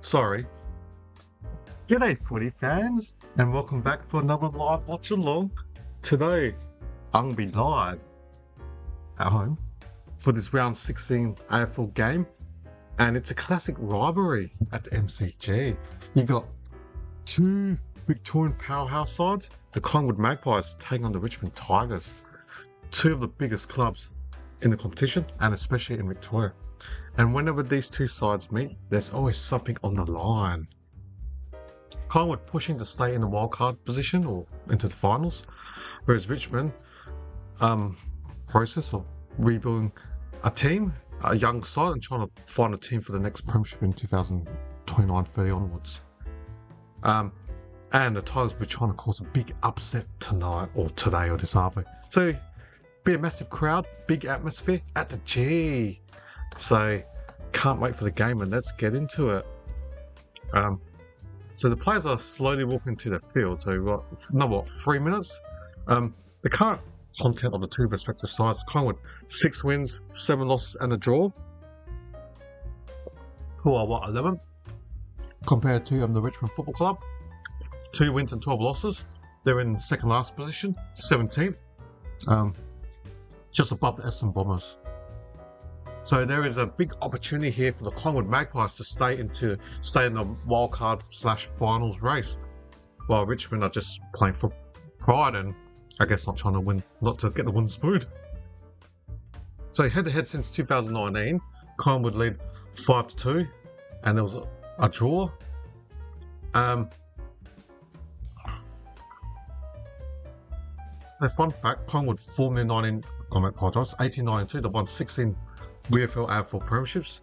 Sorry. G'day footy fans, and welcome back for another live watch along. Today, I'm gonna be live at home for this round 16 AFL game, and it's a classic rivalry at the MCG. You got two Victorian powerhouse sides, the Collingwood Magpies taking on the Richmond Tigers, two of the biggest clubs in the competition, and especially in Victoria. And whenever these two sides meet, there's always something on the line. Collingwood pushing to stay in the wildcard position or into the finals, whereas Richmond process of rebuilding a team, a young side, and trying to find a team for the next premiership in 2029-30 onwards. And the Tigers will be trying to cause a big upset tonight or today or this afternoon. So be a massive crowd, big atmosphere at the G. So can't wait for the game, and let's get into it. So the players are slowly walking to the field. So we've got another 3 minutes. The current content of the two respective sides: Collingwood 6 wins, 7 losses, and a draw. Who are 11th compared to the Richmond Football Club, 2 wins and 12 losses. They're in second last position, 17th, just above the Essendon Bombers. So there is a big opportunity here for the Collingwood Magpies to stay in the wildcard / finals race, while Richmond are just playing for pride and I guess not trying to win, not to get the wooden spoon. So head-to-head since 2019, Collingwood lead 5-2, and there was a draw. A fun fact: Collingwood formed in 1892. They won 16 VFL AFL premierships.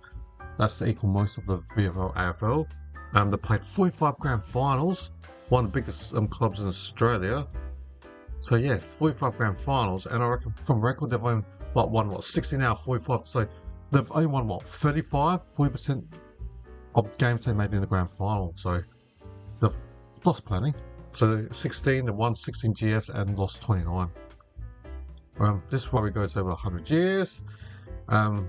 That's to equal most of the VFL AFL. They played 45 grand finals, one of the biggest clubs in Australia. So yeah, 45 grand finals, and I reckon from record they've only won 16 out of 45. So they've only won 40% of games they made in the grand final. So they've lost plenty. So 16, they won 16 GFs and lost 29. This is why we goes over 100 years. Now,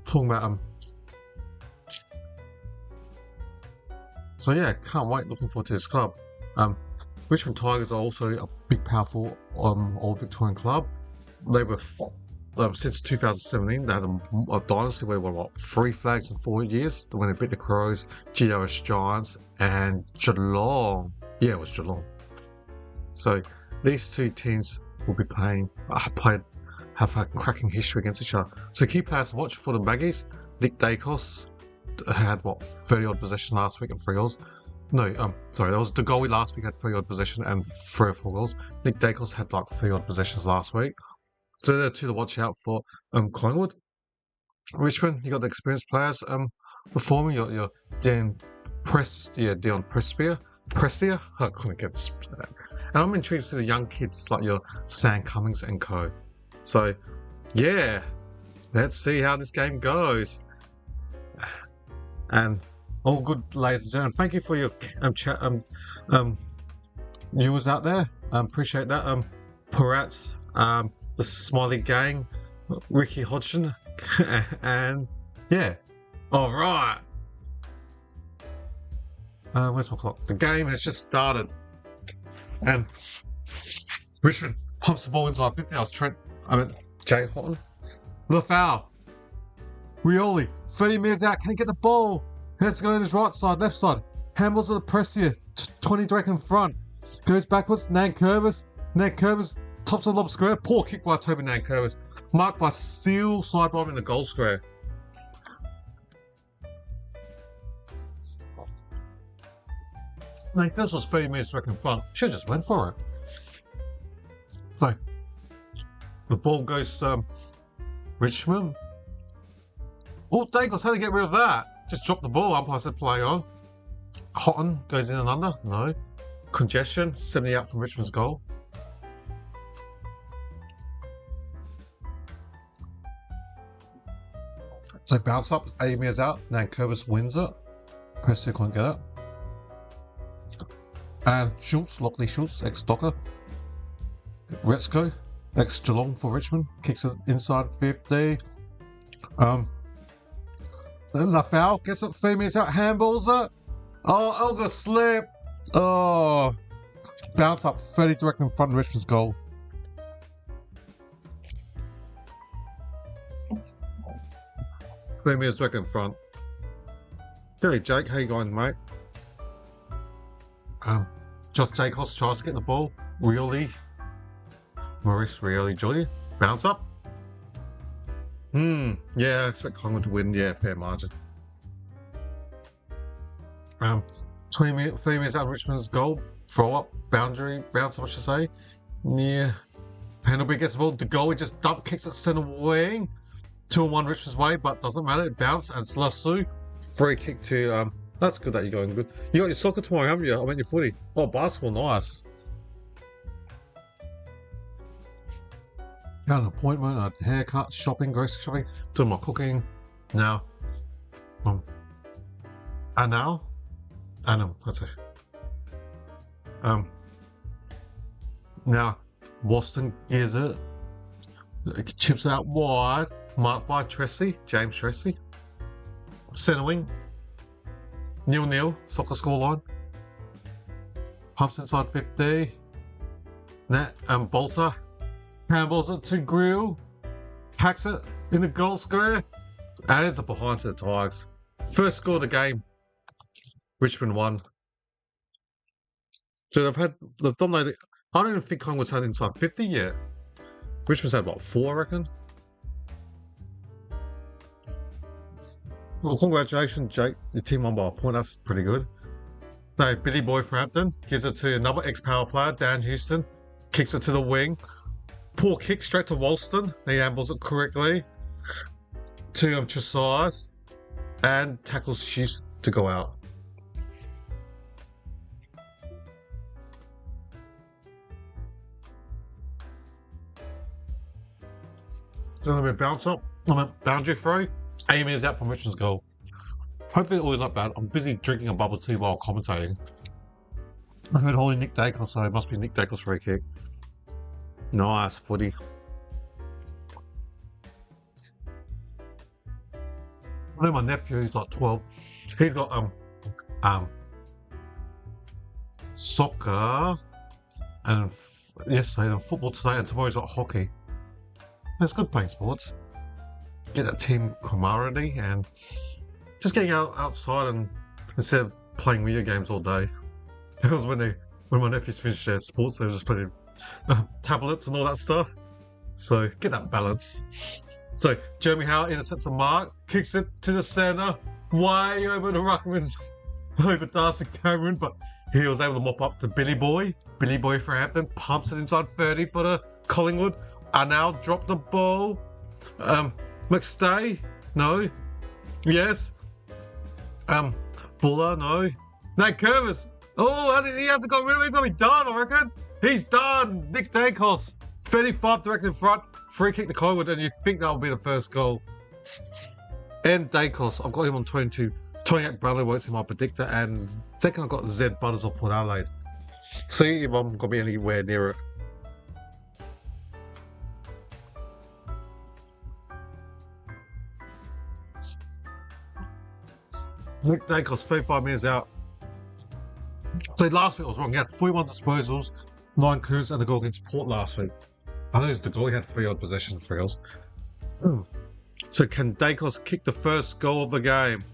talking about so yeah, can't wait. Looking forward to this club. Richmond Tigers are also a big, powerful old Victorian club. They were since 2017. They had a dynasty where they won 3 flags in 4 years. When they beat the Crows, GWS Giants, and Geelong. Yeah, it was Geelong. So these two teams will be have a cracking history against each other. So key players to watch for the Maggies: Nick Dacos had 30 odd possessions last week and 3 goals. No, sorry, that was the goalie last week had 3 odd possession and 3 or 4 goals. Nick Dacos had 3 odd possessions last week. So there are two to watch out for. Collingwood, Richmond, you got the experienced players performing. Your Dion Prestia. I couldn't get that. And I'm intrigued to see the young kids like your Sam Cummings and co. So yeah, let's see how this game goes. And all good, ladies and gentlemen. Thank you for your chat viewers out there. Appreciate that. Parats, the Smiley Gang, Ricky Hodgson, and yeah. All right. Where's my clock? The game has just started, and Richmond pumps the ball inside 50. Jay Houghton. The foul. Rioli, 30 metres out. Can he get the ball? Let's go on his right side, left side. Handballs to the press here. 20 direct in front. Goes backwards. Nankervis tops the lob square. Poor kick by Toby Nankervis. Marked by Steele sidebomb in the goal square. Nankervis was 30 metres direct in front. Should have just went for it. So the ball goes to Richmond. Oh, Dacos, how to get rid of that? Just drop the ball. Umpire said play on. Houghton goes in and under. No. Congestion. 70 out from Richmond's goal. So bounce up. 80 metres out. Nankervis wins it. Prestia can't get it. And Schultz, Lockley Schultz, ex-Docker. Retzko, ex-Geelong for Richmond, kicks it inside 50. The foul gets it, 3 minutes out, handballs it. Oh, Elga slip. Oh, bounce up 30 direct in front of Richmond's goal. Three minutes direct in front. Hey Jake, how you going, mate? Josh Jacobs tries to get the ball. Really? Maurice really, Julie. Bounce up. Yeah, I expect Collingwood to win. Yeah, fair margin. 3 minutes out of Richmond's goal. Throw up, boundary, bounce, I should say. Yeah. Pendlebury gets the ball. The goal, he just dump kicks at centre wing. 2-1 Richmond's way, but doesn't matter. It bounced and it's Lasso. Free kick to, that's good that you're going good. You got your soccer tomorrow, haven't you? I meant your footy. Oh, basketball, nice. Got an appointment, a haircut, shopping, grocery shopping, doing my cooking. Now, and now, that's it. Now, Boston is it. Chips out wide, marked by Tracy, James Tracy. Centre wing, 0-0, soccer scoreline. Pumps inside 50. Net and Bolter. Handballs it to Grill. Hacks it in the goal square. And it's a behind to the Tigers. First score of the game. Richmond won. So they've dominated. I don't even think Collingwood's had inside 50 yet. Richmond's had about 4, I reckon. Well, congratulations, Jake. Your team won by a point. That's pretty good. No, Billy Boy for Hampton gives it to another ex-power player, Dan Houston. Kicks it to the wing. Poor kick straight to Walston. He handballs it correctly. To Chasias. And tackles Hughes to go out. So I'm going to bounce up. I'm a boundary throw. Amy is out from Richmond's goal. Hopefully it always not bad. I'm busy drinking a bubble tea while commentating. I heard holy Nick Dacos, so it must be Nick Dacos free kick. Nice footy. I know my nephew, he's like 12. He's got soccer and yesterday and football today, and tomorrow he's got hockey. It's good playing sports. Get that team camaraderie and just getting outside and instead of playing video games all day. Because when my nephews finished their sports, they were just playing tablets and all that stuff. So get that balance. So Jeremy Howard intercepts a mark, kicks it to the centre, way over the ruckman's, over Darcy Cameron, but he was able to mop up to Billy Boy for Hampton, pumps it inside 30 for the Collingwood. I now drop the ball. McStay, no. Yes. Buller, no. Nate Curvis. Oh, how did he have to go rid of him? He's gonna be done, I reckon. He's done. Nick Dacos, 35 direct in front. Free kick to Collingwood, and you think that'll be the first goal. And Dacos, I've got him on 22. 28 Bradley works in my predictor, and second I've got Zed Butters of Port Adelaide. See if I'm gonna be anywhere near it. Nick Dacos, 35 minutes out. So last week I was wrong. He had 41 disposals, 9 clearance, and a goal against Port last week. I know it was the goal. He had 3 odd possession for us. So can Dacos kick the first goal of the game?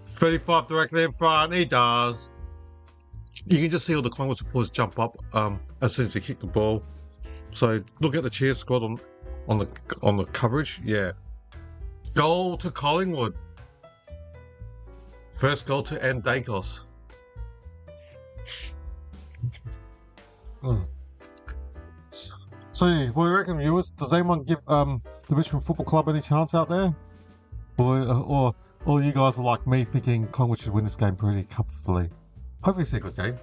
35 directly in front. He does. You can just see all the Collingwood supporters jump up as soon as he kicked the ball. So look at the cheer squad on the coverage. Yeah. Goal to Collingwood. First goal to end Dacos. So, what do you reckon, viewers? Does anyone give the Richmond Football Club any chance out there? Or you guys are like me thinking Collingwood should win this game pretty comfortably? Hopefully it's a good game.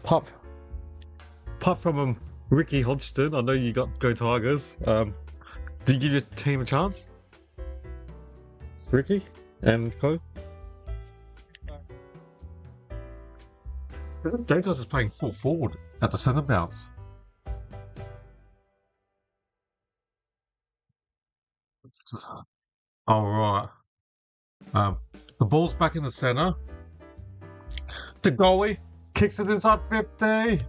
Apart from Ricky Hodgson, I know you got Go Tigers. Did you give your team a chance? Ricky and Co? Dacos is playing full forward at the centre bounce. All right. The ball's back in the centre. The goalie kicks it inside 50.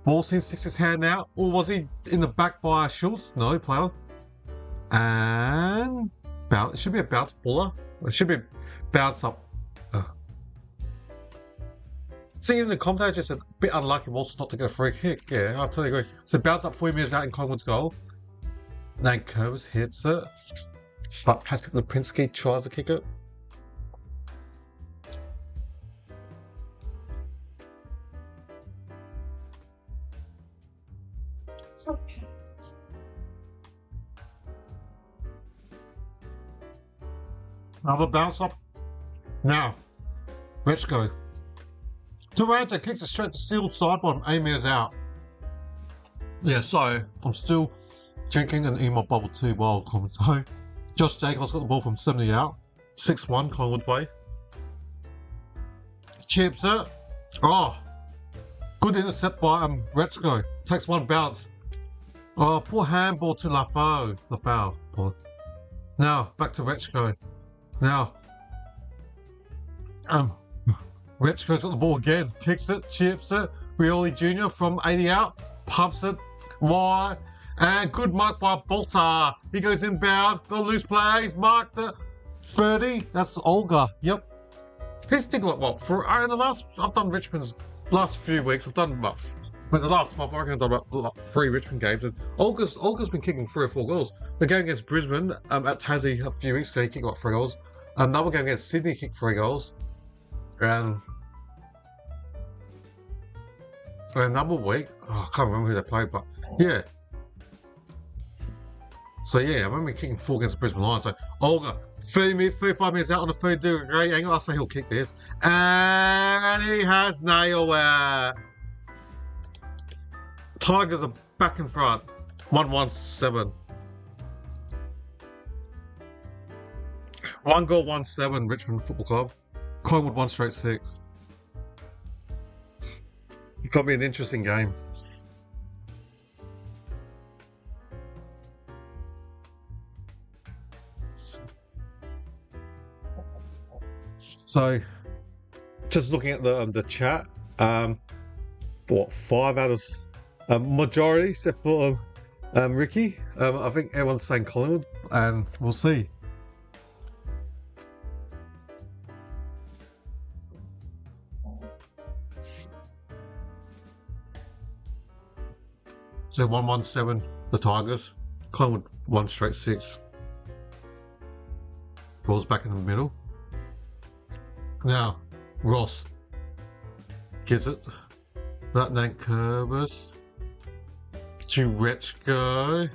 Walsing sticks his hand out. Or was he in the back by Schultz? No, he played on. And bounce. It should be a bounce baller. It should be bounce up. See, even the commentator just said a bit unlucky Walsing not to get a free kick. Yeah, I totally agree. So bounce up 40 metres out in Collingwood's goal. Then Curvis hits it. But Patrick Lipinski tries to kick it. Another bounce up. Now, let's go. Durante kicks it straight to Steele's side bottom. Amy is out. Yeah, so I'm still drinking an emo bubble tea while commentating. Josh Jacobs got the ball from 70 out. 6-1 Collingwood way. Chips it. Oh, good intercept by Retschko. Takes one bounce. Oh, poor handball to Lafau. Now, back to Retschko. Now, Retschko's got the ball again. Kicks it, chips it. Rioli Jr. from 80 out. Pumps it wide. And good mark by Bolter. He goes inbound. Got loose play. He's marked it. 30. That's Olga. Yep. He's thinking like what? I've done Richmond's last few weeks. I've done the last month I reckon I've done about 3 Richmond games. And Olga's been kicking 3 or 4 goals. The game against Brisbane at Tassie a few weeks ago, he kicked like 3 goals. Another game against Sydney, he kicked 3 goals. And another week, I can't remember who they played, but yeah. So yeah, I remember kicking 4 against the Brisbane Lions. So Olga, 35 minutes out on the 30-degree angle. I say he'll kick this, and he has nailed it. Tigers are back in front, 1-1-7. 1 goal, 1-7. Richmond Football Club. Collingwood 1 straight 6. It's gonna be an interesting game. So, just looking at the chat, 5 out of majority, except for Ricky. I think everyone's saying Collingwood, and we'll see. So 1-1-7, the Tigers. Collingwood 1 straight 6. Ball's back in the middle. Now, Ross gets it. That named Curvis. To Retschko.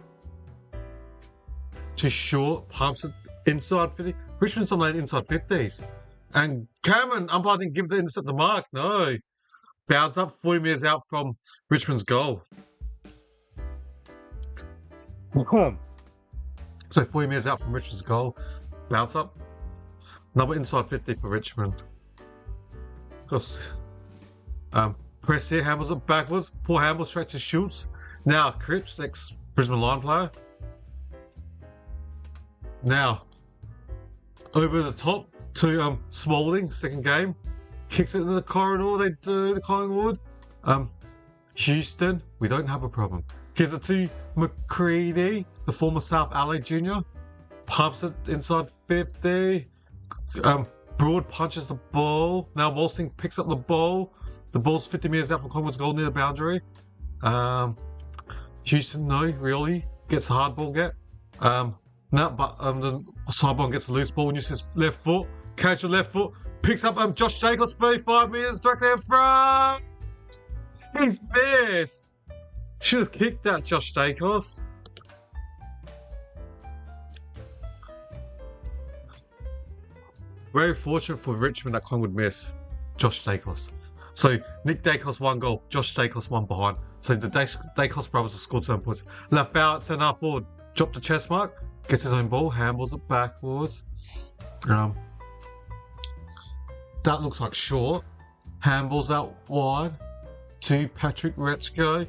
To Short. Pumps it inside 50. Richmond's on inside 50s. And Cameron, umpire didn't give the intercept the mark. No. Bounce up 40 metres out from Richmond's goal. So 40 metres out from Richmond's goal. Bounce up. Another inside 50 for Richmond. Press here, handles it backwards. Poor handball straight to Schultz. Now Cripps, ex-Brisbane Lion player. Now, over the top to Smalling, second game. Kicks it into the corridor, they do, the Collingwood. Houston, we don't have a problem. Gives it to McCready, the former South Alley Jr. Pumps it inside 50. Broad punches the ball. Now Walsing picks up the ball. The ball's 50 metres out from Collingwood's goal near the boundary. Houston, no, really. Gets a hard ball get. No, but the sideline gets a loose ball and uses his left foot. Catch your left foot. Picks up Josh Jacobs, 35 metres directly in front. He's missed. Should have kicked that, Josh Jacobs. Very fortunate for Richmond that Collingwood miss Josh Dacos. So Nick Dacos 1 goal, Josh Dacos 1 behind. So the Dacos brothers have scored 7 points. Lafau at centre forward, dropped the chest mark, gets his own ball, handballs it backwards. That looks like short. Handballs out wide to Patrick Retschko.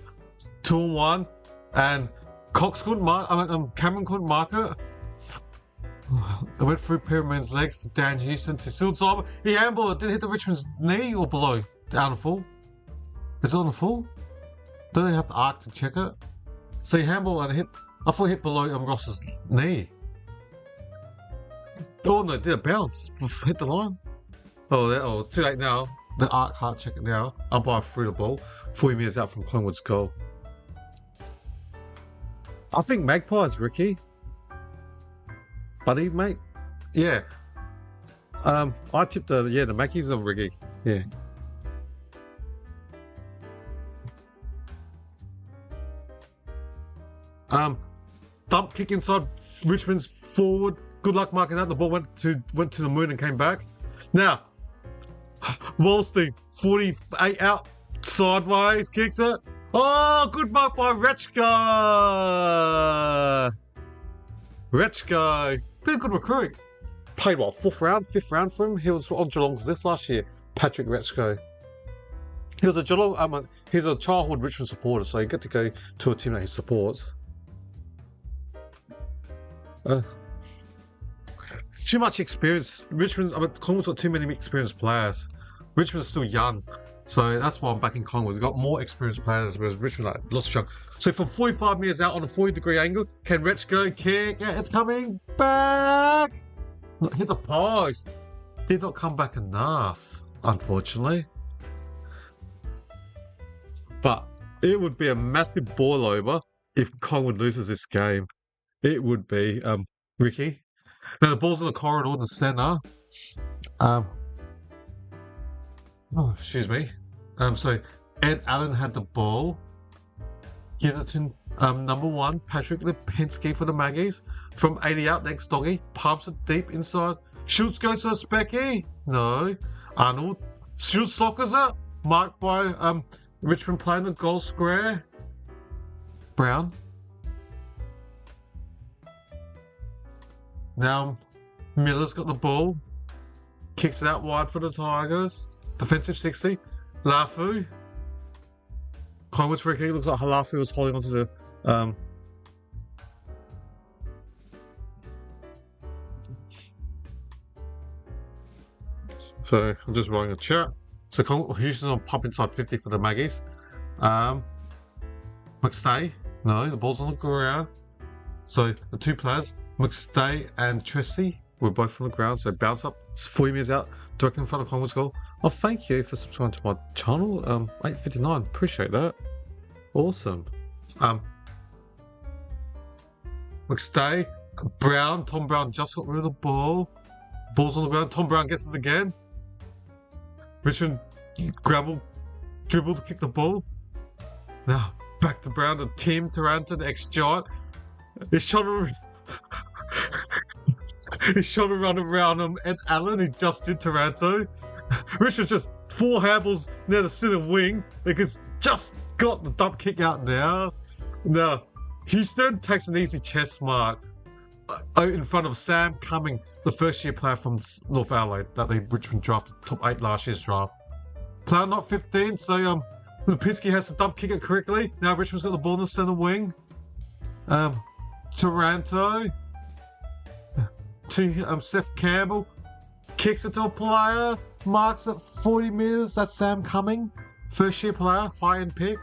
2-1, and Cox couldn't mark. Cameron couldn't mark it. It went through Pyramid's legs to Dan Houston to Sildsarber. He handballed it. Did it hit the Richmond's knee or below? Down the full? Is it on the full? Don't they have the arc to check it? So he handballed and hit. I thought it hit below Ross's knee. Oh no, did it bounce? Hit the line? Oh, too late now. The arc can't check it now. Umpire threw the ball. 40 metres out from Collingwood's goal. I think Magpies, Ricky. Buddy, mate. Yeah. I tipped the Magpies on Ricky. Yeah. Dump kick inside Richmond's forward. Good luck marking that. The ball went to the moon and came back. Now, Wallstein, 48 out, sideways, kicks it. Oh, good mark by Rechko. Been a good recruit. Played what, 4th round, 5th round for him? He was on Geelong's list last year. Patrick Rechko. He was a Geelong. He's a childhood Richmond supporter, so you get to go to a team that he supports. Too much experience. Collingwood's got too many experienced players. Richmond's still young, so that's why I'm backing Collingwood. We've got more experienced players, whereas Richmond lots of young. So from 45 metres out on a 40-degree angle, can Rechko kick? Yeah, it's coming back. Hit the post. Did not come back enough, unfortunately. But it would be a massive ball over if Collingwood loses this game. It would be, Ricky. Now the ball's in the corridor in the centre. Excuse me. So Ed Allen had the ball. Unison, number 1, Patrick Lipinski for the Maggies. From 80 out, next doggy. Pumps it deep inside. Schultz goes to Specky. No. Arnold. Schultz sockers it. Marked by Richmond playing the goal square. Brown. Now Miller's got the ball. Kicks it out wide for the Tigers. Defensive 60. Lafu. Collingwood's free kick. Looks like Halafu was holding onto the So I'm just writing a chat. So Houston's on pump inside 50 for the Maggies. McStay. No, the ball's on the ground. So the two players, McStay and Tressy, were both from the ground. So bounce up, 40 metres out, directly in front of Collingwood's goal. Oh, thank you for subscribing to my channel. 859, appreciate that. Awesome. McStay, Brown, Tom Brown just got rid of the ball. Ball's on the ground, Tom Brown gets it again. Richmond dribble to kick the ball. Now back to Brown to Tim Taranto, the ex-Giant. He's trying to run around Ed Allen, who just did Taranto. Richmond just 4 handballs near the centre wing. They just got the dump kick out now. Now, Houston takes an easy chest mark out in front of Sam Cumming, the first-year player from North Adelaide that they Richmond drafted, top 8 last year's draft. Player not 15, so Lipinski has to dump kick it correctly. Now Richmond's got the ball in the centre wing. Taranto to Seth Campbell, kicks it to a player, marks at 40 metres. That's Sam Cumming, first-year player, high-end pick.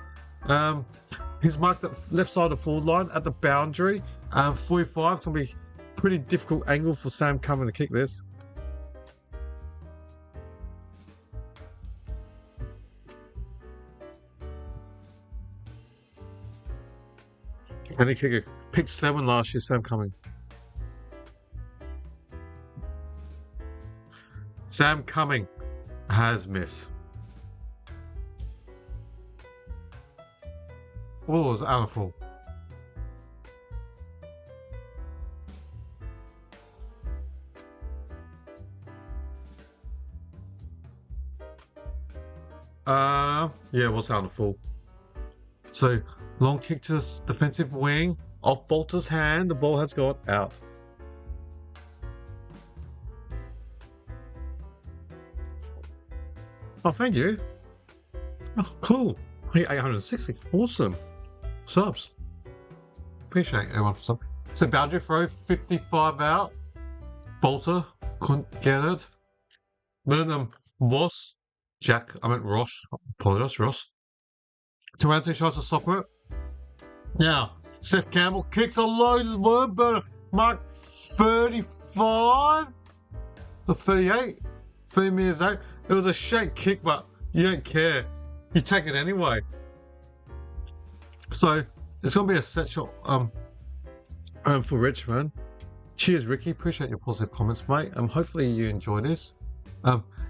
He's marked at left side of the forward line at the boundary. 45. It's gonna be pretty difficult angle for Sam Cumming to kick this. And he kicked a pick 7 last year, Sam Cumming. Sam Cumming has missed. Oh, it was Alaful. Yeah, it was Alaful. So, long kick to the defensive wing, off Bolter's hand, the ball has gone out. Oh, thank you. Oh, cool. Hey, 860. Awesome. Subs. Appreciate everyone for subs. So, boundary throw, 55 out. Bolter couldn't get it. Then Ross, apologize, Ross. Toronto tries to stop it. Now, Seth Campbell kicks a loaded one, but mark 35 or 38, 30 meters out. It was a shake kick, but you don't care. You take it anyway. So it's gonna be a set shot for Richmond. Cheers, Ricky. Appreciate your positive comments, mate. Hopefully you enjoy this.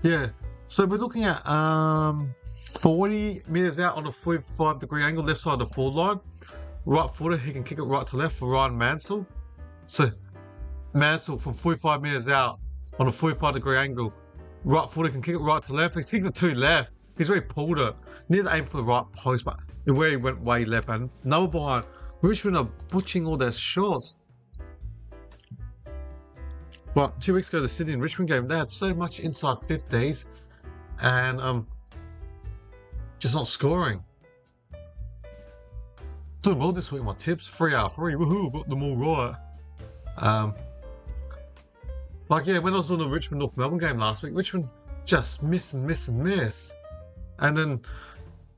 Yeah. So we're looking at 40 meters out on a 45-degree angle, left side of the forward line. Right footer, he can kick it right to left for Ryan Mansell. So Mansell from 45 meters out on a 45-degree angle. Right footer can kick it right to left. He's kicked it to left. He's already pulled it. Near the aim for the right post, but where he went way left. And number behind, Richmond are butchering all their shots. But 2 weeks ago, the Sydney and Richmond game, they had so much inside 50s and just not scoring. Doing well this week, my tips. 3 out of 3. Woohoo, got them all right. When I was on the Richmond North Melbourne game last week, Richmond just miss. And then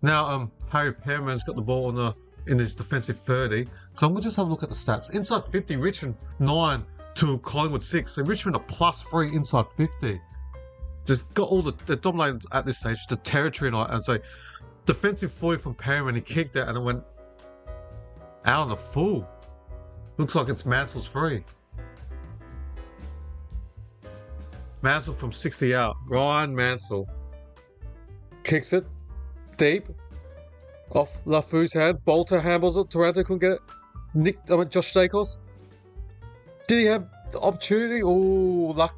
now Harry Pearman's got the ball in his defensive 30. So I'm gonna just have a look at the stats. Inside 50, Richmond 9 to Collingwood 6. So Richmond are +3 inside 50. Just got all they're dominated at this stage, the territory and so defensive 40 from Pearman, he kicked it and it went out on the full. Looks like it's Mansell's free. Mansell from 60 out. Ryan Mansell kicks it deep off Lafu's hand. Bolter handles it. Toronto couldn't get it. Josh Dacos. Did he have the opportunity? Oh, luck.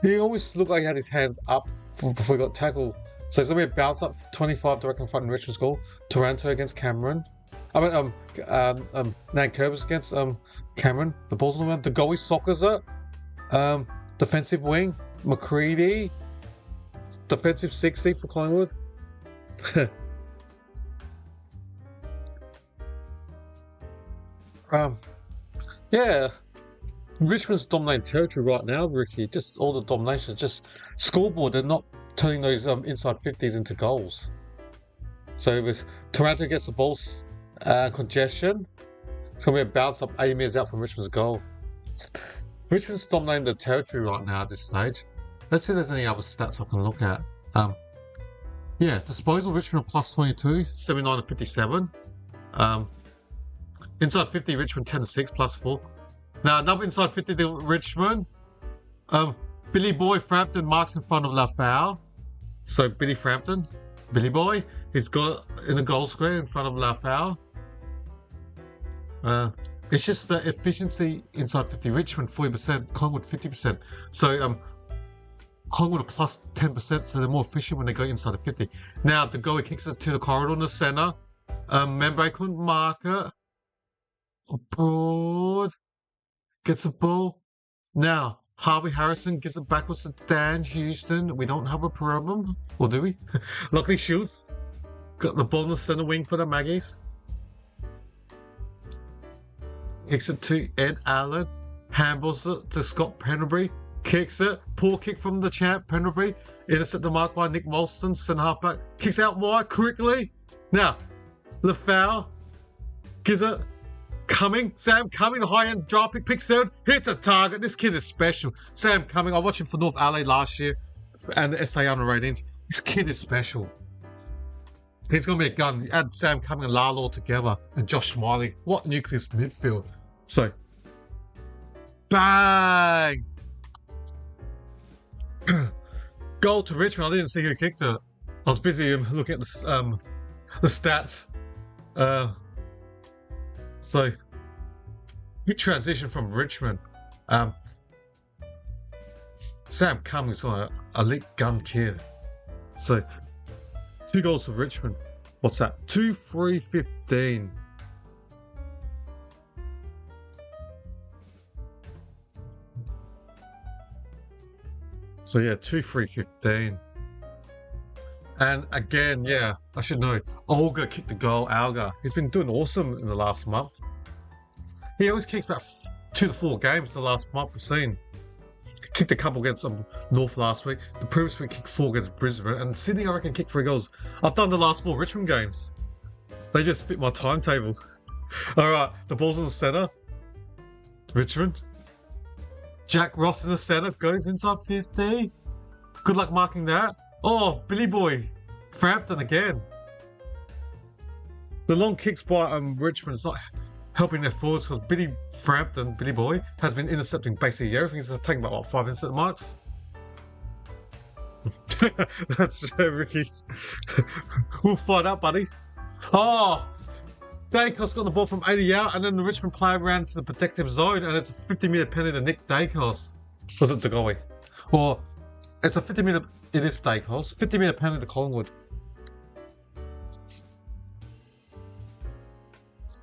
He always looked like he had his hands up before he got tackled. So it's gonna be a bounce up 25 direct in front in Richmond's goal. Toronto against Cameron. Nan Kerbis against Cameron. The ball's on the ground. The goalie soccers it. Defensive wing. McCready. Defensive 60 for Collingwood. Yeah. Richmond's dominating territory right now, Ricky. Just all the domination. Just scoreboard. They're not turning those inside 50s into goals. So if Toronto gets the ball congestion, it's going to be a bounce up 80 meters out from Richmond's goal. Richmond's dominating the territory right now at this stage. Let's see if there's any other stats I can look at. Disposal, Richmond +22, 79 to 57. Inside 50, Richmond 10 to 6, +4. Now another inside 50 to Richmond. Billy Boy Frampton marks in front of Lafau. So Billy Boy, he's got in the goal square in front of Lafau. It's just the efficiency inside 50. Richmond 40%, Collingwood 50%. So Collingwood are +10%, so they're more efficient when they go inside the 50. Now the goalie kicks it to the corridor in the centre. Membre couldn't mark it. Broad gets a ball. Now Harvey Harrison gives it backwards to Dan Houston. We don't have a problem, or do we? Luckily Shields got the ball in the centre wing for the Maggies. Kicks it to Ed Allen. Handballs it to Scott Pendlebury. Kicks it. Poor kick from the champ, Pendlebury. Intercept the mark by Nick Molston, centre halfback. Kicks out wide quickly. Now, Lafau gives it. Sam Cumming, the high-end draft pick, picks it. Hits a target. This kid is special. Sam Cumming, I watched him for North LA last year and the SA under 18s. This kid is special. He's going to be a gun. You add Sam Cumming and Lalo together and Josh Smiley. What nucleus midfield. So, bang! Goal to Richmond. I didn't see who kicked it. I was busy looking at the stats. So, good transition from Richmond. Sam Cummings on a elite gun kid. So, 2 goals for Richmond. What's that? 2-3-15. So yeah, 2-3-15. And again, yeah, I should know. Olga kicked the goal. Alga. He's been doing awesome in the last month. He always kicks about 2 to 4 games in the last month we've seen. Kicked a couple against North last week. The previous week kicked 4 against Brisbane. And Sydney, I reckon, kicked 3 goals. I've done the last 4 Richmond games. They just fit my timetable. Alright, the ball's in the centre. Richmond. Jack Ross in the centre. Goes inside 50. Good luck marking that. Oh, Billy Boy. Frampton again. The long kicks by Richmond's not helping their forwards because Billy Boy, has been intercepting basically everything. He's taking about, 5 intercept marks? That's Ricky. We'll find out, buddy. Oh! Dacos got the ball from 80 out, and then the Richmond player ran to the protective zone, and it's a 50-metre penalty to Nick Dacos. Was it Degoe? Or, it's a 50-metre... It is Dacos. 50-metre penalty to Collingwood.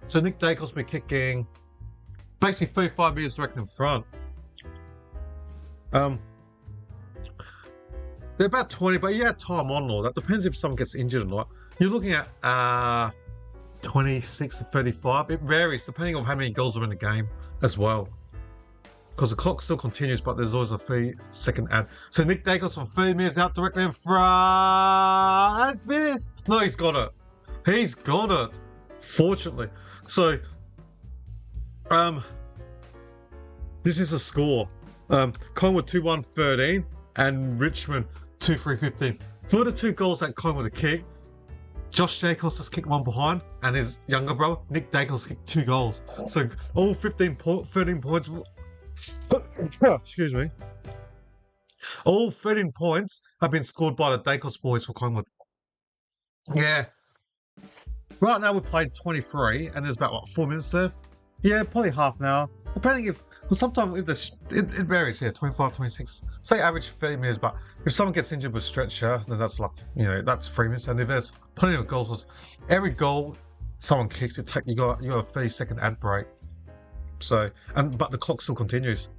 So Nick Dacos will be kicking basically 35 metres direct in front. They're about 20, but yeah, time on all that. Depends if someone gets injured or not. You're looking at 26 to 35. It varies depending on how many goals are in the game as well. Because the clock still continues, but there's always a 3-second ad. So Nick Dacos from 30 metres out directly in front. That's missed. No, he's got it. He's got it. Fortunately. So, this is the score. Collingwood 2-1-13 and Richmond 2-3-15. For the 2 goals that Collingwood have kicked, Josh Dacos has kicked 1 behind, and his younger brother, Nick Dacos, kicked 2 goals. So, all 13 points... Excuse me. All 13 points have been scored by the Dacos boys for Collingwood. Yeah. Right now we've played 23 and there's about 4 minutes left. Yeah, probably half an hour. Depending if, well, sometimes if it varies, 25, 26. Say average 30 minutes, but if someone gets injured with stretcher, then that's like, that's 3 minutes. And if there's plenty of goals, every goal someone kicks, you got a 30-second ad break. So, but the clock still continues.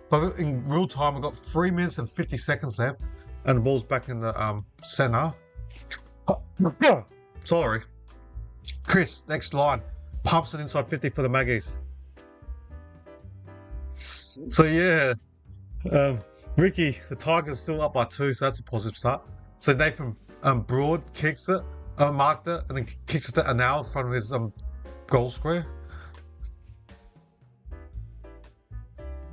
But in real time, we've got 3 minutes and 50 seconds left, and the ball's back in the centre. Sorry. Chris, next line. Pumps it inside 50 for the Magpies. So yeah, Ricky, the Tigers still up by 2, so that's a positive start. So Nathan Broad kicks it, marked it, and then kicks it an hour in front of his goal square.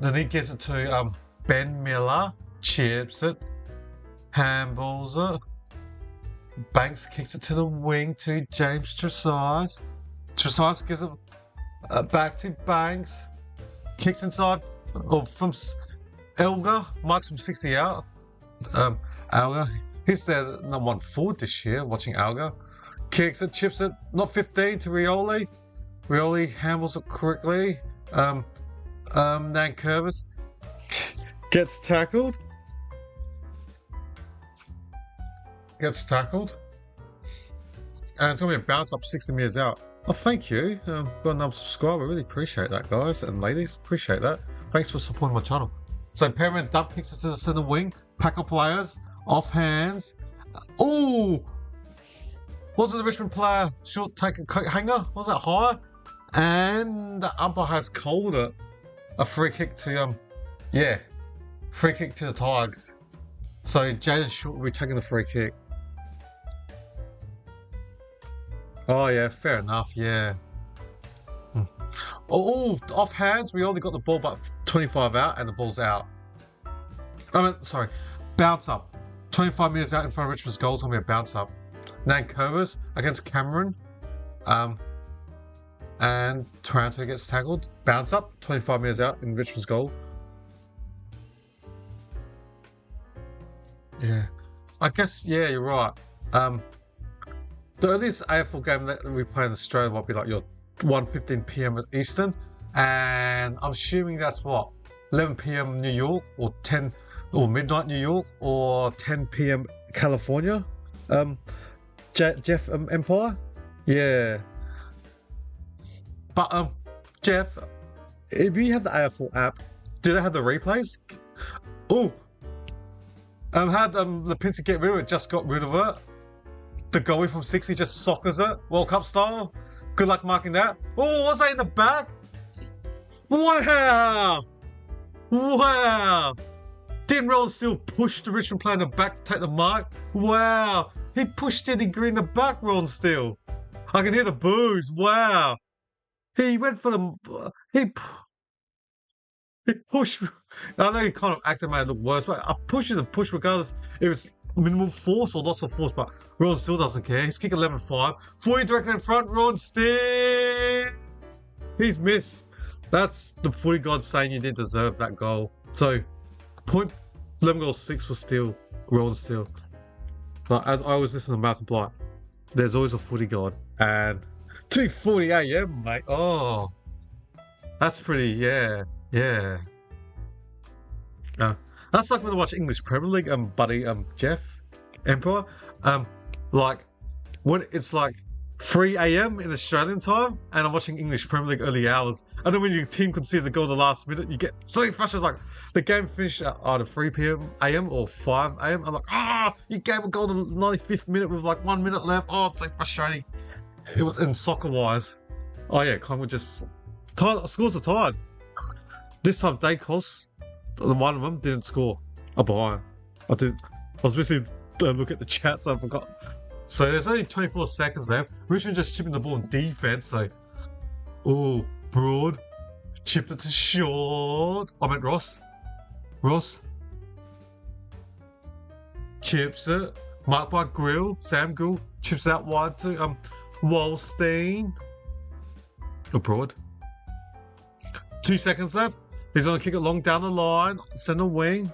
Then he gives it to Ben Miller, chips it, handballs it. Banks kicks it to the wing to James Tresize. Tresize gives it back to Banks. Kicks inside from Elgar. Marks from 60 out. Elgar. He's their number 1 forward this year, watching Elgar. Kicks it, chips it, not 15 to Rioli. Rioli handles it correctly. Nankervis gets tackled. And it's going to be a bounce up 60 metres out. Oh, thank you. Got another subscriber. I really appreciate that, guys and ladies. Appreciate that. Thanks for supporting my channel. So, Perriman Dump kicks it to the centre wing. Pack of players. Off hands. Oh! Wasn't the Richmond player short take a hanger? Was that high? And the umpire has called it a free kick to, free kick to the Tigers. So, Jaden Short will be taking the free kick. Oh yeah, fair enough, yeah. Oh, off hands, we only got the ball but 25 out and the ball's out. Bounce up. 25 metres out in front of Richmond's goal, it's going to be a bounce up. Nankervis against Cameron. And Taranto gets tackled. Bounce up, 25 metres out in Richmond's goal. Yeah. I guess, yeah, you're right. The earliest AFL game that we play in Australia will be like your 1:15 PM at Eastern, and I'm assuming that's what 11 PM New York, or 10 or midnight New York, or 10 PM California. Jeff Empire, yeah. But Jeff, if you have the AFL app, do they have the replays? Oh, how'd the Pincer get rid of it? Just got rid of it. The goalie from 60 just soccers it, World Cup style. Good luck marking that. Oh, was that in the back? Wow! Wow! Didn't Roland still push the Richmond player in the back to take the mark? Wow. He pushed Eddie Green in the back, Roland still. I can hear the boos. Wow. He went for the... He pushed... I know he kind of acted made it look worse, but a push is a push regardless if it's minimal force or lots of force, but Roland still doesn't care. He's kicked 11-5. 40 directly in front. Roland still... He's missed. That's the footy god saying you didn't deserve that goal. So, point 11 goals 6 for Steele, Roland Steele. But as I always listen to Malcolm Blight, there's always a footy god. And 2:40 AM, mate. Oh, that's pretty, yeah. That's like when I watch English Premier League, buddy, Jeff Emperor. Like when it's like 3 AM in Australian time, and I'm watching English Premier League early hours. And then when your team concedes a goal in the last minute, you get so frustrated. Like the game finished at either 3 AM or 5 AM. I'm like, you gave a goal in the 95th minute with like 1 minute left. Oh, it's so frustrating. And soccer wise, oh yeah, Collingwood just scores are tied. This time, Dacos, one of them didn't score a behind. I was basically looking at the chat, so I forgot. So there's only 24 seconds left. Richmond just chipping the ball in defense. So, Broad chipped it to short. I meant Ross. Chips it. Marked by Grill. Sam Gill chips out wide to Wallstein. Broad. 2 seconds left. He's going to kick it long down the line. Center wing.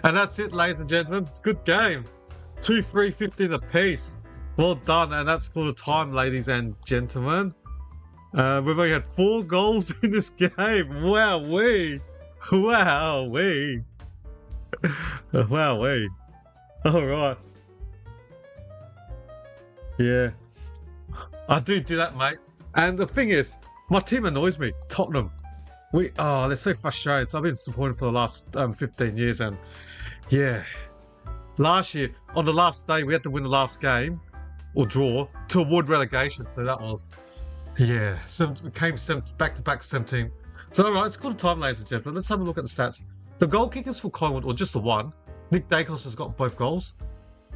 And that's it, ladies and gentlemen. Good game. 2-3-15 apiece. Well done. And that's for the time, ladies and gentlemen. We've only had 4 goals in this game. Wowee. All right. Yeah. I do that, mate. And the thing is, my team annoys me. Tottenham. They're so frustrated. So I've been supporting for the last 15 years, and yeah, last year on the last day we had to win the last game or draw to avoid relegation. So that was we came back-to-back 17. So all right, it's good time, ladies and gentlemen. Let's have a look at the stats. The goal kickers for Collingwood, or just the one, Nick Dacos has got both goals,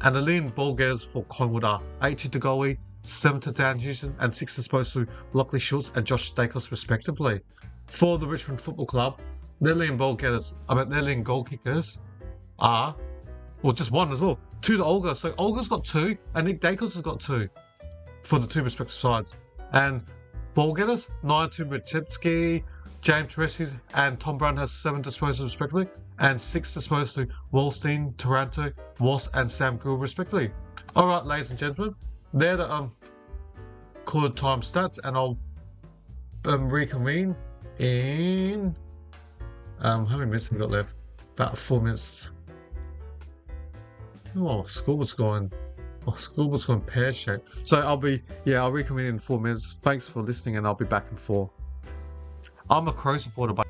and the leading ball getters for Collingwood are 80 to Goey, 7 to Dan Houston, and 6 disposed to Lockley Schultz and Josh Dacos respectively. For the Richmond Football Club, their leading goal kickers are, just one as well, 2 to Olga. So Olga's got 2, and Nick Dacos has got 2 for the 2 respective sides. And ball getters, 9 to Machetsky, James Teresi's, and Tom Brown has 7 disposals respectively, and 6 disposed to Wallstein, Taranto, Wass, and Sam Gill respectively. All right, ladies and gentlemen, they're the quarter time stats, and I'll reconvene in how many minutes have we got left? About 4 minutes. Scoreboard's going pear-shaped. So I'll reconvene in 4 minutes. Thanks for listening, and I'll be back in 4. I'm a Crow supporter, but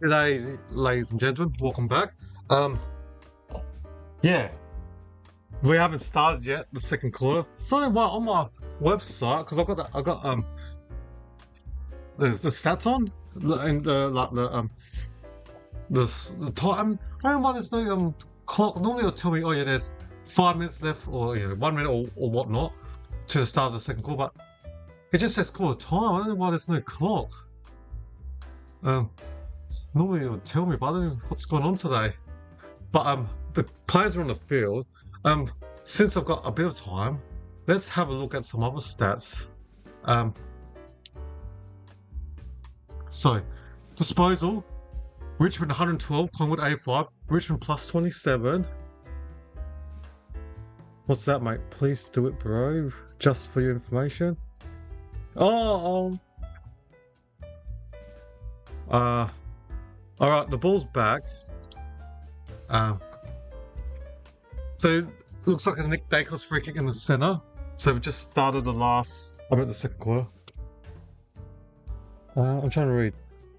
G'day, ladies and gentlemen, welcome back. Yeah, we haven't started yet the second quarter. So on my website, because I got the stats on and the time. I don't know why there's no clock. Normally it'll tell me, oh yeah, there's 5 minutes left, or 1 minute or whatnot to the start of the second quarter. But it just says quarter time. I don't know why there's no clock. Normally it would tell me, but I don't know what's going on today. But the players are on the field. Since I've got a bit of time, let's have a look at some other stats. So, disposal, Richmond 112, Collingwood 85, Richmond plus 27. What's that, mate? Please do it, bro. Just for your information. Alright, the ball's back. So it looks like it's Nick Dacos free kick in the centre. So we've just started the second quarter. I'm trying to read.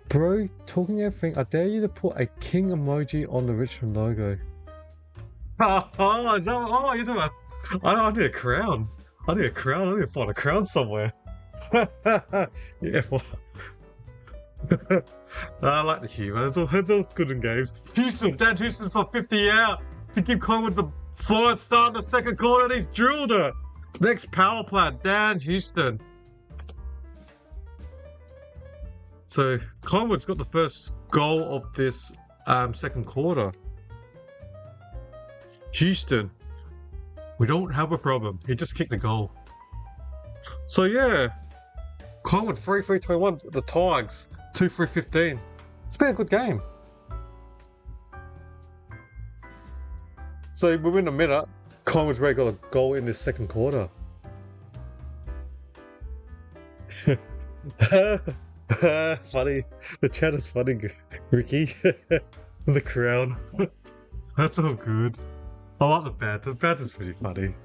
Bro, talking everything, I dare you to put a king emoji on the Richmond logo. Is that what you're talking about? I need a crown. I need to find a crown somewhere. Yeah, well. I like the humour. It's all good in games. Dan Houston for 50 out to keep Collingwood the flying start in the second quarter, and he's drilled it. Next power play, Dan Houston. So Collingwood's got the first goal of this second quarter. Houston, we don't have a problem. He just kicked the goal. So yeah, Collingwood 3-3-21. The Tigers 2-3-15. It's been a good game. So within a minute, Collingwood's already got a goal in this second quarter. Funny. The chat is funny, Ricky. The crown. That's all good. I like the banter. The banter's pretty funny.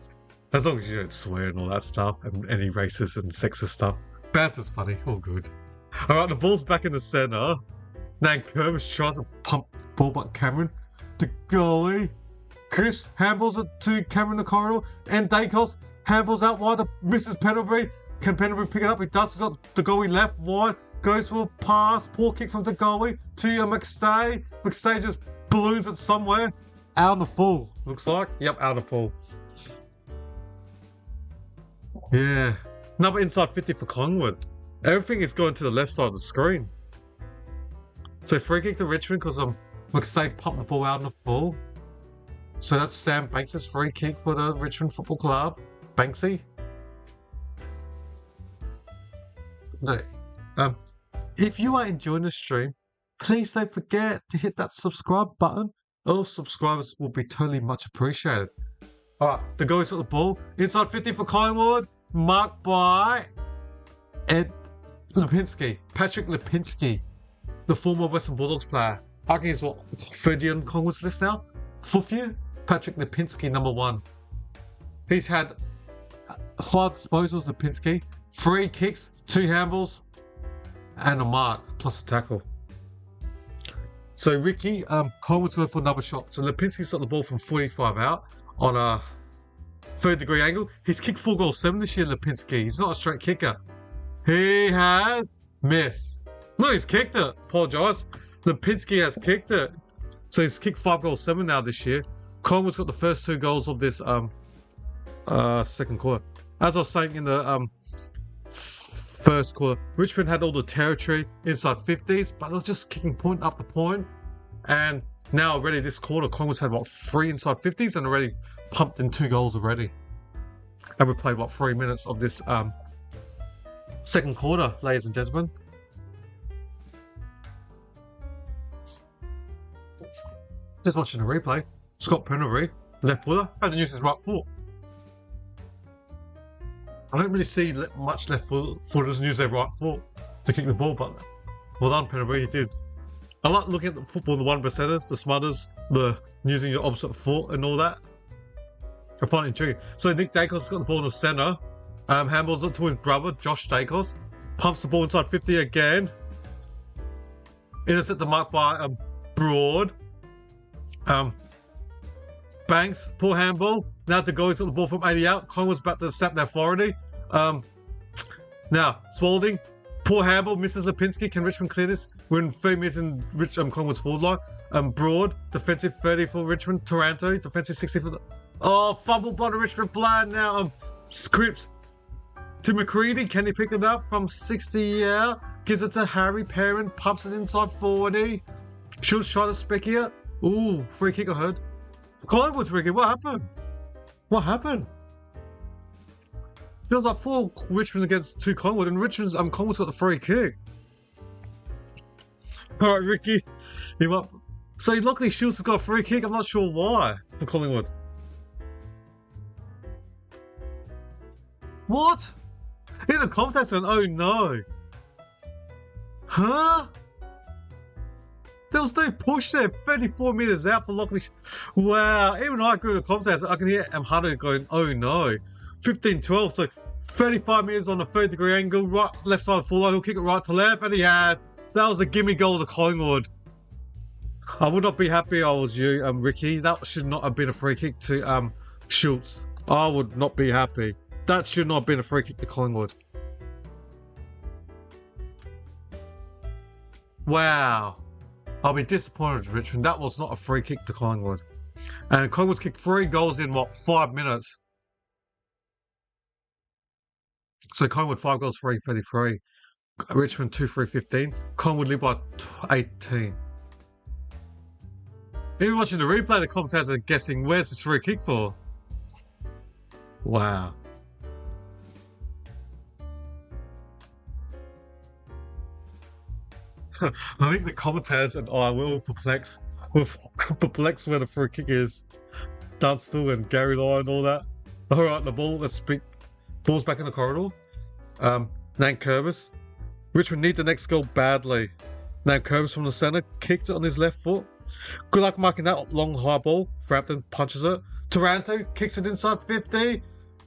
As long as you don't swear and all that stuff, and any racist and sexist stuff. Banter's funny. All good. Alright, the ball's back in the centre. Now Kermish tries to pump the ball, but Cameron, the goalie. Chris handballs it to Cameron in the corridor, and Dacos handballs out wide to Mrs. Pendlebury. Can Pendlebury pick it up? He does. He's got the goalie left wide. Goes for a pass. Poor kick from the goalie to McStay. McStay just balloons it somewhere. Out in the full, looks like. Yep, out in the full. Yeah. Another inside 50 for Collingwood. Everything is going to the left side of the screen. So free kick to Richmond because McStay popped the ball out in the full. So that's Sam Banks' free kick for the Richmond Football Club. Banksy. No. If you are enjoying the stream, please don't forget to hit that subscribe button. All subscribers will be totally much appreciated. Alright, the goalie's got the ball. Inside 50 for Collingwood. Marked by Ed Lipinski. Patrick Lipinski. The former Western Bulldogs player. I think he's what, third year on Collingwood's list now? Fourth year? Patrick Lipinski, number 1. He's had 5 disposals, Lipinski. 3 kicks, 2 handballs, and a mark, plus a tackle. So Ricky, Collingwood's going for another shot. So Lipinski's got the ball from 45 out on a 3rd degree angle. He's kicked 4 goals 7 this year, Lipinski. He's not a straight kicker. He has missed. No, he's kicked it. Apologise. Lipinski has kicked it. So he's kicked 5 goals 7 now this year. Collingwood's got the first 2 goals of this second quarter. As I was saying in the first quarter, Richmond had all the territory inside 50s, but they were just kicking point after point. And now already this quarter, Collingwood's had 3 inside 50s and already pumped in 2 goals already. And we played 3 minutes of this second quarter, ladies and gentlemen. Just watching the replay. Scott Pendlebury, left footer, hasn't used his right foot. I don't really see much left footers use their right foot to kick the ball, but well done, Pendlebury, he did. I like looking at the football, the 1%ers, the smutters, the using your opposite foot and all that. I find it intriguing. So Nick Dacos has got the ball in the centre. Handballs it to his brother, Josh Dacos. Pumps the ball inside 50 again. Intercept the mark by Broad. Banks, poor handball. Now the goalie's got the ball from 80 out. Collingwood's about to snap their authority. Now, Spalding, poor handball, misses Lipinski. Can Richmond clear this? We're in 3 minutes in Collingwood's forward line. Broad, defensive 30 for Richmond. Taranto, defensive 60 for the... Oh, fumble by the Richmond player now. Scripps to McCready. Can he pick it up from 60 out? Gives it to Harry Perrin. Pumps it inside 40. Schultz try to spec here. Ooh, free kick I heard. Collingwood's free kick. What happened? What happened? There was like 4 Richmond against 2 Collingwood, and Collingwood's got the free kick. All right, Ricky, him up. So luckily Schultz has got a free kick. I'm not sure why for Collingwood. What? In the context, oh no. Huh? There was no push there. 34 metres out for Lockley. Wow. Even I agree with the contest. I can hear Hunter going, oh no. 15-12. So 35 metres on a 30-degree angle. Right, left side of the full line. He'll kick it right to left. And he has. That was a gimme goal to Collingwood. I would not be happy if I was you, Ricky. That should not have been a free kick to Schultz. I would not be happy. That should not have been a free kick to Collingwood. Wow. I'll be disappointed, Richmond. That was not a free kick to Collingwood. And Collingwood's kicked 3 goals in, 5 minutes? So Collingwood 5 goals, 3-33. Richmond 2-3-15. Collingwood lead by 18. Even watching the replay, the commentators are guessing, where's this free kick for? Wow. I think the commentators and I will perplex where the free kick is. Dunstall and Gary Lyon and all that. Alright, the ball, let's speak. Ball's back in the corridor. Nankervis. Richmond need the next goal badly. Nankervis from the centre, kicked it on his left foot. Good luck marking that long high ball. Frampton punches it. Taranto kicks it inside 50.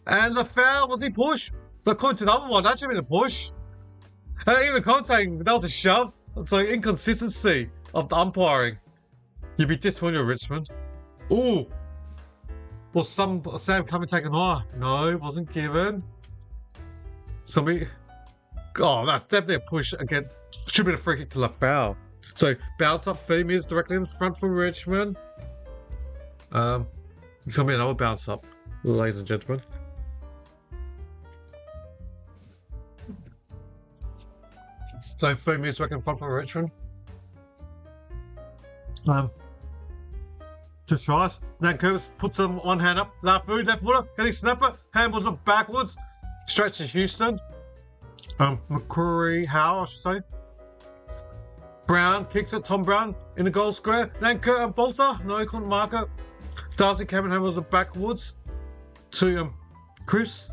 And the foul, was he pushed? According to the other one, that should have been a push. Even commentating, that was a shove. So inconsistency of the umpiring. You'd be disappointed with Richmond. Ooh. Was Sam coming taken high? No, it wasn't given. Somebody. Oh, that's definitely a push against. Should be a free kick to Lafau. So bounce up 30 metres directly in front for Richmond. It's gonna be another bounce up, ladies and gentlemen. So 3 minutes back in front for Richmond. Just tries. Nankervis puts one hand up. Left footer. Getting snapper. Handballs it backwards. Straight to Houston. McCrory Howe, I should say. Brown kicks it. Tom Brown in the goal square. Nanker Bolter. No, he couldn't mark it. Darcy Cameron handballs it backwards to Chris.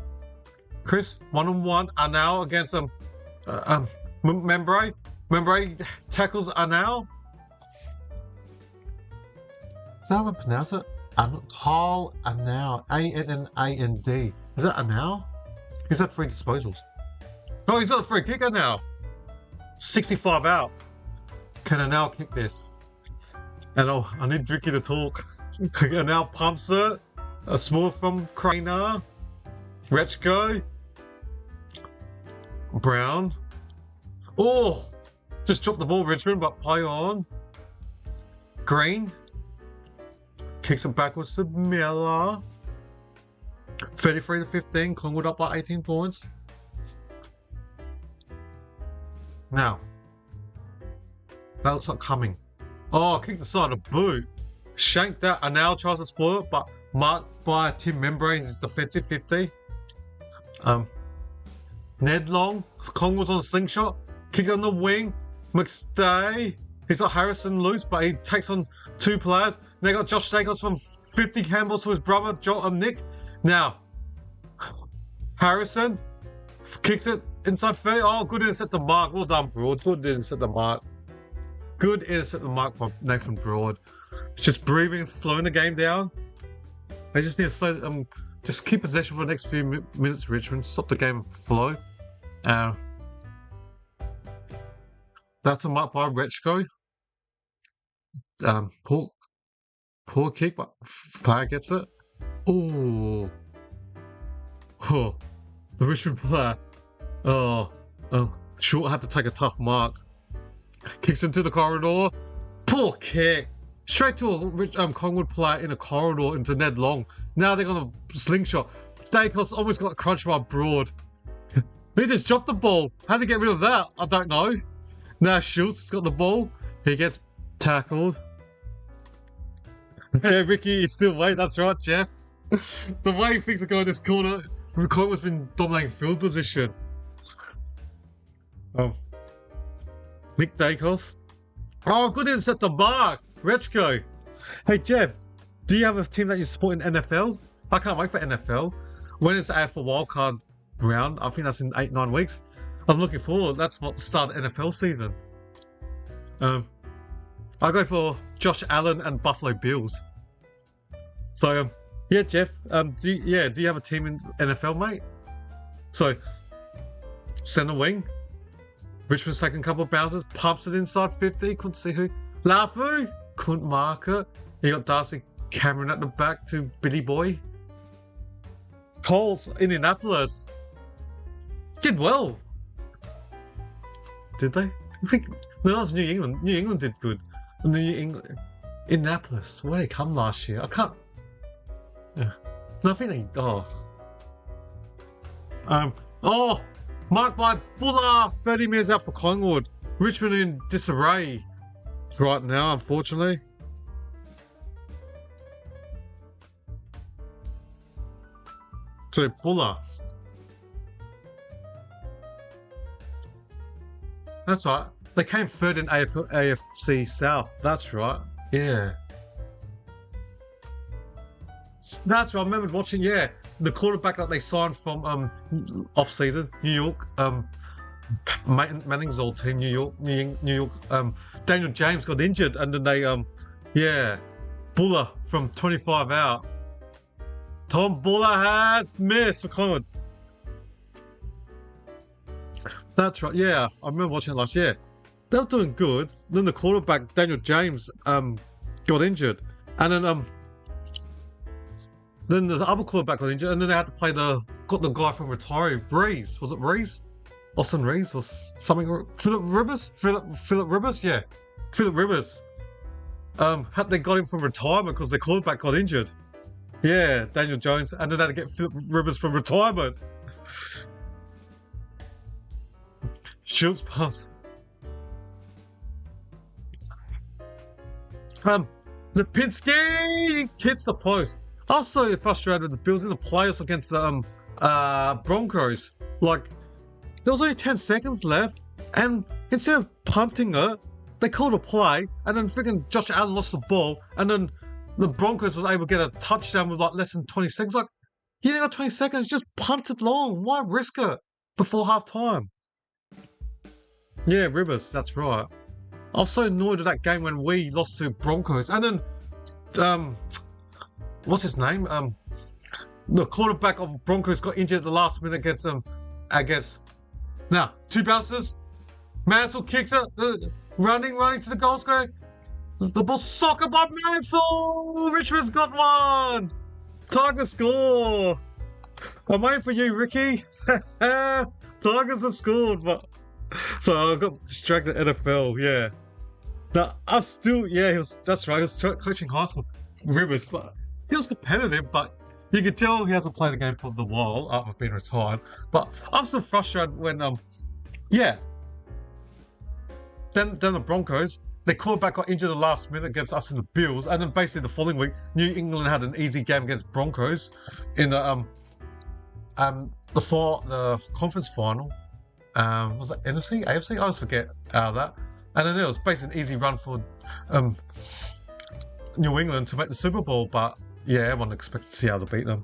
1-on-1 are now against Membray tackles Anal. Is that how I pronounce it? Carl Anal. A-N-N-A-N-D. Is that Anal? He's had 3 disposals. Oh, he's got a free kicker now. 65 out. Can Anal kick this? And I need Ricky to talk. Anal pumps it. A small from Craner. Rechko. Brown. Oh, just dropped the ball, Richmond, but play on. Green kicks it backwards to Miller. 33-15. Collingwood up by 18 points. Now, that looks like coming. Oh, kick the side of boot. Shanked that. And now tries to spoil it, but marked by Tim Membrane is defensive 50. Ned Long, Collingwood's on a slingshot. Kick on the wing. McStay. He's got Harrison loose, but he takes on 2 players. They got Josh Staples from 50 handballs to his brother, Nick. Now, Harrison kicks it inside 30. Oh, good intercept the mark. Well done, Broad. Good intercept the mark. Good intercept the mark by Nathan Broad. It's just breathing and slowing the game down. They just need to slow, just keep possession for the next few minutes, Richmond. Stop the game flow. That's a mark by Rechko. Poor kick, but player gets it. Oh, oh, the Richmond player. Oh, Short had to take a tough mark. Kicks into the corridor. Poor kick. Straight to a Collingwood player in a corridor into Ned Long. Now they're gonna slingshot. Dacos almost got crunched by Broad. He just dropped the ball. How to get rid of that? I don't know. Now Schultz has got the ball. He gets tackled. Hey, Ricky, he's still waiting. That's right, Jeff. The way things are going this corner, Collingwood's been dominating field position. Nick Dacos. Oh, good intercept the mark. Rechko. Hey, Jeff, do you have a team that you support in NFL? I can't wait for NFL. When is the AFL wildcard round? I think that's in 8-9 weeks. I'm looking forward. That's not the start of NFL season. I'll go for Josh Allen and Buffalo Bills. So, yeah, Jeff. Do you have a team in NFL, mate? So, center wing. Richmond's taking a couple of bounces, pumps it inside 50. Couldn't see who. Lafu couldn't mark it. You got Darcy Cameron at the back to Bitty Boy. Coles, Indianapolis. Did well. Did they? I think no, that was New England. New England did good. New England, Indianapolis. Where did they come last year? I can't. Yeah. No, I think they. Marked by Buller. 30 minutes out for Collingwood. Richmond in disarray right now, unfortunately. So Buller. That's right. They came third in AFC South. That's right. Yeah. That's right. I remember watching. Yeah, the quarterback that they signed from off season, New York. Manning's old team, New York. Daniel James got injured, and then they Buller from 25 out. Tom Buller has missed for Collingwood. That's right. Yeah, I remember watching it last year. They were doing good. Then the quarterback Daniel James got injured, and then the other quarterback got injured, and then they had to play the guy from retiring, Rees. Was it Rees? Austin Rees or something? Philip Rivers? Philip Rivers? Yeah, Philip Rivers. They got him from retirement because their quarterback got injured. Yeah, Daniel Jones, and then they had to get Philip Rivers from retirement. Schultz pass. Lipinski hits the post. I was so frustrated with the Bills in the playoffs against the Broncos. Like, there was only 10 seconds left, and instead of punting it, they called a play, and then freaking Josh Allen lost the ball, and then the Broncos was able to get a touchdown with like less than 20 seconds. Like, you only got 20 seconds, just punt it long. Why risk it before half time? Yeah, Rivers, that's right. I was so annoyed with that game when we lost to Broncos, and then what's his name? The quarterback of Broncos got injured at the last minute against now 2 bounces. Mansell kicks it, running to the goal square. The ball soccer by Mansell. Richmond's got one. Tigers score. I'm waiting for you, Ricky. Tigers have scored, but so I got distracted. NFL, yeah. Now I'm still, that's right. He was coaching high school, Rivers, but he was competitive, but you could tell he hasn't played the game for a while after being retired. But I'm still frustrated when, Then the Broncos, their quarterback got injured the last minute against us in the Bills, and then basically the following week, New England had an easy game against Broncos in the conference final. Was that NFC, AFC? I always forget that. And then it was basically an easy run for New England to make the Super Bowl, but yeah, everyone expected to see how to beat them.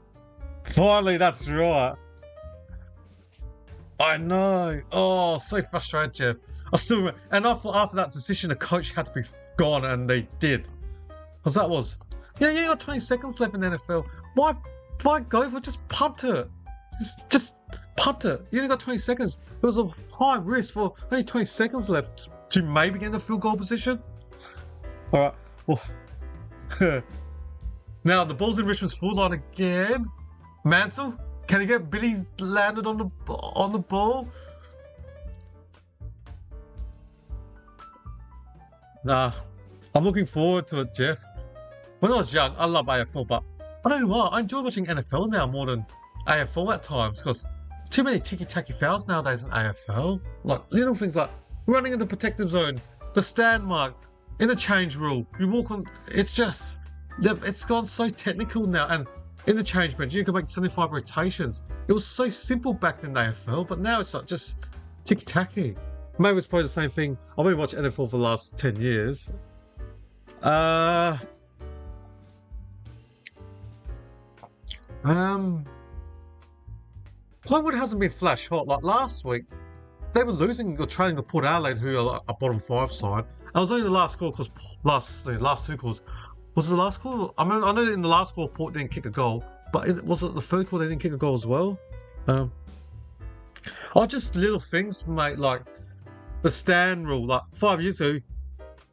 Finally, that's right. I know. Oh, so frustrated, Jeff. I still remember. And after that decision, the coach had to be gone, and they did. Because that was, you got 20 seconds left in the NFL. Why go for it? Just punt it. Just punt it. You only got 20 seconds. It was a high risk for only 20 seconds left to maybe get in the field goal position. All right. Oh. Now the ball's in Richmond's full line again. Mansell, can he get Billy landed on the ball? Nah, I'm looking forward to it, Jeff. When I was young, I love AFL, but I don't know why. I enjoy watching NFL now more than AFL at times because too many ticky-tacky fouls nowadays in AFL. Like little things like running in the protective zone, the stand mark, interchange rule. You walk on. It's gone so technical now, and interchange bench, you can make 75 rotations. It was so simple back in the AFL, but now it's like just ticky-tacky. Maybe it's probably the same thing. I've been watching NFL for the last 10 years. Collingwood hasn't been flash hot. Like last week, they were losing or trailing to Port Adelaide, who are a bottom 5 side. And it was only the last score because last 2 calls. Was it the last call? I mean, I know that in the last call, Port didn't kick a goal, but was it the third call they didn't kick a goal as well? Just little things, mate, like the stand rule. Like 5 years ago,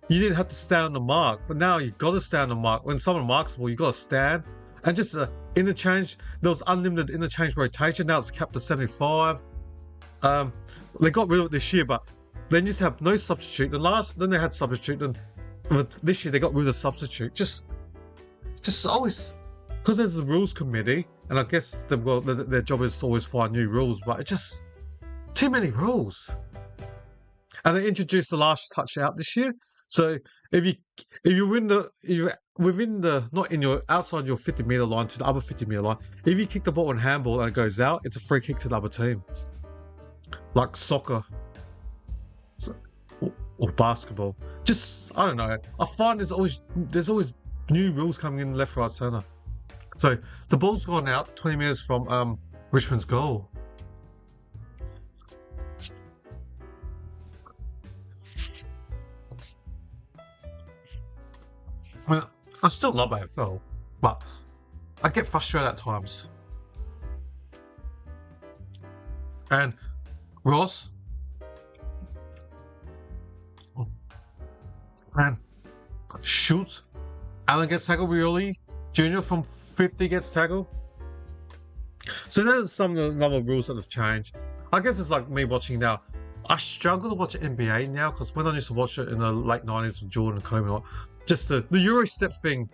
you didn't have to stand on the mark, but now you've got to stand on the mark. When someone marks the ball, you've got to stand. And just interchange, there was unlimited interchange rotation. Now it's capped to 75. They got rid of it this year, but they just have no substitute. Then they had substitute, and this year they got rid of substitute. Just always, because there's a rules committee, and I guess their job is to always find new rules, but it's just too many rules. And they introduced the last touch out this year. So if you're within the not in your outside your 50-meter line to the other 50-meter line, if you kick the ball in handball and it goes out, it's a free kick to the other team. Like soccer or basketball. Just I don't know. I find there's always new rules coming in left, right, centre. So the ball's gone out 20 metres from Richmond's goal. I mean, I still love AFL, but I get frustrated at times. And Ross, and Schultz, Allen gets tackled really. Junior from 50 gets tackled. So there's some of the other rules that have changed. I guess it's like me watching now. I struggle to watch NBA now because when I used to watch it in the late 90s with Jordan and Kobe, just the Euro step thing.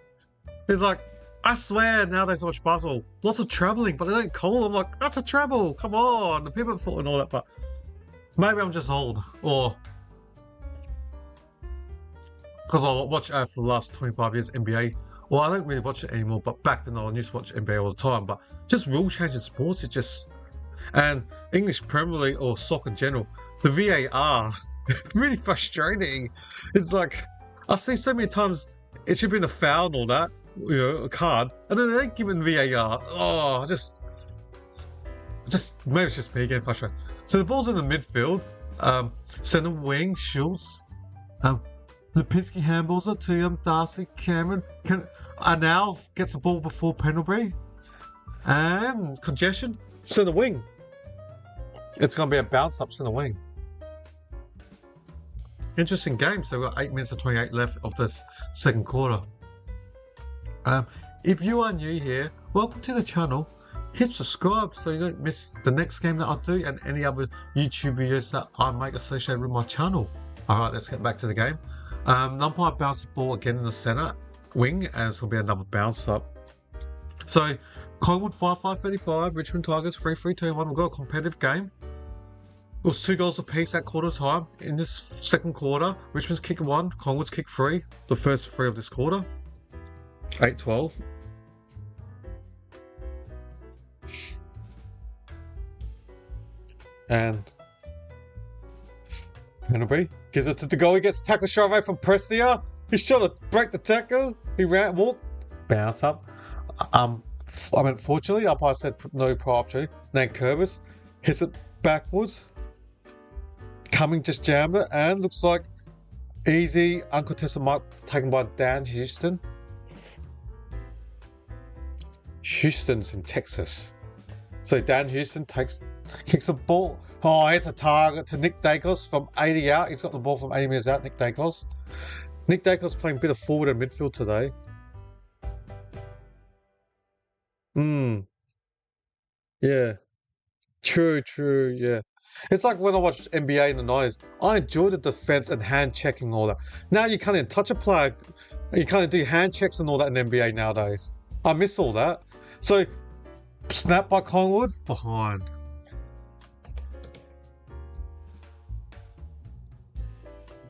It's like, I swear nowadays I watch basketball, lots of travelling, but they don't call them. Like, that's a travel, come on, the pivot foot and all that. But maybe I'm just old, or because I watch for the last 25 years NBA. Well, I don't really watch it anymore, but back then I used to watch NBA all the time. But just rule change in sports, it just, and English Premier League or soccer in general, the VAR, really frustrating. It's like, I see so many times it should have been a foul and all that, a card, and then they ain't giving VAR. Oh, just maybe it's just me getting frustrated. So the ball's in the midfield, centre wing, Schultz, Lipinski handballs it to Darcy Cameron. Now gets the ball before Pendlebury, and congestion, centre wing. It's going to be a bounce up centre wing. Interesting game. So we've got 8 minutes and 28 left of this second quarter. If you are new here, welcome to the channel. Hit subscribe so you don't miss the next game that I do and any other YouTube videos that I make associated with my channel. Alright, let's get back to the game. Umpire bounced the ball again in the centre wing, and it's going to be another bounce up. So Collingwood 5-5-35, Richmond Tigers 3-3-2-1. We've got a competitive game. It was 2 goals apiece at quarter time. In this second quarter, Richmond's kick 1, Collingwood's kick 3. The first 3 of this quarter. 8-12. And Pendlebury gives it to the goal. He gets tackled straight away from Prestia. He's trying to break the tackle. He walked, bounce up. Unfortunately, umpire said no prior opportunity. Then Curvis hits it backwards. Cumming just jammed it, and looks like easy uncontested mark taken by Dan Houston. Houston's in Texas. So Dan Houston kicks the ball. Oh, it's a target to Nick Dacos from 80 out. He's got the ball from 80 metres out, Nick Dacos. Nick Dacos playing a bit of forward and midfield today. Yeah. True, yeah. It's like when I watched NBA in the 90s, I enjoyed the defense and hand checking all that. Now you can't even touch a player. You can't even do hand checks and all that in NBA nowadays. I miss all that. So, snap by Collingwood, behind.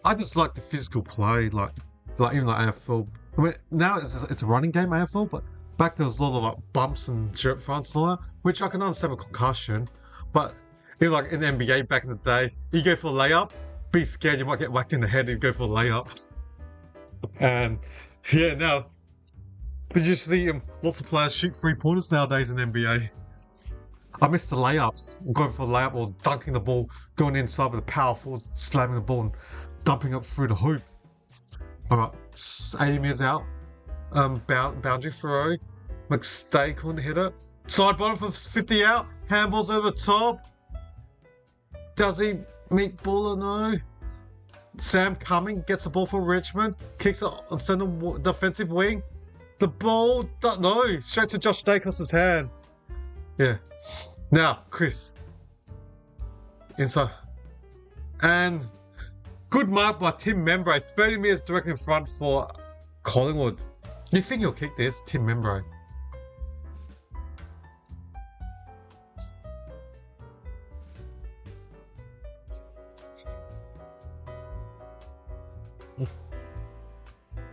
I just like the physical play, like even like AFL. I mean, now it's a running game AFL, but back there was a lot of like bumps and jerk fronts and all that, which I can understand with concussion. But even like in the NBA back in the day, you go for a layup, be scared you might get whacked in the head and you go for a layup. And yeah, now did you see lots of players shoot 3-pointers nowadays in the NBA? I miss the layups, going for a layup or dunking the ball, going inside with a power forward, slamming the ball and dumping it through the hoop. Alright, 80 metres out. Boundary throw. McStay couldn't hit it. Side bottom for 50 out. Handballs over the top. Does he meet ball or no? Sam Cumming gets the ball for Richmond. Kicks it on center defensive wing. The ball, no, straight to Josh Dacos' hand. Yeah. Now, Chris. Inside. And good mark by Tim Membray. 30 metres directly in front for Collingwood. You think he'll kick this, Tim Membray?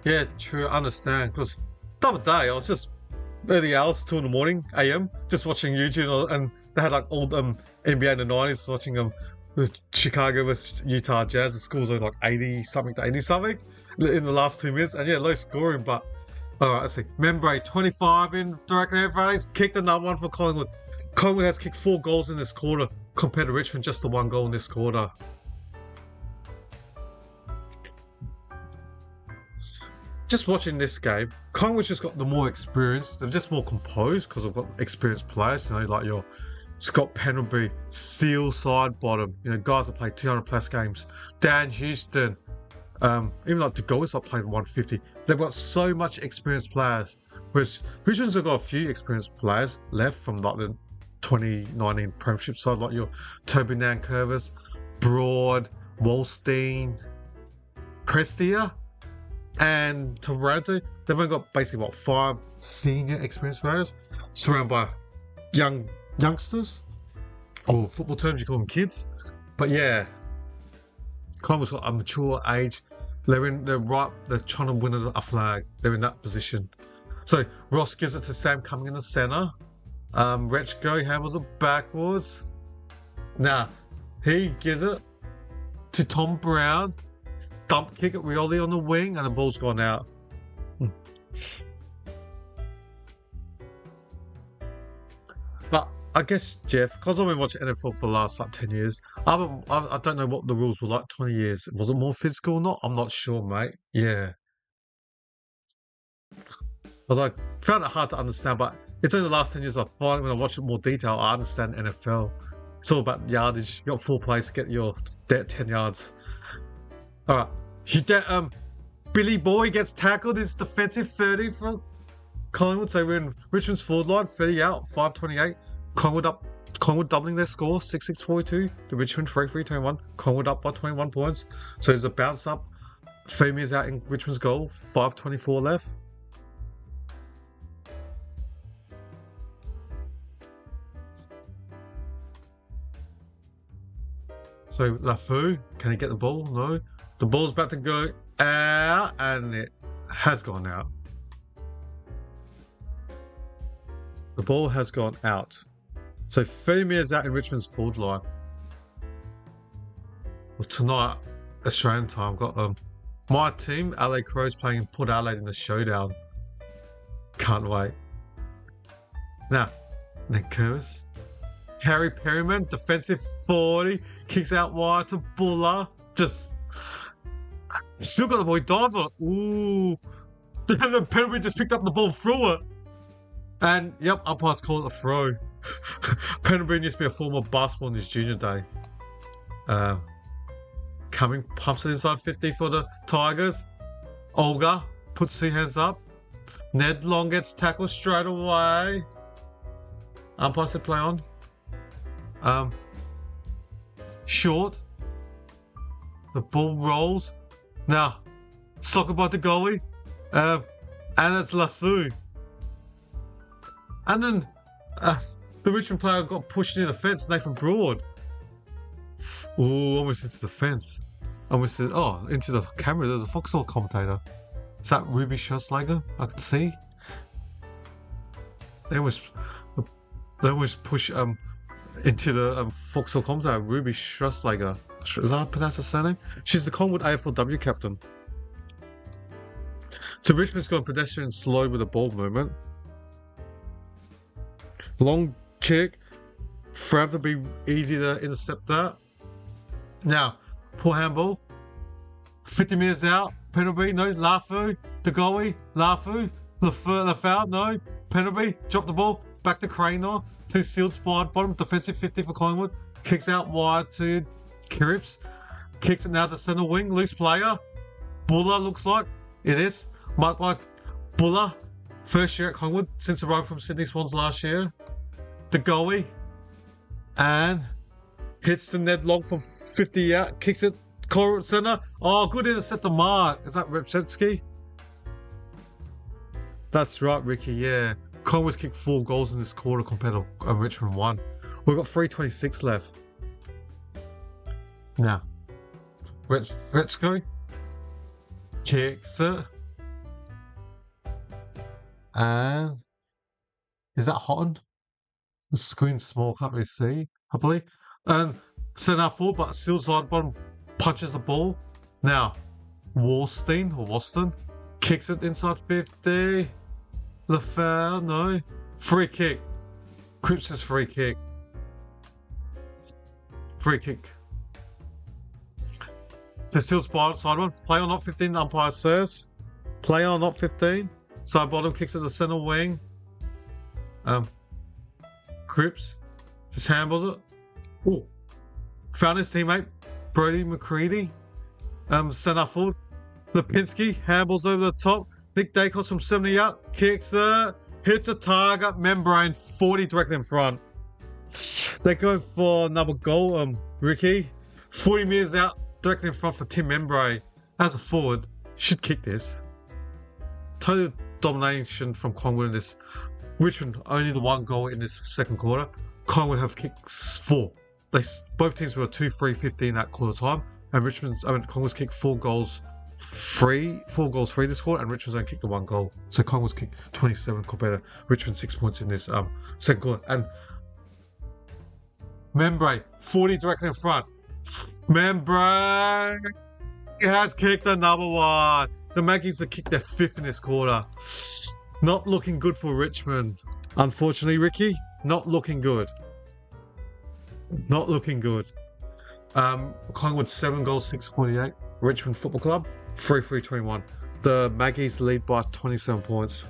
Yeah, true, I understand. Because the other day, I was just early hours, 2 in the morning, AM, just watching YouTube, and they had like old NBA in the 90s, watching the Chicago versus Utah Jazz. The scores are like 80 something to 80 something in the last 2 minutes, and yeah, low scoring. But all right, let's see. Membray 25 in directly in front. He's kicked another one for Collingwood. Collingwood has kicked 4 goals in this quarter compared to Richmond, just the 1 goal in this quarter. Just watching this game, Collingwood's just got the more experience. They're just more composed because they've got experienced players. You know, like your Scott Pendlebury, Seal side bottom. You know, guys that played 200 plus games. Dan Houston, even like DeGold's not played 150. They've got so much experienced players. Whereas Richmond's have got a few experienced players left from like the 2019 Premiership side, like your Toby Nankervis, Broad, Wolstein, Prestia. And Toronto, they've only got basically 5 senior experienced players surrounded by youngsters, or football terms you call them kids. But yeah, Collingwood's got a mature age. They're trying to win a flag. They're in that position. So Ross gives it to Sam Cumming in the centre. Rechko handles it backwards. Now he gives it to Tom Brown. Dump kick at Rioli on the wing, and the ball's gone out. But I guess, Jeff, because I've been watching NFL for the last 10 years, I don't know what the rules were like 20 years. Was it more physical or not? I'm not sure, mate. Yeah. I found it hard to understand, but it's only the last 10 years I find when I watch it in more detail, I understand NFL. It's all about yardage. You got 4 plays to get your 10 yards. Alright, Billy Boy gets tackled. It's defensive 30 for Collingwood. So we're in Richmond's forward line, 30 out, 5:28. Collingwood doubling their score, 6-6-42 to Richmond, 3-3-21. Collingwood up by 21 points. So there's a bounce up. Famia's out in Richmond's goal, 5:24 left. So Lafou, can he get the ball? No. The ball's about to go out, and it has gone out. The ball has gone out. So Famia's out in Richmond's forward line. Well, tonight, Australian time, I've got my team, LA Crows, playing Port Adelaide in the showdown. Can't wait. Now, Nick Curtis. Harry Perryman, defensive 40, kicks out wide to Buller. Still got the boy diver. Ooh. Then Pendlebury just picked up the ball, threw it. And, yep, umpires call it a throw. Pendlebury used to be a former basketball in his junior day. Cumming pumps it inside 50 for the Tigers. Olga puts two hands up. Ned Long gets tackled straight away. Umpire said play on. Short. The ball rolls. Now, soccer by the goalie. And it's Lasso. And then the Richmond player got pushed near the fence, Nathan Broad. Ooh, almost into the fence. Almost into the camera. There's a Foxhole commentator. Is that Ruby Schusslager? I can see. They almost push into the Foxhole commentator, Ruby Schusslager. Is that how I pronounce her surname? She's the Collingwood AFLW captain. So Richmond's going pedestrian slow with the ball movement. Long kick. Forever be easy to intercept that. Now, poor handball. 50 metres out. Penalty, no. Lafu. The goalie. Lafu. Lafau, no. Penalty. Drop the ball. Back to Craner. To sealed spot. Bottom defensive 50 for Collingwood. Kicks out wide to Cripps. Kicks it now to centre wing. Loose player. Buller looks like. It is. Marked by Buller. First year at Collingwood since arrived from Sydney Swans last year. The goalie. And hits the Ned Long from 50 out. Kicks it. Corner centre. Oh, good intercept the mark. Is that Repsetsky? That's right, Ricky. Yeah. Collingwood's kicked 4 goals in this quarter compared to Richmond 1. We've got 3:26 left. Now, Repsetsky kicks it. And is that Houghton? The screen's small, can't really see, I believe. And centre forward, but still side bottom punches the ball. Now, Walston kicks it inside 50. The foul, no. Free kick. Cripps' free kick. Free kick. The still side one. Play on not 15, umpire says. Play on not 15. Side bottom kicks at the centre wing. Cripps just handballs it. Oh, found his teammate Brody McCready. Centre forward. Lipinski handballs over the top. Nick Dacos from 70 out. Kicks it. Hits a target. Membrane 40 directly in front. They're going for another goal. Ricky 40 metres out directly in front for Tim Membrane. As a forward, should kick this. Total domination from Collingwood in this. Richmond only the 1 goal in this second quarter. Collingwood have kicked 4. Both teams were 2-3-50 in that quarter time, and Collingwood's kicked 4 goals free this quarter, and Richmond's only kicked the 1 goal. So Collingwood's kicked 27 compared to Richmond 6 points in this second quarter. And Membrane 40 directly in front. Membrane has kicked another one. The Magpies have kicked their 5th in this quarter. Not looking good for Richmond. Unfortunately, Ricky, not looking good. Not looking good. Collingwood 7 goals, 6-48. Richmond Football Club 3-3-21. The Magpies lead by 27 points.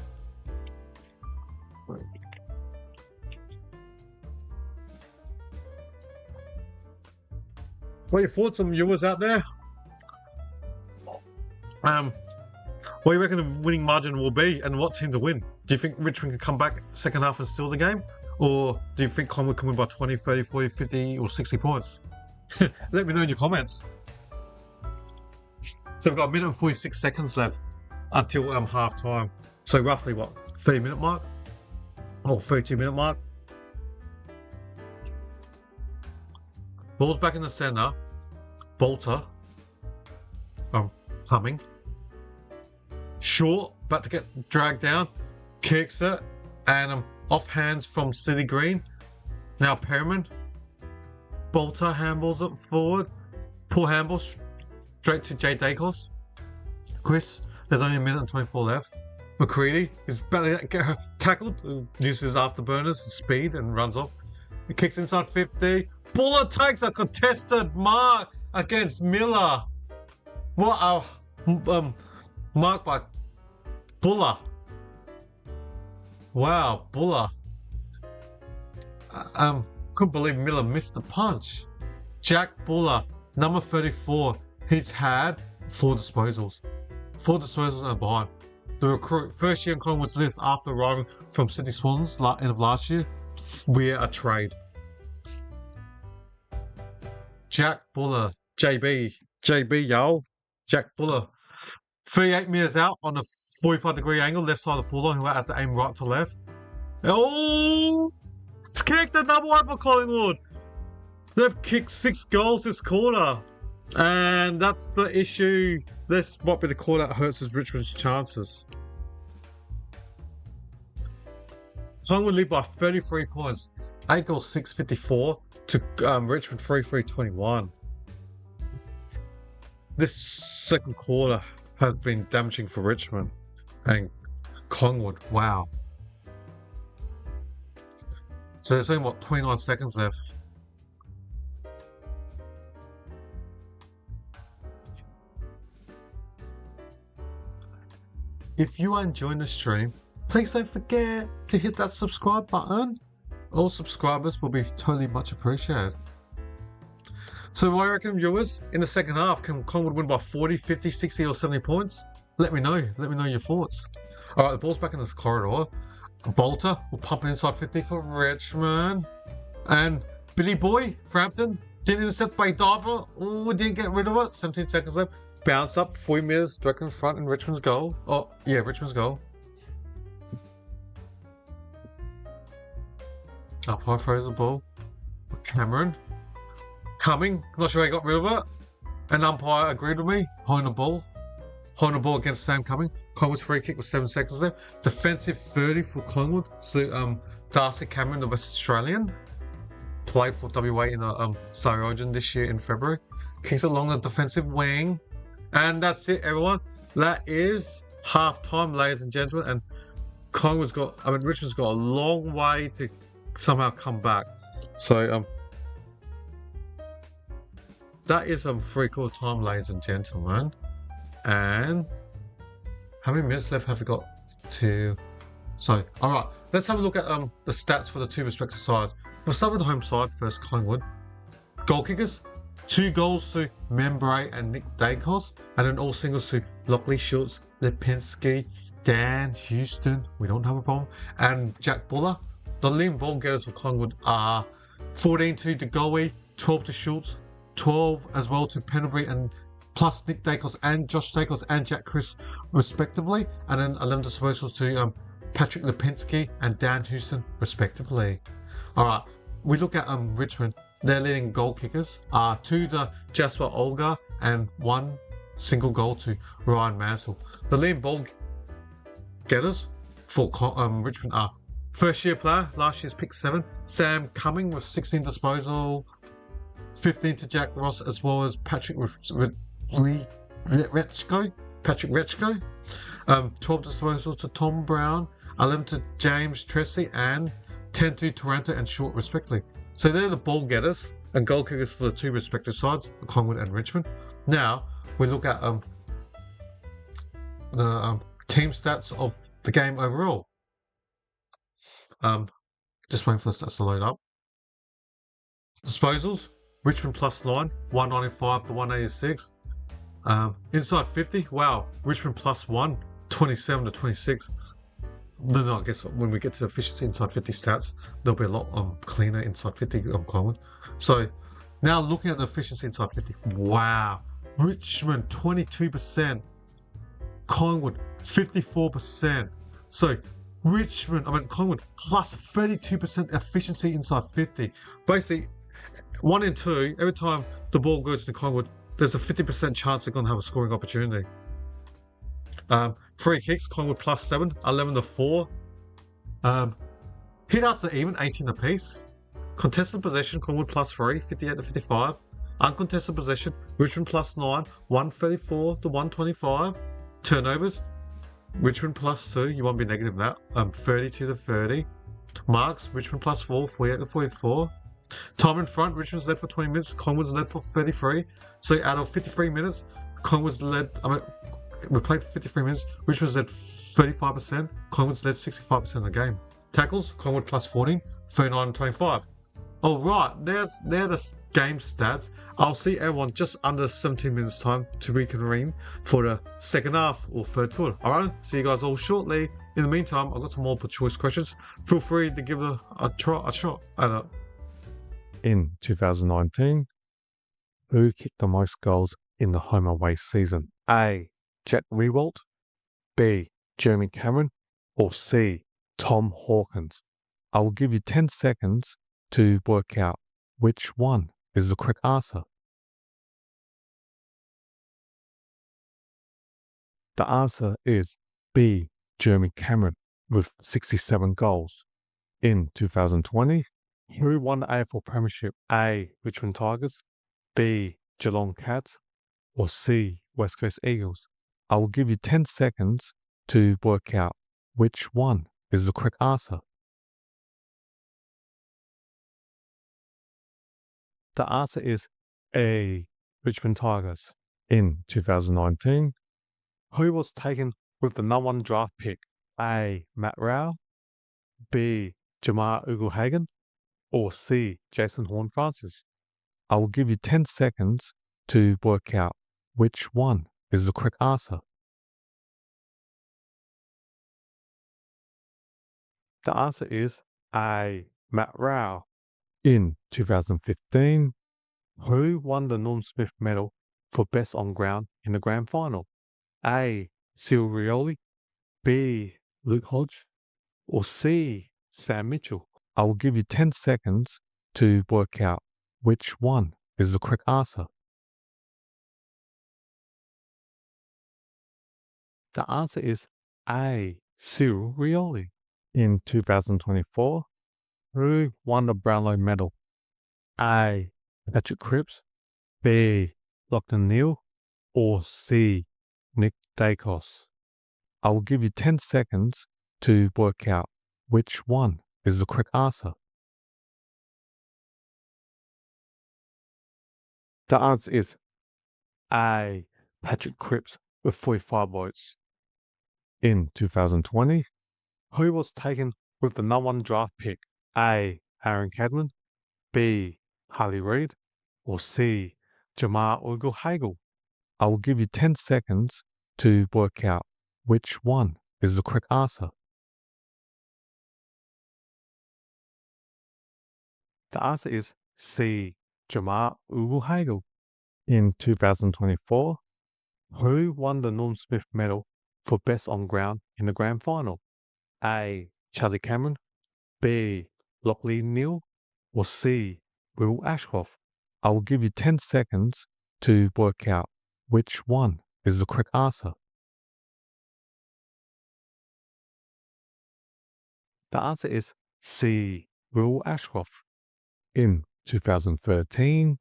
What are your thoughts on viewers out there? What do you reckon the winning margin will be, and what team to win? Do you think Richmond can come back second half and steal the game? Or do you think Collingwood can win by 20, 30, 40, 50 or 60 points? Let me know in your comments. So we've got 1 minute and 46 seconds left until half time. So roughly what, 30-minute mark? Or 32-minute mark? Ball's back in the centre. Bolter. Coming. Short, about to get dragged down. Kicks it. And off hands from City Green. Now Perriman. Bolter handballs it forward. Poor handball straight to Jay Dacos. Chris, there's only 1 minute and 24 left. McCready is about to get tackled. Uses afterburners and speed and runs off. He kicks inside 50. Buller takes a contested mark against Miller. What a mark by Buller. Wow, Buller. Couldn't believe Miller missed the punch. Jack Buller, number 34. He's had 4 disposals. 4 disposals and behind. The recruit first year in Collingwood's list after arriving from Sydney Swans end of last year via a trade. Jack Buller, JB, yo, Jack Buller. 38 metres out on a 45-degree angle, left side of the full line, who had to aim right to left. Oh! It's kicked another one for Collingwood. They've kicked 6 goals this quarter. And that's the issue. This might be the quarter that hurts Richmond's chances. Collingwood lead by 33 points. 8 goals, 6-54 to Richmond 3-3-21. This second quarter has been damaging for Richmond and Collingwood. Wow. So there's only, 29 seconds left. If you are enjoying the stream, please don't forget to hit that subscribe button. All subscribers will be totally much appreciated. So what do you reckon, viewers? In the second half, can Collingwood win by 40, 50, 60 or 70 points? Let me know. Let me know your thoughts. Alright, the ball's back in this corridor. Bolter will pump it inside 50 for Richmond. And Billy Boy, Frampton, didn't intercept by Diver. Oh, didn't get rid of it. 17 seconds left. Bounce up 40 metres direct in front in Richmond's goal. Oh, yeah, Richmond's goal. Umpire throws the ball. Cameron. Coming. Not sure he got rid of it. An umpire agreed with me. Holding the ball. Holding the ball against Sam Cumming. Collingwood's free kick with 7 seconds left. Defensive 30 for Collingwood. So, Darcy Cameron, the West Australian, played for WA in the Surrey Origin this year in February. Kicks it along the defensive wing. And that's it, everyone. That is half time, ladies and gentlemen. And Richmond's got a long way to somehow come back. So, that is 3/4 time, ladies and gentlemen. And how many minutes left have we got to? So, alright, let's have a look at the stats for the two respective sides. We'll start with the home side first, Collingwood. Goal kickers, 2 goals to Membray and Nick Dacos, and then all singles to Lockley, Schultz, Lipinski, Dan Houston, we don't have a problem, and Jack Buller. The leading ball getters for Collingwood are 14 to DeGoey, 12 to Schultz, 12 as well to Pendlebury, and plus Nick Dacos and Josh Dacos and Jack Chris respectively, and then 11 disposals to Patrick Lipinski and Dan Houston respectively. Alright, we look at Richmond. Their leading goal kickers are 2 to Jasper Olga and 1 single goal to Ryan Mansell. The leading ball getters for Richmond are first year player, last year's pick 7, Sam Cumming with 16 disposal, 15 to Jack Ross, as well as Patrick Rechko, 12 disposal to Tom Brown, 11 to James Tressy, and 10 to Taranto and Short respectively. So they're the ball getters and goal kickers for the two respective sides, Collingwood and Richmond. Now we look at the team stats of the game overall. Just waiting for the stats to load up. Disposals, Richmond +9, 195 to 186. Inside 50, wow, Richmond +1, 27 to 26. No, I guess when we get to efficiency inside 50 stats, there'll be a lot cleaner inside 50 Collingwood. So now looking at the efficiency inside 50, wow, Richmond 22%, Collingwood 54%. So Collingwood plus 32% efficiency inside 50. Basically, 1 in 2, every time the ball goes to Collingwood, there's a 50% chance they're going to have a scoring opportunity. Free kicks, Collingwood +7, 11 to 4. Hit-outs are even, 18 apiece. Contested possession, Collingwood +3, 58 to 55. Uncontested possession, Richmond +9, 134 to 125. Turnovers, Richmond +2, you won't be negative in that, 32 to 30. Marks, Richmond +4, 48 to 44. Time in front, Richmond's led for 20 minutes, Collingwood's led for 33. So out of 53 minutes, Collingwood's led, we played for 53 minutes, Richmond's led 35%, Collingwood's led 65% of the game. Tackles, Collingwood +14, 39 to 25. Alright, they're the game stats, I'll see everyone just under 17 minutes time to reconvene for the second half or third quarter. Alright, see you guys all shortly. In the meantime, I've got some multiple choice questions. Feel free to give it a shot at it. In 2019, who kicked the most goals in the home away season? A. Jack Riewoldt, B. Jeremy Cameron, or C. Tom Hawkins? I will give you 10 seconds to work out which one is the correct answer. The answer is B. Jeremy Cameron with 67 goals. In 2020, who won the AFL Premiership? A. Richmond Tigers, B. Geelong Cats, or C. West Coast Eagles? I will give you 10 seconds to work out which one is the correct answer. The answer is A. Richmond Tigers. In 2019, who was taken with the #1 draft pick? A. Matt Rowell, B. Jamar Ugle-Hagan, or C. Jason Horne-Francis? I will give you 10 seconds to work out which one is the correct answer. The answer is A. Matt Rowell. In 2015, who won the Norm Smith medal for best on ground in the grand final? A. Cyril Rioli, B. Luke Hodge, or C. Sam Mitchell? I will give you 10 seconds to work out which one is the correct answer. The answer is A. Cyril Rioli. In 2024, who won the Brownlow medal? A. Patrick Cripps, B. Lachlan Neale, or C. Nick Dacos? I will give you 10 seconds to work out which one is the correct answer. The answer is A. Patrick Cripps with 45 votes. In 2020, who was taken with the #1 draft pick? A. Aaron Cadman, B. Harley Reid, or C. Jamar Ugle-Hagan? I will give you 10 seconds to work out which one is the correct answer. The answer is C. Jamar Ugle-Hagan. In 2024, who won the Norm Smith medal for best on ground in the grand final? A. Charlie Cameron, B. Lachlan Neale, or C. Will Ashcroft? I will give you 10 seconds to work out which one is the correct answer. The answer is C. Will Ashcroft. In 2013,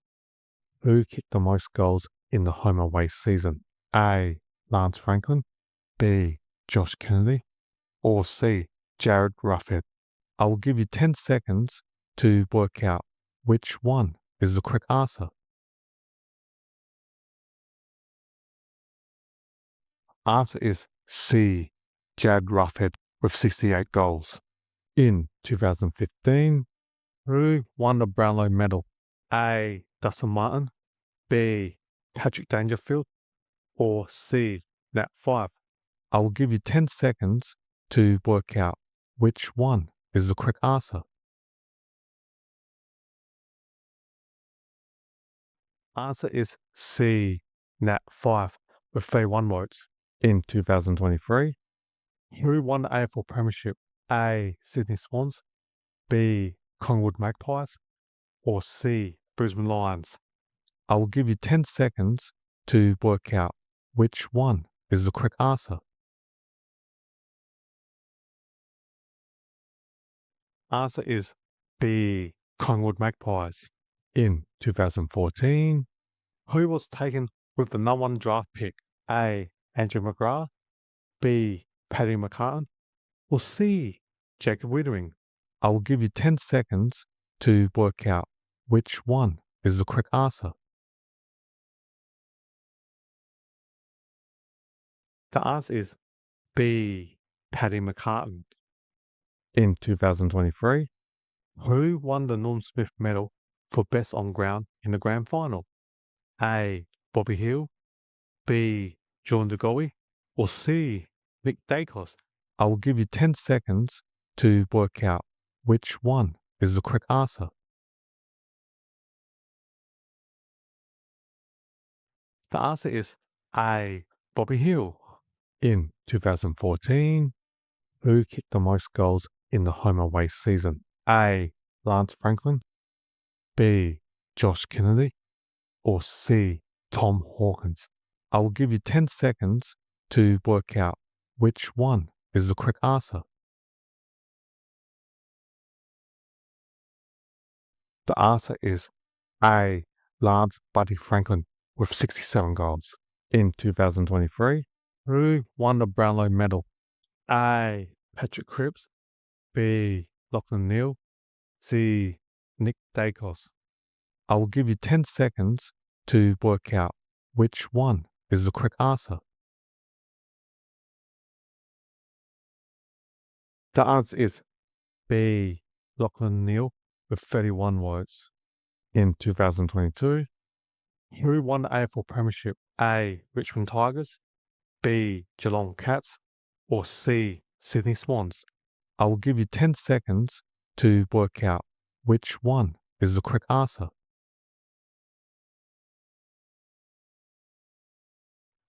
who kicked the most goals in the home away season? A. Lance Franklin, B. Josh Kennedy, or C. Jared Ruffhead? I will give you 10 seconds to work out which one is the correct answer. Answer is C. Jared Ruffhead with 68 goals. In 2015, who won the Brownlow medal? A. Dustin Martin, B. Patrick Dangerfield, or C. Nat Fyfe? I will give you 10 seconds to work out which one is the correct answer. Answer is C. Nat Fyfe with 31 votes. In 2023, who won the AFL Premiership? A. Sydney Swans, B. Collingwood Magpies, or C. Brisbane Lions? I will give you 10 seconds to work out which one is the correct answer. Answer is B. Collingwood Magpies. In 2014, who was taken with the #1 draft pick? A. Andrew McGrath, B. Paddy McCartan, or C. Jacob Wittering? I will give you 10 seconds to work out which one is the correct answer. The answer is B. Paddy McCartan. In 2023, who won the Norm Smith medal for best on ground in the grand final? A. Bobby Hill, B. John DeGoey, or C. Nick Dacos? I will give you 10 seconds to work out which one is the correct answer. The answer is A. Bobby Hill. In 2014, who kicked the most goals in the home away season? A. Lance Franklin, B. Josh Kennedy, or C. Tom Hawkins? I will give you 10 seconds to work out which one is the correct answer. The answer is A. Lance Buddy Franklin with 67 goals. In 2023, who won the Brownlow medal? A. Patrick Cripps, B. Lachlan Neal, C. Nick Dacos? I will give you 10 seconds to work out which one is the correct answer. The answer is B. Lachlan Neal with 31 votes. In 2022, who won the AFL Premiership? A. Richmond Tigers, B. Geelong Cats, or C. Sydney Swans? I will give you 10 seconds to work out which one is the correct answer.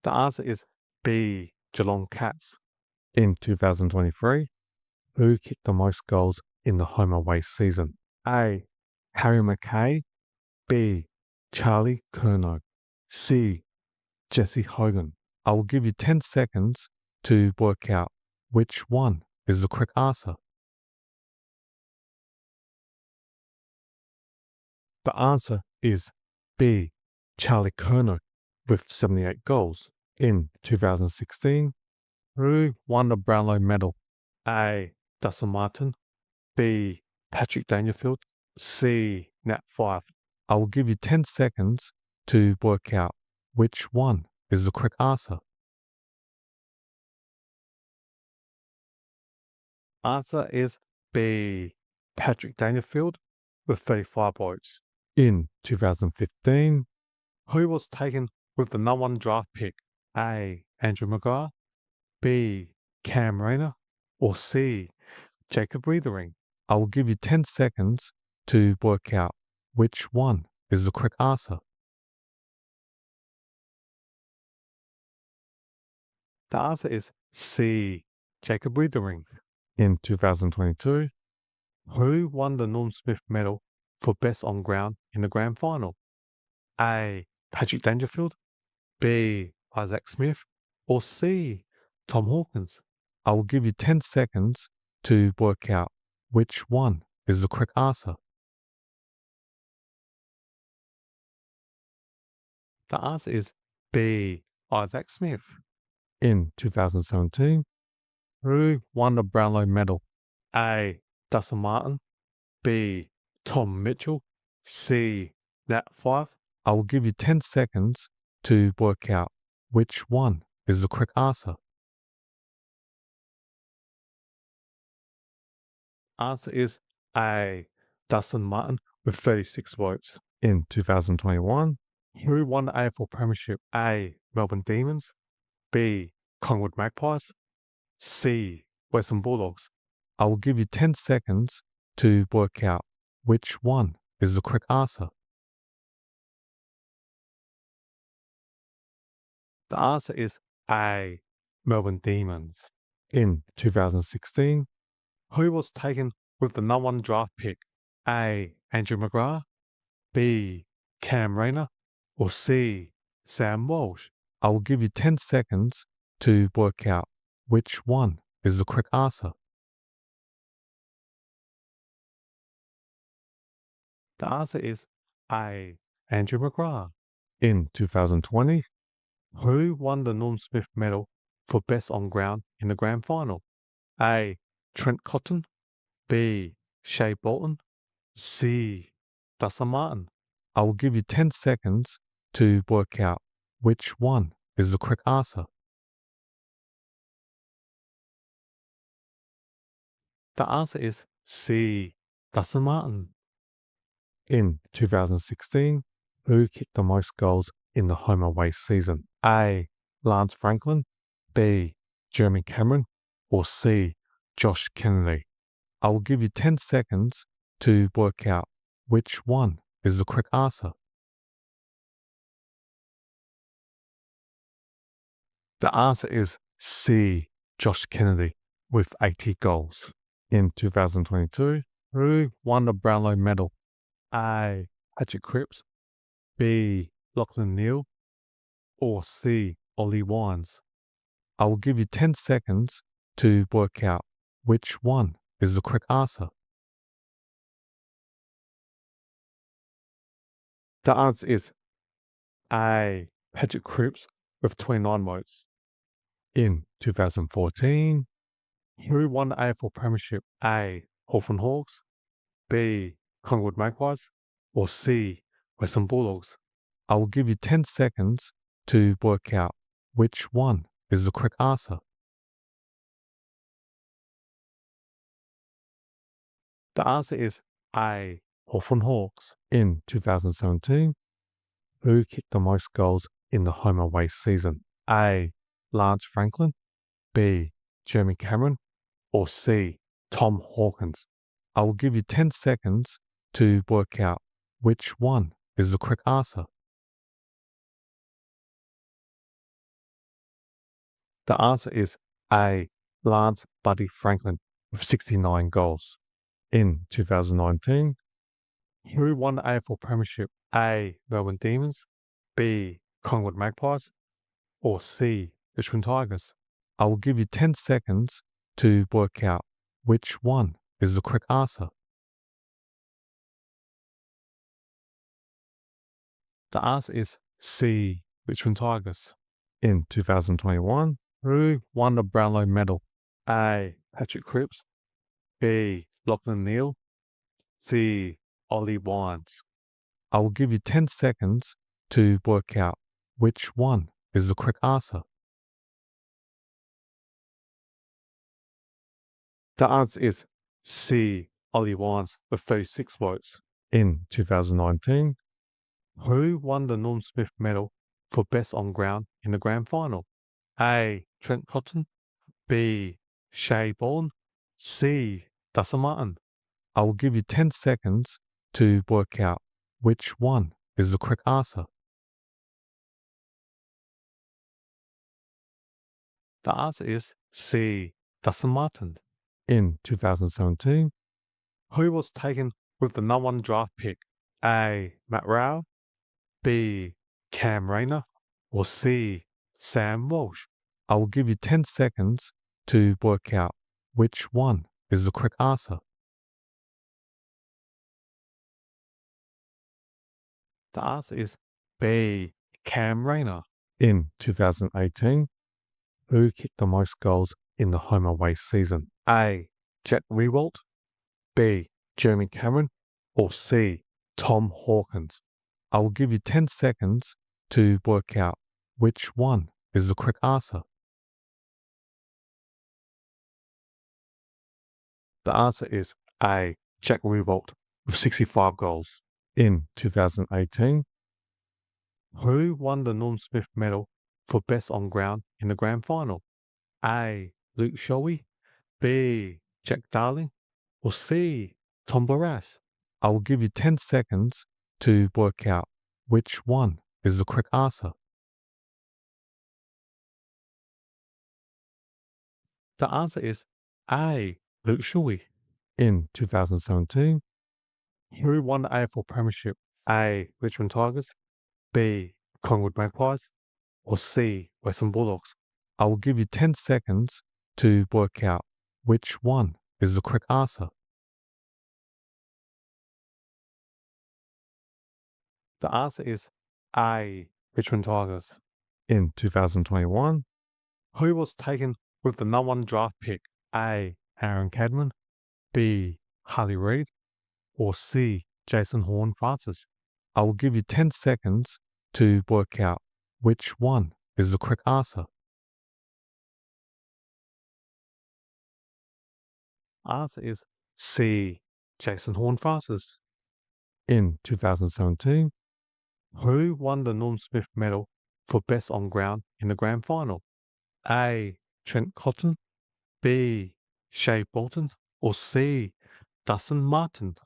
The answer is B. Geelong Cats. In 2023, who kicked the most goals in the home away season? A. Harry McKay, B. Charlie Curnow, C. Jesse Hogan? I will give you 10 seconds to work out which one is the correct answer. The answer is B. Charlie Curnow with 78 goals. In 2016, who won the Brownlow medal? A. Dustin Martin, B. Patrick Dangerfield, C. Nat Fyfe? I will give you 10 seconds to work out which one is the correct answer. Answer is B. Patrick Dangerfield with 35 votes. In 2015, who was taken with the number 1 draft pick? A. Andrew McGrath, B. Cam Rayner, or C. Jacob Weathering? I will give you 10 seconds to work out which one is the correct answer. The answer is C. Jacob Weathering. In 2022, who won the Norm Smith medal for best on ground in the grand final? A. Patrick Dangerfield, B. Isaac Smith, or C. Tom Hawkins? I will give you 10 seconds to work out which one is the correct answer. The answer is B. Isaac Smith. In 2017, who won the Brownlow medal? A. Dustin Martin, B. Tom Mitchell, C. Nat Fyfe? I will give you 10 seconds to work out which one is the correct answer. Answer is A. Dustin Martin with 36 votes. In 2021, who won the AFL Premiership? A. Melbourne Demons, B. Collingwood Magpies, C. Western Bulldogs? I will give you 10 seconds to work out which one is the correct answer. The answer is A. Melbourne Demons. In 2016, who was taken with the number 1 draft pick? A. Andrew McGrath, B. Cam Rayner, or C. Sam Walsh? I will give you 10 seconds to work out which one is the correct answer. The answer is A. Andrew McGrath. In 2020, who won the Norm Smith medal for best on ground in the grand final? A. Trent Cotton, B. Shea Bolton, C. Dustin Martin? I will give you 10 seconds to work out which one is the correct answer. The answer is C. Dustin Martin. In 2016, who kicked the most goals in the home away season? A. Lance Franklin, B. Jeremy Cameron, or C. Josh Kennedy? I will give you 10 seconds to work out which one is the correct answer. The answer is C. Josh Kennedy with 80 goals. In 2022, who won the Brownlow medal? A. Patrick Cripps, B. Lachlan Neale, or C. Ollie Wines? I will give you 10 seconds to work out which one is the correct answer. The answer is A. Patrick Cripps with 29 votes. In 2014, who won the AFL Premiership? A. Hawthorn Hawks, B. Collingwood Magpies, or C. Western Bulldogs? I will give you 10 seconds to work out which one is the correct answer. The answer is A. Hawthorn Hawks. In 2017, who kicked the most goals in the home away season? A. Lance Franklin, B. Jeremy Cameron, or C. Tom Hawkins? I will give you 10 seconds to work out which one is the correct answer. The answer is A. Lance Buddy Franklin with 69 goals. In 2019, who won the AFL Premiership? A. Melbourne Demons, B. Collingwood Magpies, or C. Richmond Tigers? I will give you 10 seconds to work out which one is the correct answer. The answer is C. Richmond Tigers. In 2021, who won the Brownlow medal? A. Patrick Cripps, B. Lachlan Neale, C. Ollie Wines? I will give you 10 seconds to work out which one is the correct answer. The answer is C. Ollie Wines with 36 votes. In 2019, who won the Norm Smith medal for best on ground in the grand final? A. Trent Cotton, B. Shay Bourne, C. Dustin Martin? I will give you 10 seconds to work out which one is the correct answer. The answer is C. Dustin Martin. In 2017, who was taken with the number 1 draft pick? A. Matt Rowell, B. Cam Rayner, or C. Sam Walsh? I will give you 10 seconds to work out which one is the correct answer. The answer is B. Cam Rayner. In 2018, who kicked the most goals in the home away season? A. Jack Riewoldt, B. Jeremy Cameron, or C. Tom Hawkins? I will give you 10 seconds to work out which one is the correct answer. The answer is A. Jack Riewoldt with 65 goals. In 2018, who won the Norm Smith medal for best on ground in the grand final? A. Luke Shoei, B. Jack Darling, or C. Tom Barras? I will give you 10 seconds to work out which one is the correct answer. The answer is A. Luke Shoei. In 2017, who won the AFL Premiership? A. Richmond Tigers, B. Collingwood Magpies, or C. Western Bulldogs? I will give you 10 seconds to work out which one is the correct answer. The answer is A. Richmond Tigers. In 2021, who was taken with the number 1 draft pick? A. Aaron Cadman, B. Harley Reid, or C. Jason Horne-Francis? I will give you 10 seconds to work out which one is the correct answer. Answer is C. Jason Horne-Francis. In 2017, who won the Norm Smith medal for best on ground in the grand final? A. Trent Cotton, B. Shea Bolton, or C. Dustin Martin?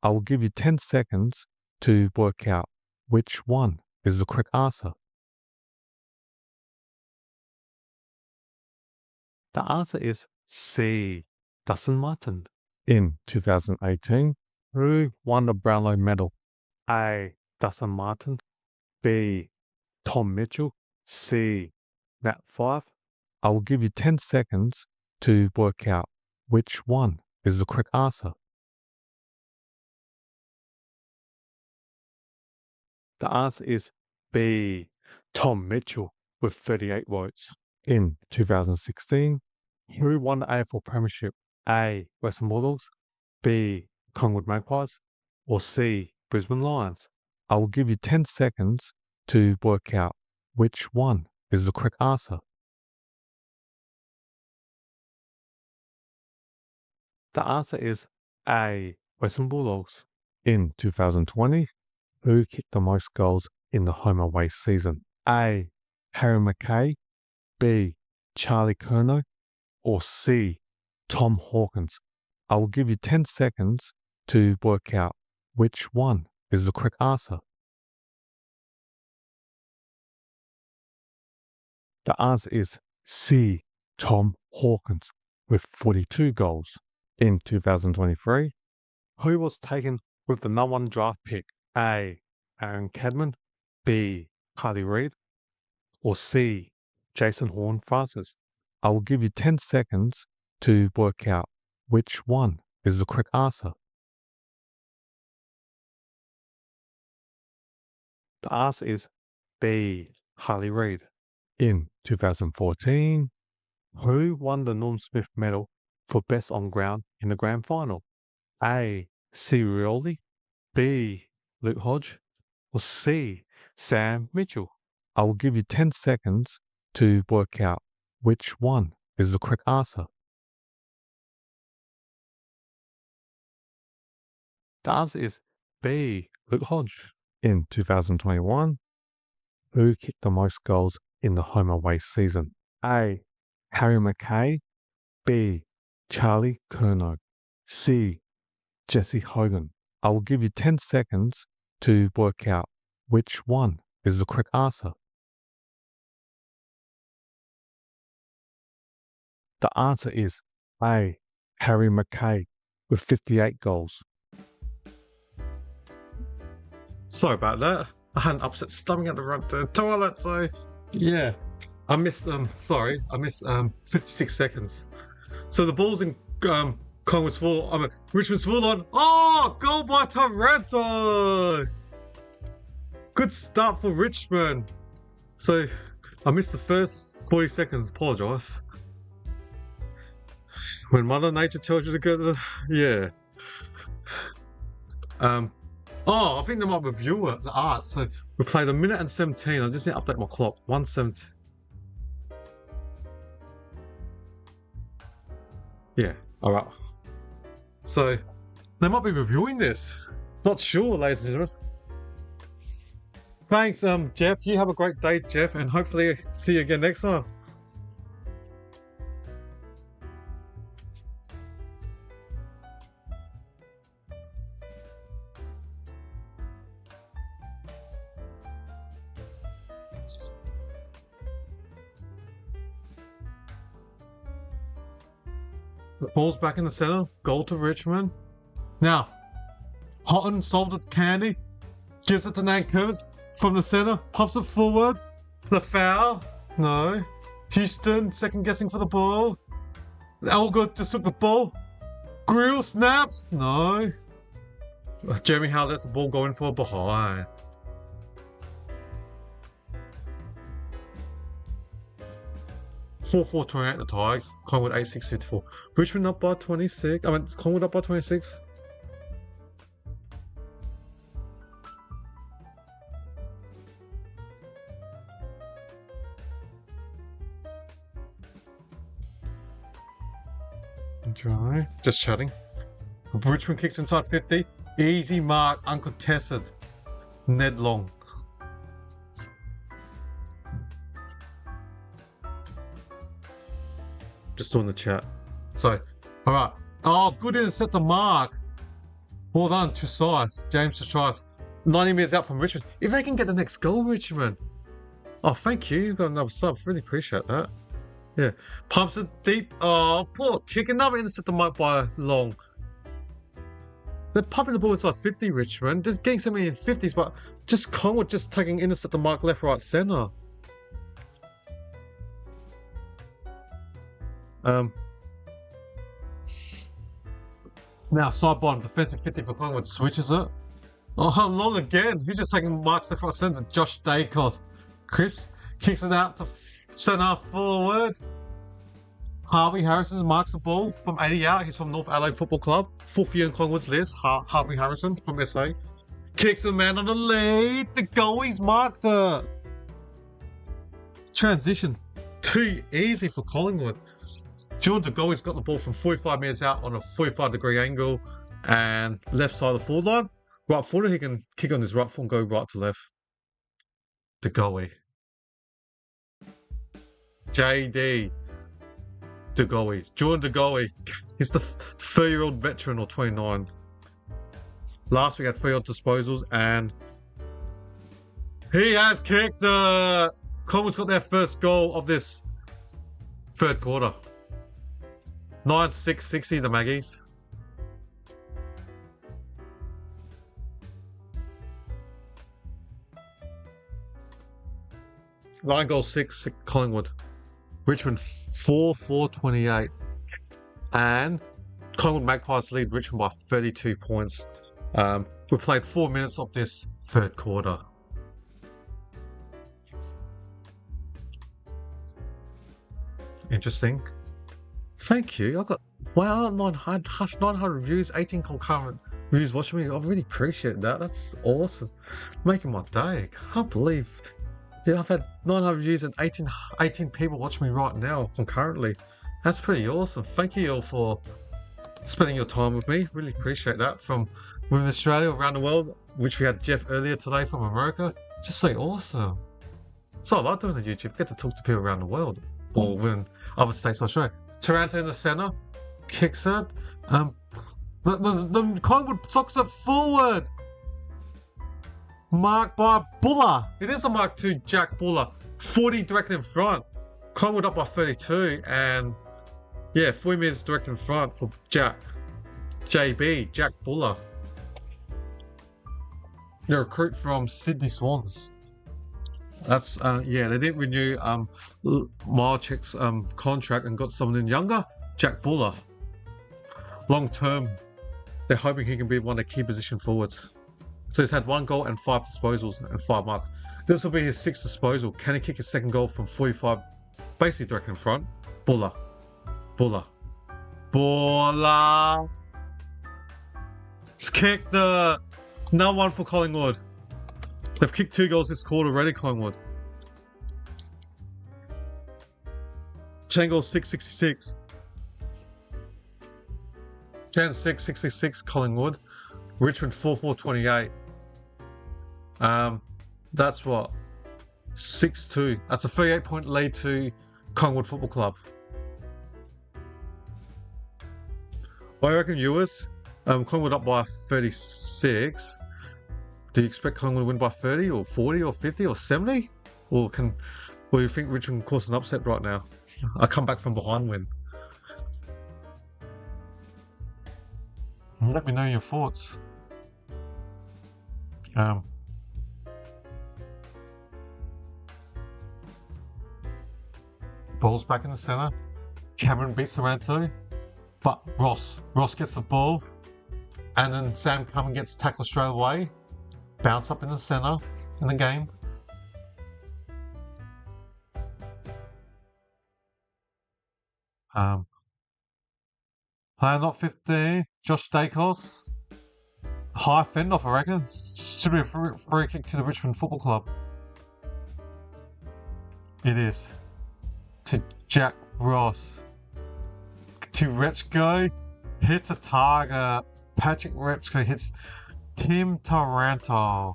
I will give you 10 seconds to work out which one is the correct answer. The answer is C. Dustin Martin. In 2018, who won the Brownlow medal? A. Dustin Martin, B. Tom Mitchell, C. Nat Five. I will give you 10 seconds to work out which one is the correct answer. The answer is B. Tom Mitchell with 38 votes. In 2016, who won the AFL Premiership? A. Western Bulldogs, B. Collingwood Magpies, or C. Brisbane Lions? I will give you 10 seconds to work out which one is the correct answer. The answer is A. Western Bulldogs. In 2020, who kicked the most goals in the home away season? A. Harry McKay, B. Charlie Curnow, or C. Tom Hawkins? I will give you 10 seconds to work out which one is the correct answer. The answer is C. Tom Hawkins with 42 goals. In 2023, who was taken with the number 1 draft pick? A. Aaron Cadman, B. Carly Reid, or C. Jason Horne-Francis? I will give you 10 seconds to work out which one is the correct answer. The answer is B. Harley Reid. In 2014, who won the Norm Smith medal for best on ground in the grand final? A. Rioli, B. Luke Hodge, or C. Sam Mitchell? I will give you 10 seconds to work out which one is the correct answer. The answer is B. Luke Hodge. In 2021, who kicked the most goals in the home away season? A. Harry McKay, B. Charlie Curnow, C. Jesse Hogan? I will give you 10 seconds to work out which one is the correct answer. The answer is A. Harry McKay with 58 goals. Sorry about that. I had an upset stomach at the toilet, so yeah. I missed 56 seconds. So the ball's in Richmond's full on. Oh, goal by Taranto! Good start for Richmond. So I missed the first 40 seconds. Apologise. When Mother Nature tells you to go to the I think they might review the art. So we played 1 minute and 17. I just need to update my clock. 1:17. Yeah, alright. So they might be reviewing this. Not sure, ladies and gentlemen. Thanks, Jeff. You have a great day, Jeff, and hopefully see you again next time. The ball's back in the center. Goal to Richmond. Now, Houghton solved it. Candy gives it to Nankers from the center. Pops it forward. The foul. No. Houston second guessing for the ball. Elgood just took the ball. Grill snaps. No. Jeremy Howe lets the ball go in for behind. Four 28 the Tigers. Collingwood 8-6-54. Richmond up by 26. Collingwood up by 26. Enjoy. Just chatting. Richmond kicks inside 50. Easy mark, uncontested. Ned Long. Just doing the chat. So, alright. Oh, good intercept the mark. Well done, Tresice. James Tresice. 90 minutes out from Richmond. If they can get the next goal, Richmond. Oh, thank you. You've got another sub. Really appreciate that. Yeah. Pumps it deep. Oh, poor kick. Another intercept the mark by Long. They're pumping the ball inside 50, Richmond. Just getting so many in 50s, but just Collingwood just taking intercept the mark left, right, centre. Now, sidebar defensive 50 for Collingwood switches it. Oh, Long again. He's just taking marks left, right, centre. Josh Dacos. Chris kicks it out to centre forward. Harvey Harrison marks the ball from 80 out. He's from North Adelaide Football Club. 4th year in Collingwood's list. Harvey Harrison from SA. Kicks the man on the lead. The goalie's marked it. Transition. Too easy for Collingwood. Jordan De Goey's got the ball from 45 metres out on a 45-degree angle and left side of the forward line. Right footed, he can kick on his right foot and go right to left. De Goey. JD. De Goey. Jordan De Goey. He's the 30-year-old veteran or 29. Last week had 3 odd disposals and he has kicked the... Collingwood's got their first goal of this third quarter. 9-6-60 the Maggies. Nine goals, 6 Collingwood. Richmond 4-4-28. And Collingwood Magpies lead Richmond by 32 points. We played 4 minutes of this third quarter. Interesting. Thank you. I got 900 views, 18 concurrent views watching me. I really appreciate that. That's awesome. Making my day. I can't believe. Yeah, I've had 900 views and 18 people watching me right now concurrently. That's pretty awesome. Thank you all for spending your time with me. Really appreciate that. From within Australia, around the world, which we had Jeff earlier today from America. Just so awesome. So I like doing the YouTube. Get to talk to people around the world or within other states of Australia. Taranto in the centre, kicks it. The Collingwood socks it forward. Marked by Buller. It is a mark to Jack Buller. 40 direct in front. Collingwood up by 32. And yeah, 40 metres direct in front for Jack Buller. The recruit from Sydney Swans. That's yeah, they didn't renew Marchek's contract and got someone in younger. Jack Buller. Long term, they're hoping he can be one of the key position forwards. So he's had 1 goal and 5 disposals and 5 marks. This will be his 6th disposal. Can he kick his second goal from 45, basically direct in front? Buller. It's kicked the another one for Collingwood. They've kicked 2 goals this quarter already, Collingwood. 10 goals, 666. 10-6-66 Collingwood. Richmond 4-4-28. That's what? 6-2. That's a 38-point lead to Collingwood Football Club. What do you reckon, viewers? Collingwood up by 36. Do you expect Collingwood to win by 30 or 40 or 50 or 70? Or do you think Richmond can cause an upset right now? A come back from behind win. Let me know your thoughts. Ball's back in the centre. Cameron beats Taranto. But Ross gets the ball. And then Sam Cumming gets tackled straight away. Bounce up in the centre in the game. Player not 15. Josh Dacos. High fend off, I reckon. Should be a free kick to the Richmond Football Club. It is. To Jack Ross. To Retchko. Hits a target. Patrick Retchko hits Tim Taranto.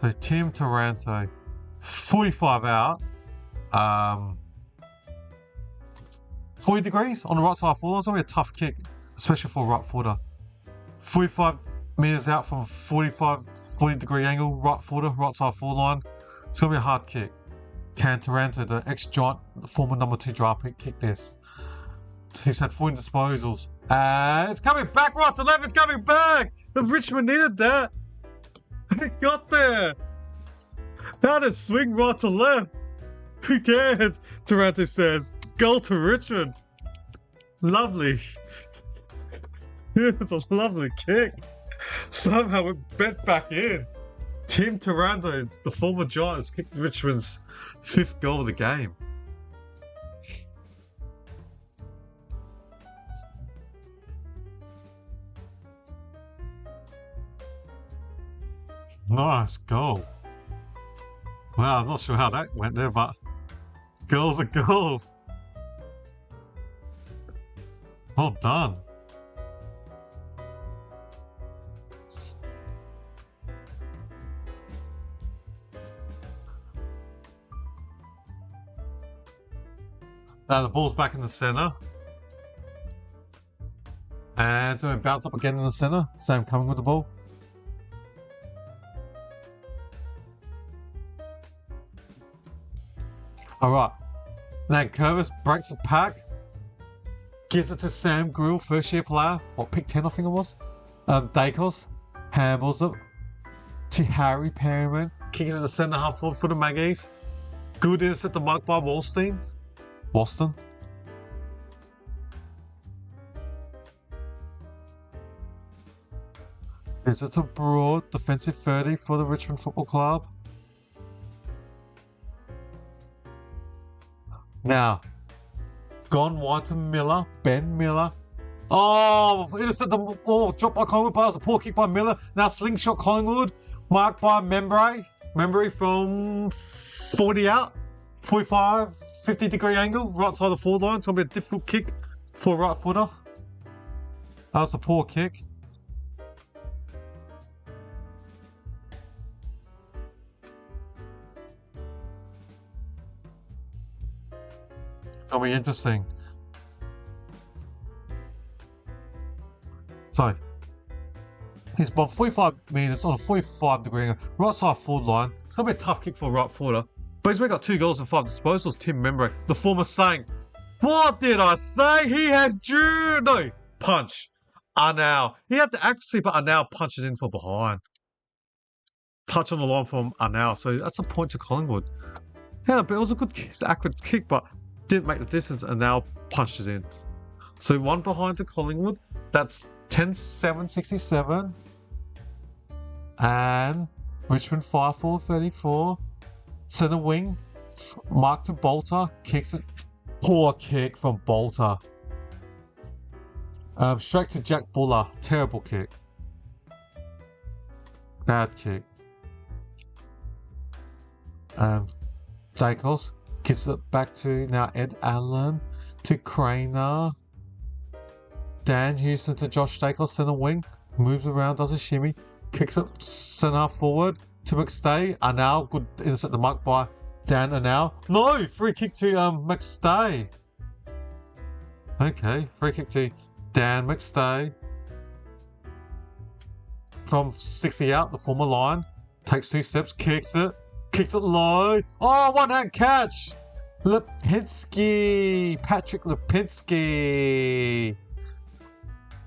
So Tim Taranto, 45 out. 40 degrees on the right side forward. It's going to be a tough kick, especially for a right footer. 45 metres out from a 40 degree angle, right footer, right side forward line. It's going to be a hard kick. Can Taranto, the ex-Giant, former number 2 draft pick, kick this? He's had 40 disposals. And it's coming back right to left. It's coming back. The Richmond needed that. It got there. How did it swing right to left? Who cares? Taranto says. Goal to Richmond. Lovely. It's a lovely kick. Somehow it bent back in. Tim Taranto, the former Giants, kicked Richmond's 5th goal of the game. Nice goal. Wow, I'm not sure how that went there, but goal's a goal. Well done. Now the ball's back in the centre. And it's going to bounce up again in the centre. Sam coming with the ball. Alright. Now Curvis breaks the pack. Gives it to Sam Grill, first year player. What, pick 10 I think it was? Dacos. Handballs it to Harry Perryman. Kicks it to centre half forward for the Magpies. Good intercept the mark by Boston. Is it a broad defensive 30 for the Richmond Football Club? Now, gone wide to Miller, Ben Miller. Oh, intercept the ball, dropped by Collingwood, but it was a poor kick by Miller. Now slingshot Collingwood, marked by Membry from 40 out, 45, 50 degree angle, right side of the forward line. It's going to be a difficult kick for a right footer. That was a poor kick. It'll be interesting. So, he's about 45 metres on a 45 degree angle, right side forward line. It's going to be a tough kick for a right footer. But he's already got 2 goals and 5 disposals. Tim Membry, the former saying, what did I say? He has punch. Arnau. He had the accuracy, but Arnau punches in from behind. Touch on the line from Arnau. So that's a point to Collingwood. Yeah, but it was a good kick, accurate kick, but didn't make the distance and now punched it in. So 1 behind to Collingwood. That's 10-7-67. And Richmond 5-4-34. Centre wing. Mark to Bolter. Kicks it. Poor kick from Bolter. Straight to Jack Buller. Terrible kick. Bad kick. Dacos. Gets it back to now Ed Allen to Craner. Dan Houston to Josh Dacos, centre wing. Moves around, does a shimmy. Kicks it centre forward to McStay. Arnau, good intercept the mark by Dan Arnau. No! Free kick to McStay. Okay, free kick to Dan McStay. From 60 out, the former line. Takes 2 steps, kicks it. Kicks it low. Oh, one-hand catch. Lipinski. Patrick Lipinski.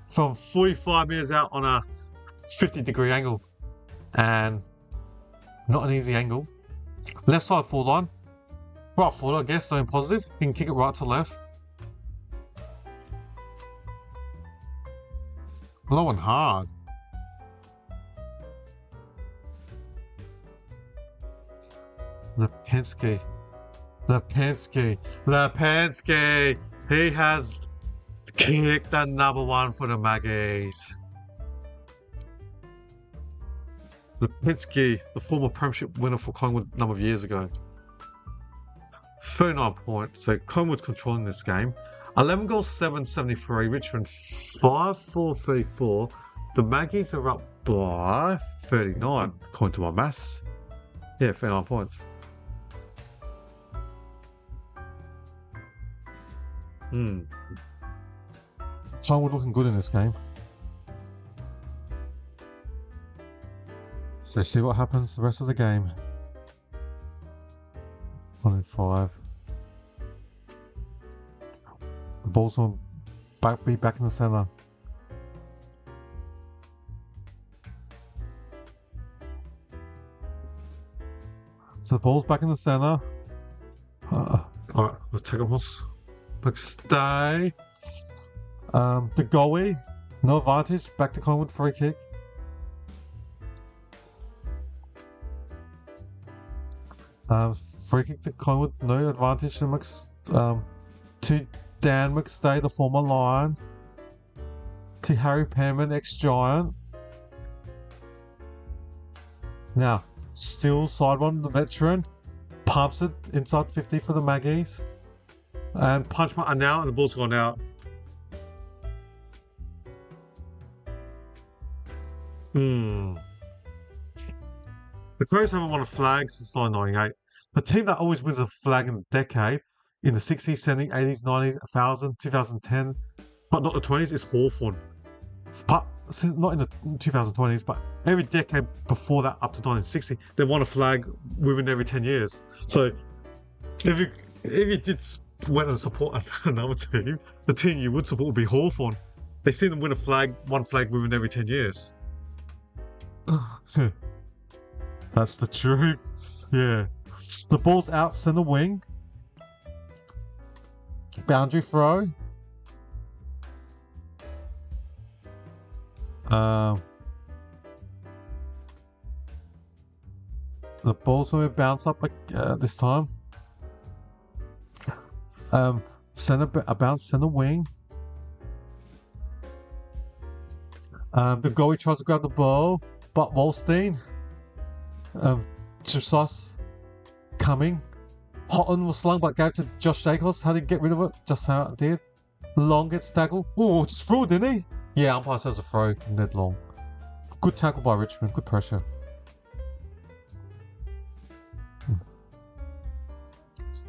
From 45 metres out on a 50 degree angle. And not an easy angle. Left side forward line. Right forward, I guess, so in positive. You can kick it right to left. Low and hard. Lipinski. He has kicked another one for the Magpies. Lipinski, the former premiership winner for Collingwood a number of years ago. 39 points. So Collingwood's controlling this game. 11 goals, 773. Richmond 5-4-34. The Magpies are up by 39, according to my maths. Yeah, 39 points. Collingwood looking good in this game. So see what happens the rest of the game. 1-5. The ball's will be back in the centre. So the ball's back in the centre. Alright, let's take it once. McStay. The goalie. No advantage. Back to Collingwood, free kick. Free kick to Collingwood, no advantage to Dan McStay, the former Lion. To Harry Panman, ex-Giant. Now, still side one, the veteran. Pumps it inside 50 for the Magpies. And punch mark, and now the ball's gone out. The Crows haven't won a flag since 1998. The team that always wins a flag in a decade, in the 60s, 70s, 80s, 90s, 1000, 2010, but not the 20s, is Hawthorn. But not in the 2020s, but every decade before that, up to 1960, they won a flag within every 10 years. So if you did went and support another team, the team you would support would be Hawthorn. They see them win one flag within every 10 years. That's the truth. Yeah. The ball's out centre wing. Boundary throw. The ball's going to bounce up this time. A bounce centre wing. The goalie tries to grab the ball, but Wolstein. Chusas coming. Houghton was slung but gave to Josh Jacobs. How did he get rid of it? Just how it did. Long gets tackled. Oh, just threw it, didn't he? Yeah, umpire says a throw from Ned Long. Good tackle by Richmond. Good pressure.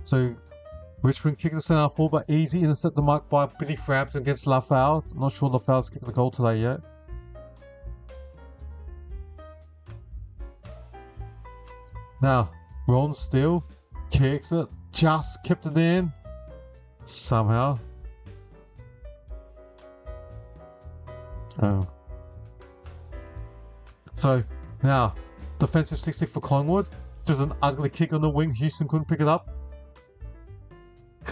So, Richmond kicked the centre forward, but easy intercept the mark by Billy Frampton against Lafau. Not sure Lafau's kicked the goal today yet. Now, Ron Steele kicks it, just kept it in. Somehow. Oh. So, now, defensive 60 for Collingwood. Just an ugly kick on the wing. Houston couldn't pick it up.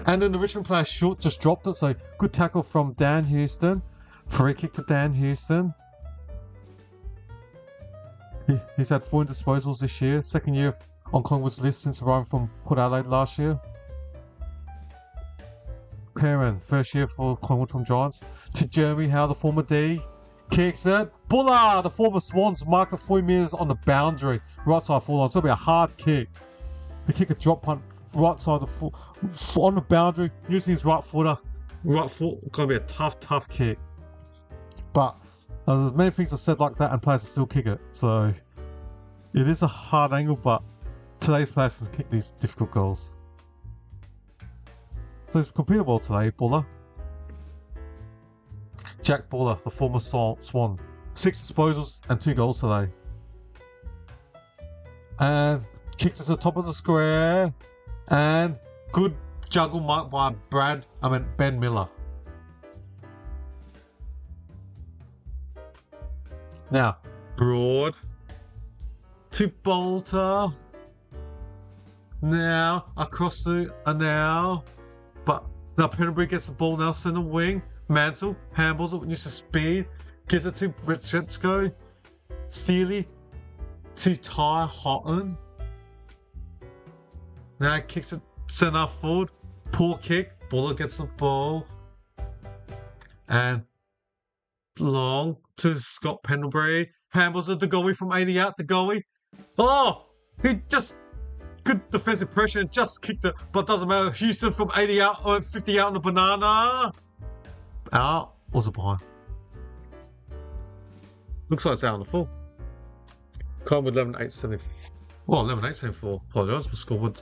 And then the Richmond player short just dropped it. So, good tackle from Dan Houston. Free kick to Dan Houston. He's had 4 disposals this year. Second year on Collingwood's list since arriving from Port Adelaide last year. Kieran, first year for Collingwood from Giants. To Jeremy Howe, the former D. Kicks it. Buller, the former Swans, marked at 40 metres on the boundary. Right side full on. It's going to be a hard kick. The kick a drop punt. Right side on the boundary. Using his right footer. Right foot. It's going to be a tough kick. But there's many things are said like that and players still kick it. So it is a hard angle, but today's players can kick these difficult goals. So he's competed well today, Buller. Jack Buller, the former Swan. 6 disposals and 2 goals today. And kicked it to the top of the square. And good juggle mark by Ben Miller. Now, Broad to Bolter. Now, across to now. But now Pendlebury gets the ball now, centre wing. Mansell handballs it, uses speed. Gives it to Britchetsko. Steely to Ty Houghton. Now he kicks it centre forward. Poor kick. Buller gets the ball. And long to Scott Pendlebury. Handballs it, the goalie from 80 out. The goalie. Oh! He just Good defensive pressure and just kicked it, but doesn't matter. Houston from 80 out or 50 out on the banana. Out. Was it behind? Looks like it's out on the full. Collingwood 11-8-74. Well, 11-8-74. Apologise for scoreboard.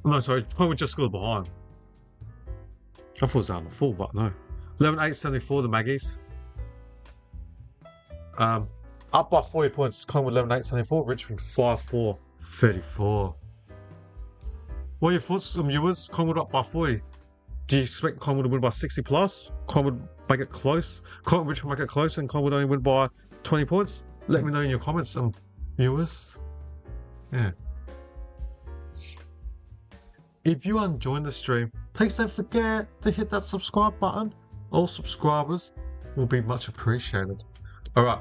No, sorry. Collingwood just scored behind. I thought it was out on the full, but no. 11-8-74, the Magpies. Up by 40 points. Collingwood 11-8-74. Richmond 5-4-34. What are your thoughts, viewers? Collingwood up by 40. Do you expect Collingwood to win by 60 plus? Collingwood make it close? Richmond make it close and Collingwood only win by 20 points? Let me know in your comments, viewers. Yeah. If you are enjoying the stream, please don't forget to hit that subscribe button. All subscribers will be much appreciated. Alright.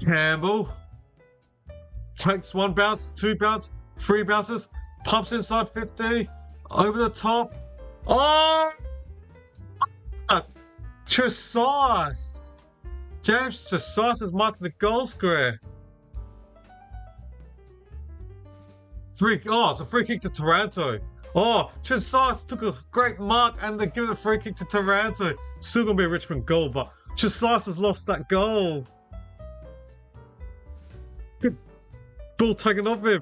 Campbell takes 1 bounce, 2 bounce, 3 bounces, pumps inside 50, over the top. Oh! Tresize! James Tresize is marking the goal square. It's a free kick to Taranto. Oh, Tresize took a great mark and they're giving a free kick to Taranto. Still gonna be a Richmond goal, but Tresize has lost that goal. Good ball taken off him.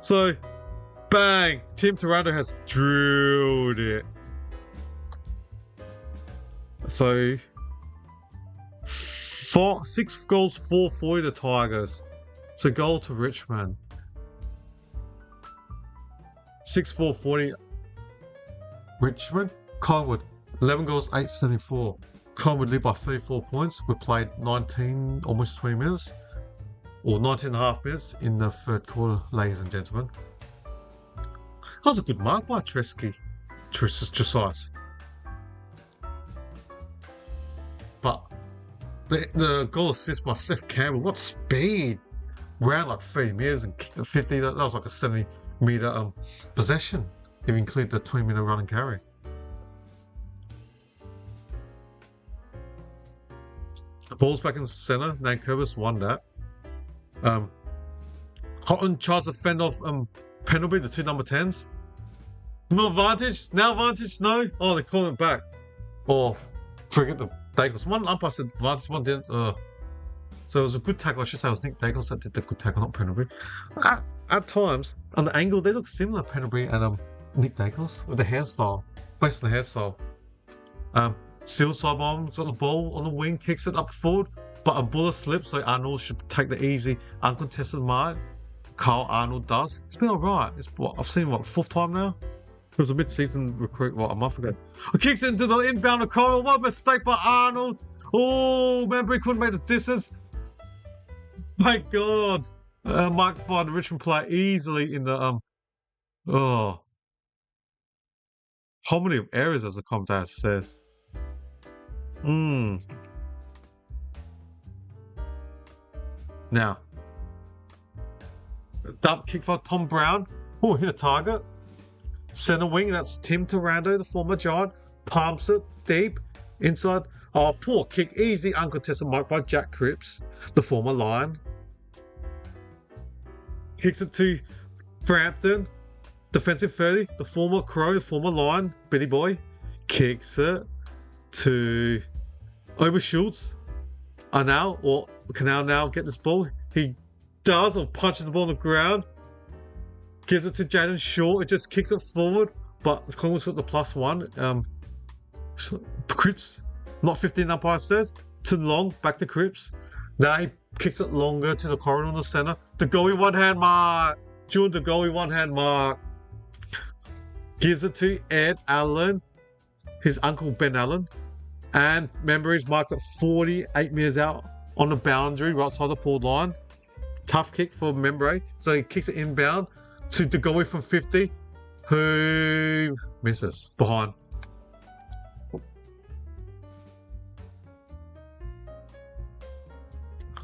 So, bang! Team Taranto has drilled it. So, 6 goals, 4-40 to Tigers. It's a goal to Richmond. 6-4-40. Richmond. Collingwood. 11 goals, 8-74. Collingwood lead by 34 points. We played 19, almost 20 minutes. Or 19.5 minutes in the third quarter, ladies and gentlemen. That was a good mark by Tresize. But the goal assist by Seth Campbell, what speed! Ran like 30 metres and kicked at 50. That was like a 70-metre possession, if you include the 20-metre run and carry. The ball's back in the centre. Nankervis won that. Houghton tries to fend off Pendlebury, the 2 number 10s. No advantage? Now advantage? No? Oh, they're calling it back. Oh, forget the Dacos. One umpire said advantage, one didn't. So it was a good tackle. I should say it was Nick Dacos that did the good tackle, not Pendlebury. At times, on the angle, they look similar, Pendlebury and Nick Dacos, with the hairstyle. Based on the hairstyle. Seal side bombs on the ball on the wing, kicks it up forward, but a bullet slips, so Arnold should take the easy, uncontested mark. Carl Arnold does. It's been alright. It's what I've seen, 4th time now? It was a mid-season recruit, a month ago. It kicks into the inbound of Coral. What a mistake by Arnold. Oh, remember he couldn't make the distance. My God. Marked by the Richmond player easily in the, how many errors as the commentator says. Now. Dump kick for Tom Brown. Oh, hit a target. Centre wing, that's Tim Taranto, the former Giant. Pumps it deep inside. Oh, poor kick. Easy, uncontested mark by Jack Cripps, the former Lion. Kicks it to Frampton. Defensive 30, the former Crow, the former Lion, Bitty Boy. Kicks it to Schultz. Can now get this ball? He does, or punches the ball on the ground. Gives it to Jaden Shaw. It just kicks it forward, but Collingwood's got the +1. Cripps, not 15 umpire says. To Long, back to Cripps. Now he kicks it longer to the corridor in the centre. The goalie one-hand mark. June the goalie one-hand mark. Gives it to Ed Allen, his uncle Ben Allen. And remember, he's marked at 48 metres out on the boundary, right side of the forward line. Tough kick for Membre. So he kicks it inbound to the goalie from 50, who misses behind.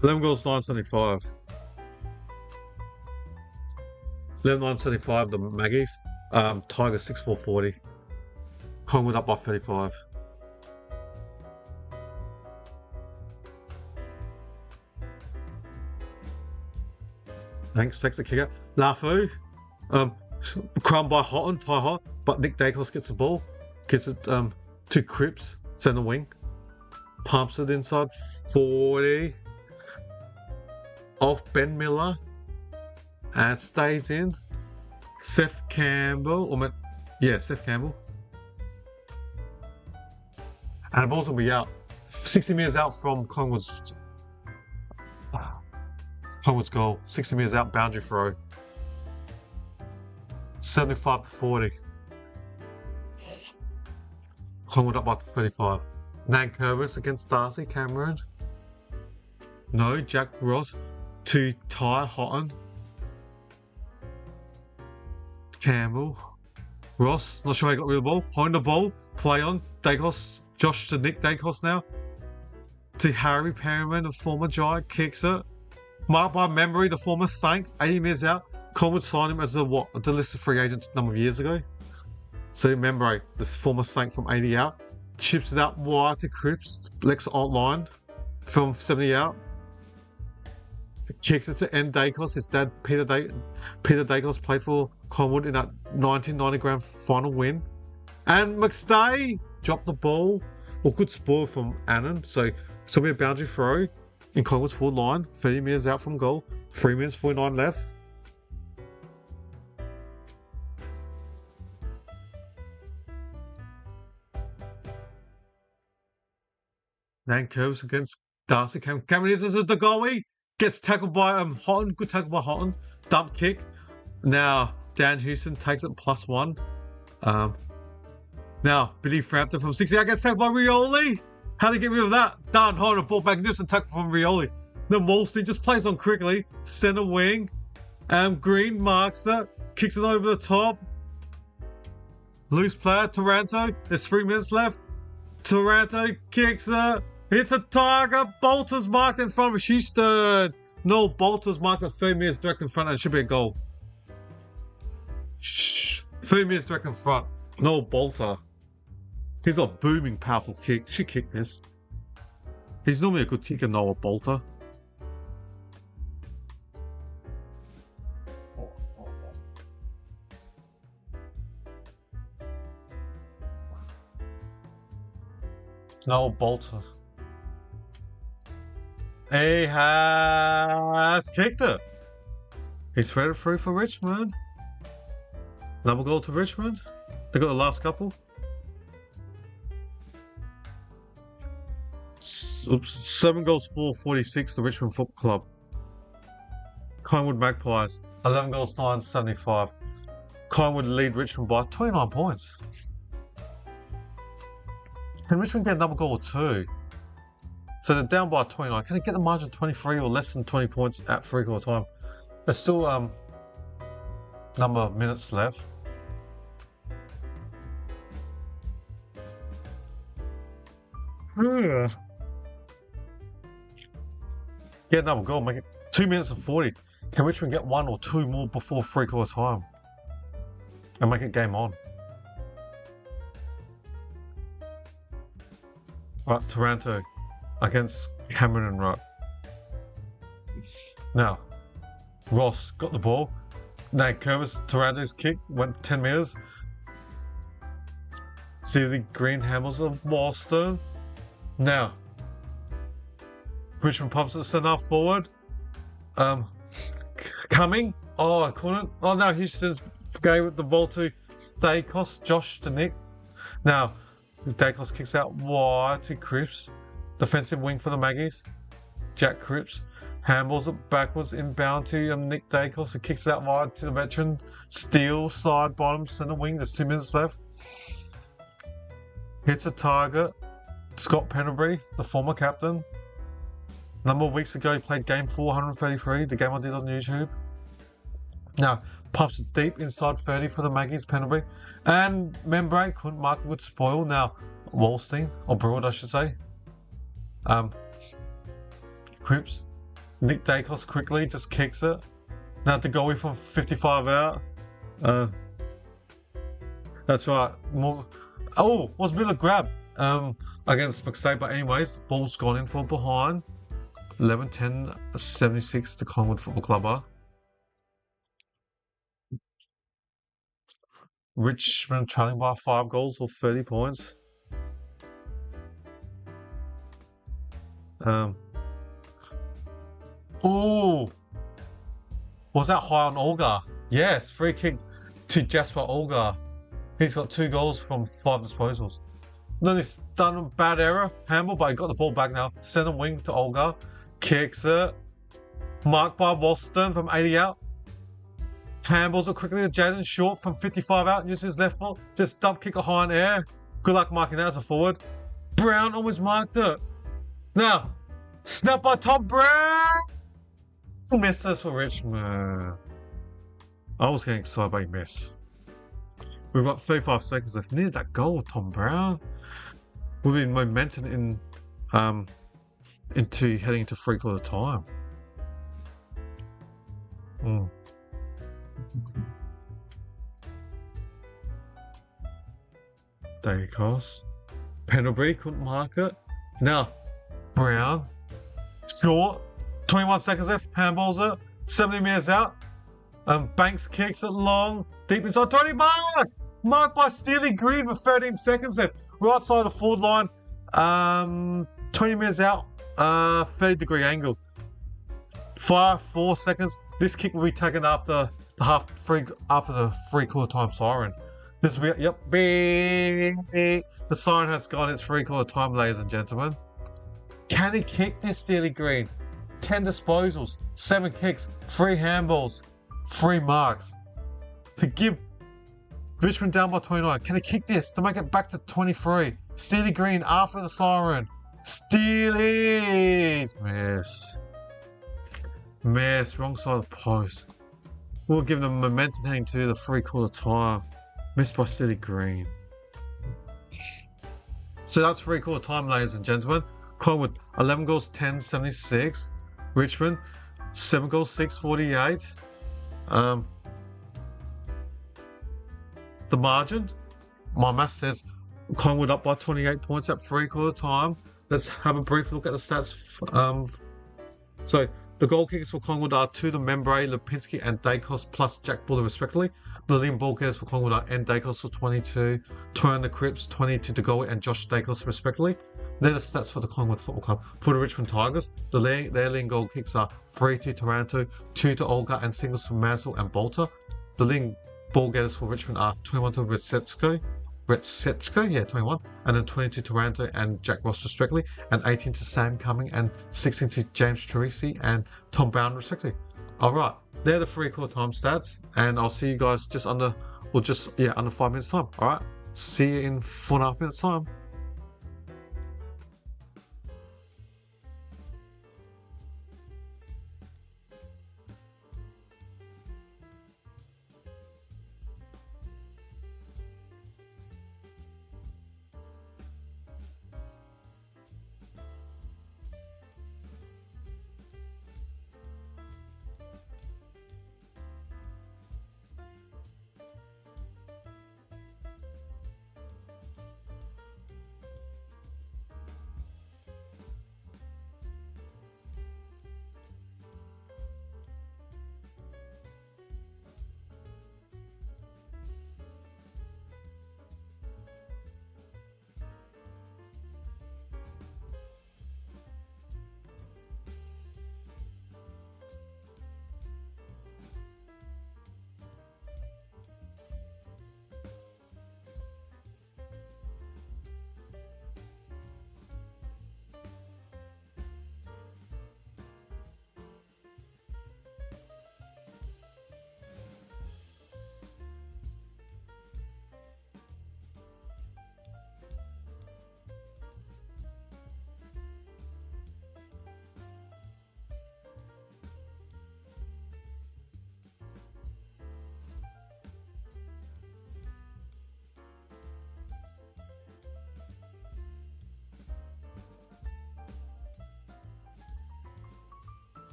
$11 goals, 9.75. 11.975. The Magpies. Tigers 6-4-40. Collingwood up by 35. Thanks, takes the kicker. Lafu Crumb by Houghton, Ty Houghton, but Nick Dacos gets the ball, gets it to Cripps, centre wing, pumps it inside 40, off Ben Miller, and stays in. Seth Campbell, Seth Campbell. And the ball's will be out. 60 metres out from Collingwood's goal. 60 metres out, boundary throw. 75-40. Collingwood up by 35. Nankervis against Darcy Cameron. No, Jack Ross to Ty Houghton. Campbell. Ross, not sure how he got rid of the ball. Behind the ball, play on. Dacos, Josh to Nick Dacos now. To Harry Perryman, the former Giant, kicks it. Marked by memory, the former Saint, 80 metres out. Collingwood signed him as a listed free agent a number of years ago. So remember, this former Saint from 80 out. Chips it out wide to Cripps. Lex outlined from 70 out. Kicks it to N. Dacos. His dad, Peter Dacos, played for Collingwood in that 1990 grand final win. And McStay dropped the ball. Well, good spoil from Annan. So it's going to be a boundary throw in Collingwood's forward line. 30 metres out from goal. 3 minutes, 49 left. Nankervis against Darcy Cameron. Cameron is the goalie. Gets tackled by Houghton. Good tackle by Houghton. Dump kick. Now Dan Houston takes it +1. Now Billy Frampton from 60 out gets tackled by Rioli. How do you get rid of that? Done. Hold a ball back. Magnificent tackle from Rioli. Then Wolstein just plays on quickly. Centre wing. Green marks it. Kicks it over the top. Loose player. Taranto. There's 3 minutes left. Taranto kicks it. Hits a target. Bolter's marked in front of Houston. No, Bolter's marked at 3 minutes direct in front, and it should be a goal. Shh. 3 minutes direct in front. No, Bolter. He's a booming, powerful kick. She kicked this. He's normally a good kicker, Noah Bolter. Noah Bolter. He has kicked it. He's threaded through for Richmond. Another goal to Richmond. They got the last couple. Oops, 7 goals for 46 to Richmond Football Club. Collingwood Magpies, 11 goals 9, 75. Collingwood lead Richmond by 29 points. Can Richmond get another goal or 2? So they're down by 29. Can they get the margin of 23 or less than 20 points at 3/4 time? There's still number of minutes left. Yeah. Get another goal, make it 2 minutes and 40. Can Richmond get 1 or 2 more before 3/4 time? And make it game on. Right, Taranto against Cameron and Rutt. Now, Ross got the ball. Now, Curvis, Taranto's kick went 10 metres. See the green handles of Boston. Now, Richmond pumps it centre forward. Coming. Oh, I couldn't. Oh, now Houston's gave the ball to Dacos, Josh to Nick. Now, Dacos kicks out wide to Cripps. Defensive wing for the Maggies. Jack Cripps handballs it backwards inbound to Nick Dacos, who kicks out wide to the veteran. Steele, side, bottom, centre wing. There's 2 minutes left. Hits a target. Scott Pendlebury, the former captain. A number of weeks ago, he played game 433, the game I did on YouTube. Now, pumps it deep inside 30 for the Maggies, Pendlebury. And Membrane couldn't mark it with spoil. Now, Wallstein, or Broad, I should say. Cripps. Nick Dacos quickly just kicks it. Now the goalie from 55 out. That's right. Was Miller grab against McStay, but anyways, ball's gone in from behind. 11-10, 76 to Collingwood Football Club. Richmond trailing by 5 goals or 30 points. Oh, was that high on Olga? Yes, free kick to Jasper Olga. He's got 2 goals from 5 disposals. Then he's done a bad error, handball, but he got the ball back now. Centre wing to Olga, kicks it. Marked by Walston from 80 out. Handballs it quickly to Jaden Short from 55 out. Uses his left foot. Just dump kick it high in air. Good luck marking that as a forward. Brown almost marked it. Now, snap by Tom Brown. Misses for Richmond. I was getting excited, but he missed. We've got 35 seconds left. Needed that goal, Tom Brown. We've been momentum into heading into 3/4 time. Dacos. Pendlebury couldn't mark it. Now, Brown. Short. 21 seconds left. Handballs it. 70 metres out. Banks kicks it long. Deep inside. Tony marked! Marked by Steely Green with 13 seconds left. Right side of the forward line. 20 metres out. 30-degree angle. 4 seconds. This kick will be taken after the 3/4 time siren. This will be, yep, bing. The siren has gone its 3/4 time, ladies and gentlemen. Can he kick this, Steely Green? 10 disposals, 7 kicks, 3 handballs, 3 marks. To give Richmond down by 29. Can he kick this to make it back to 23? Steely Green after the siren. Steely's miss. Wrong side of the post. We'll give them momentum heading to the 3/4 time. Missed by Steely Green. So that's 3/4 time, ladies and gentlemen. Collingwood 11 goals, 10-76. Richmond 7 goals, 6-48. The margin, my math says Collingwood up by 28 points at 3/4 time. Let's have a brief look at the stats. So the goal kickers for Collingwood are to the Membre, Lipinski and Dacos plus Jack Buller respectively. The leading ball getters for Collingwood are N. Dacos for 22, Turn the Cripps 22 to goal and Josh Dacos respectively. They're the stats for the Collingwood Football Club. For the Richmond Tigers, their leading goal kicks are 3 to Taranto, 2 to Olga and singles from Mansell and Bolter. The leading ball getters for Richmond are 21 to Retsetsko, 21, and then 20 to Taranto and Jack Ross respectively, and 18 to Sam Cumming and 16 to James Teresi and Tom Brown respectively. Alright, they're the 3/4 time stats, and I'll see you guys under 5 minutes time. Alright, see you in 4.5 minutes time.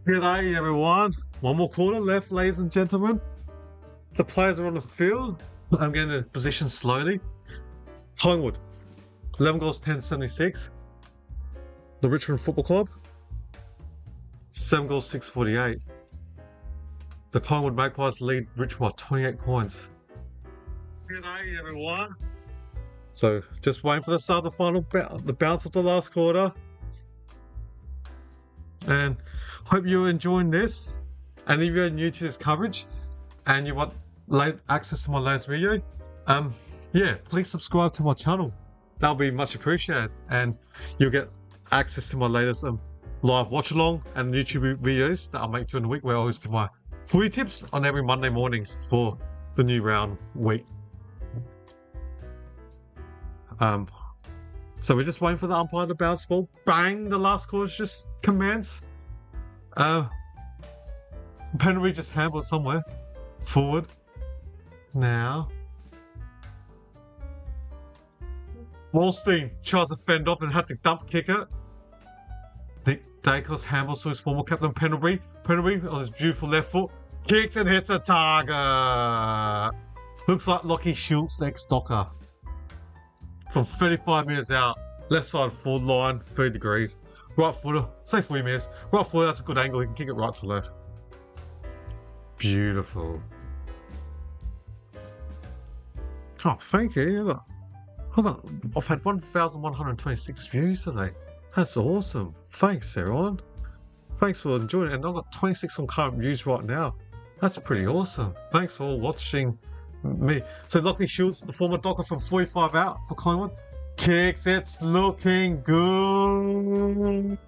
G'day everyone. One more quarter left, ladies and gentlemen. The players are on the field. I'm getting into position slowly. Collingwood, 11 goals, 10-76. The Richmond Football Club, 7 goals, 6-48. The Collingwood Magpies lead Richmond by 28 points. G'day everyone. So just waiting for the start of the final, the bounce of the last quarter. And hope you're enjoying this. And if you're new to this coverage and you want access to my latest video, yeah, please subscribe to my channel. That'll be much appreciated, and you'll get access to my latest live watch along and YouTube videos that I make during the week, where I always give my footy tips on every Monday mornings for the new round week. So we're just waiting for the umpire to bounce ball. Bang! The last quarter just commenced. Penalty just handled somewhere. Forward. Now. Wallstein tries to fend off and had to dump kick it. Nick Dacos handles to his former captain Penalty. Penalty on his beautiful left foot. Kicks and hits a target. Looks like Lockie Schultz ex-Docker. From 35 metres out, left side forward line, 30 degrees. Right footer, say 40 metres. Right footer, that's a good angle, he can kick it right to left. Beautiful. Oh, thank you. I've had 1,126 views today. That's awesome. Thanks, everyone. Thanks for enjoying it. And I've got 26 on current views right now. That's pretty awesome. Thanks for watching me. So Lockie Schultz, the former Docker from 45 out for Collingwood, kicks. It's looking good.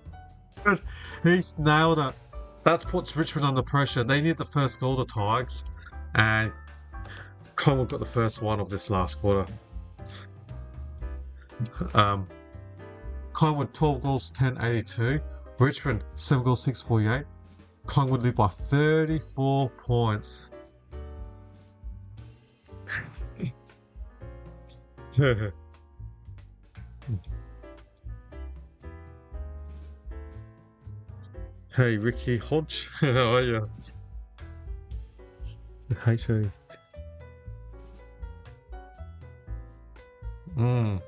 He's nailed it. That puts Richmond under pressure. They need the first goal, the Tigers, and Collingwood got the first one of this last quarter. Collingwood 12 goals, 10-82. Richmond 7 goals, 6-48. Collingwood lead by 34 points. Hey Ricky Hodge, how are you? Hey you. And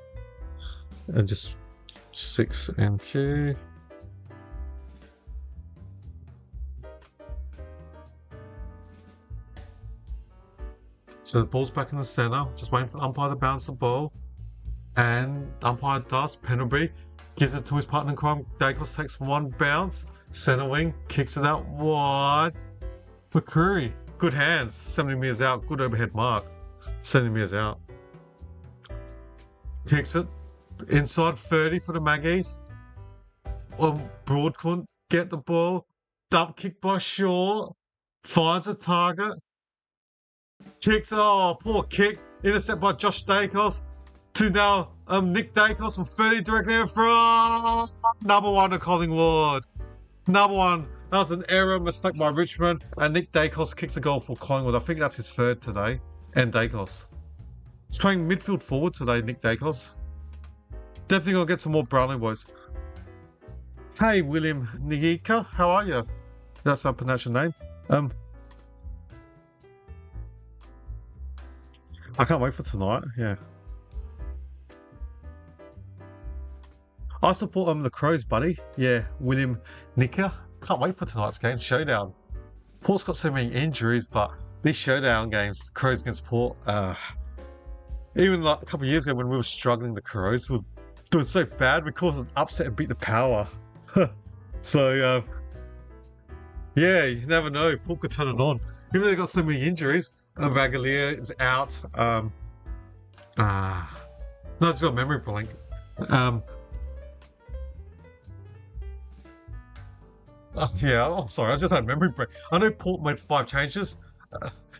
just 6 MQ. So the ball's back in the centre, just waiting for the umpire to bounce the ball. And the umpire does. Penalty gives it to his partner in crime. Dacos takes one bounce. Centre wing kicks it out wide. McCreary, good hands. 70 metres out. Good overhead mark. 70 metres out. Kicks it inside 30 for the Magpies. Broad couldn't get the ball. Dump kick by Shaw. Finds a target. Kicks, oh, poor kick. Intercept by Josh Dacos. To now Nick Dacos from 30 directly in front. Number 1 to Collingwood. Number 1. That was an error, mistake by Richmond. And Nick Dacos kicks a goal for Collingwood. I think that's his third today. And Dacos. He's playing midfield forward today, Nick Dacos. Definitely gonna get some more Brownlee boys. Hey, William Nigika, how are you? That's how I pronounce your name. I can't wait for tonight. Yeah. I support the Crows, buddy. Yeah, William Nika. Can't wait for tonight's game. Showdown. Port's got so many injuries, but these showdown games, Crows against Port, even like a couple of years ago when we were struggling, the Crows were doing so bad, we caused an upset and beat the Power. So, yeah, you never know. Port could turn it on. Even though they got so many injuries, Vagalier is out. No, it's got a memory blank. Yeah, I'm sorry, I just had a memory break. I know Port made 5 changes,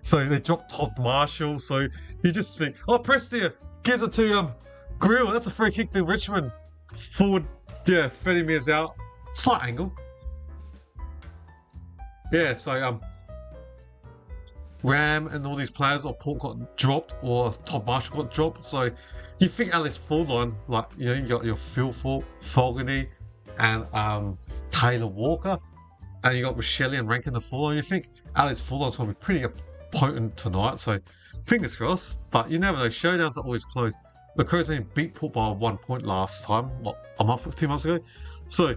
so they dropped Todd Marshall, so you just think, oh, Prestia gives it to Grill. That's a free kick to Richmond. Forward, yeah, 30 metres out. Slight angle. Yeah, so Ram and all these players or Port got dropped, or Todd Marshall got dropped, so you think at least full line, like, you know, you got your Phil Fogarty and Taylor Walker. And you got Rochelle and Rankin the Full on. You think Alex Fullon's going to be pretty potent tonight, so fingers crossed. But you never know. Showdowns are always close. The Crows only beat Port by 1 point last time, what, a month, 2 months ago. So,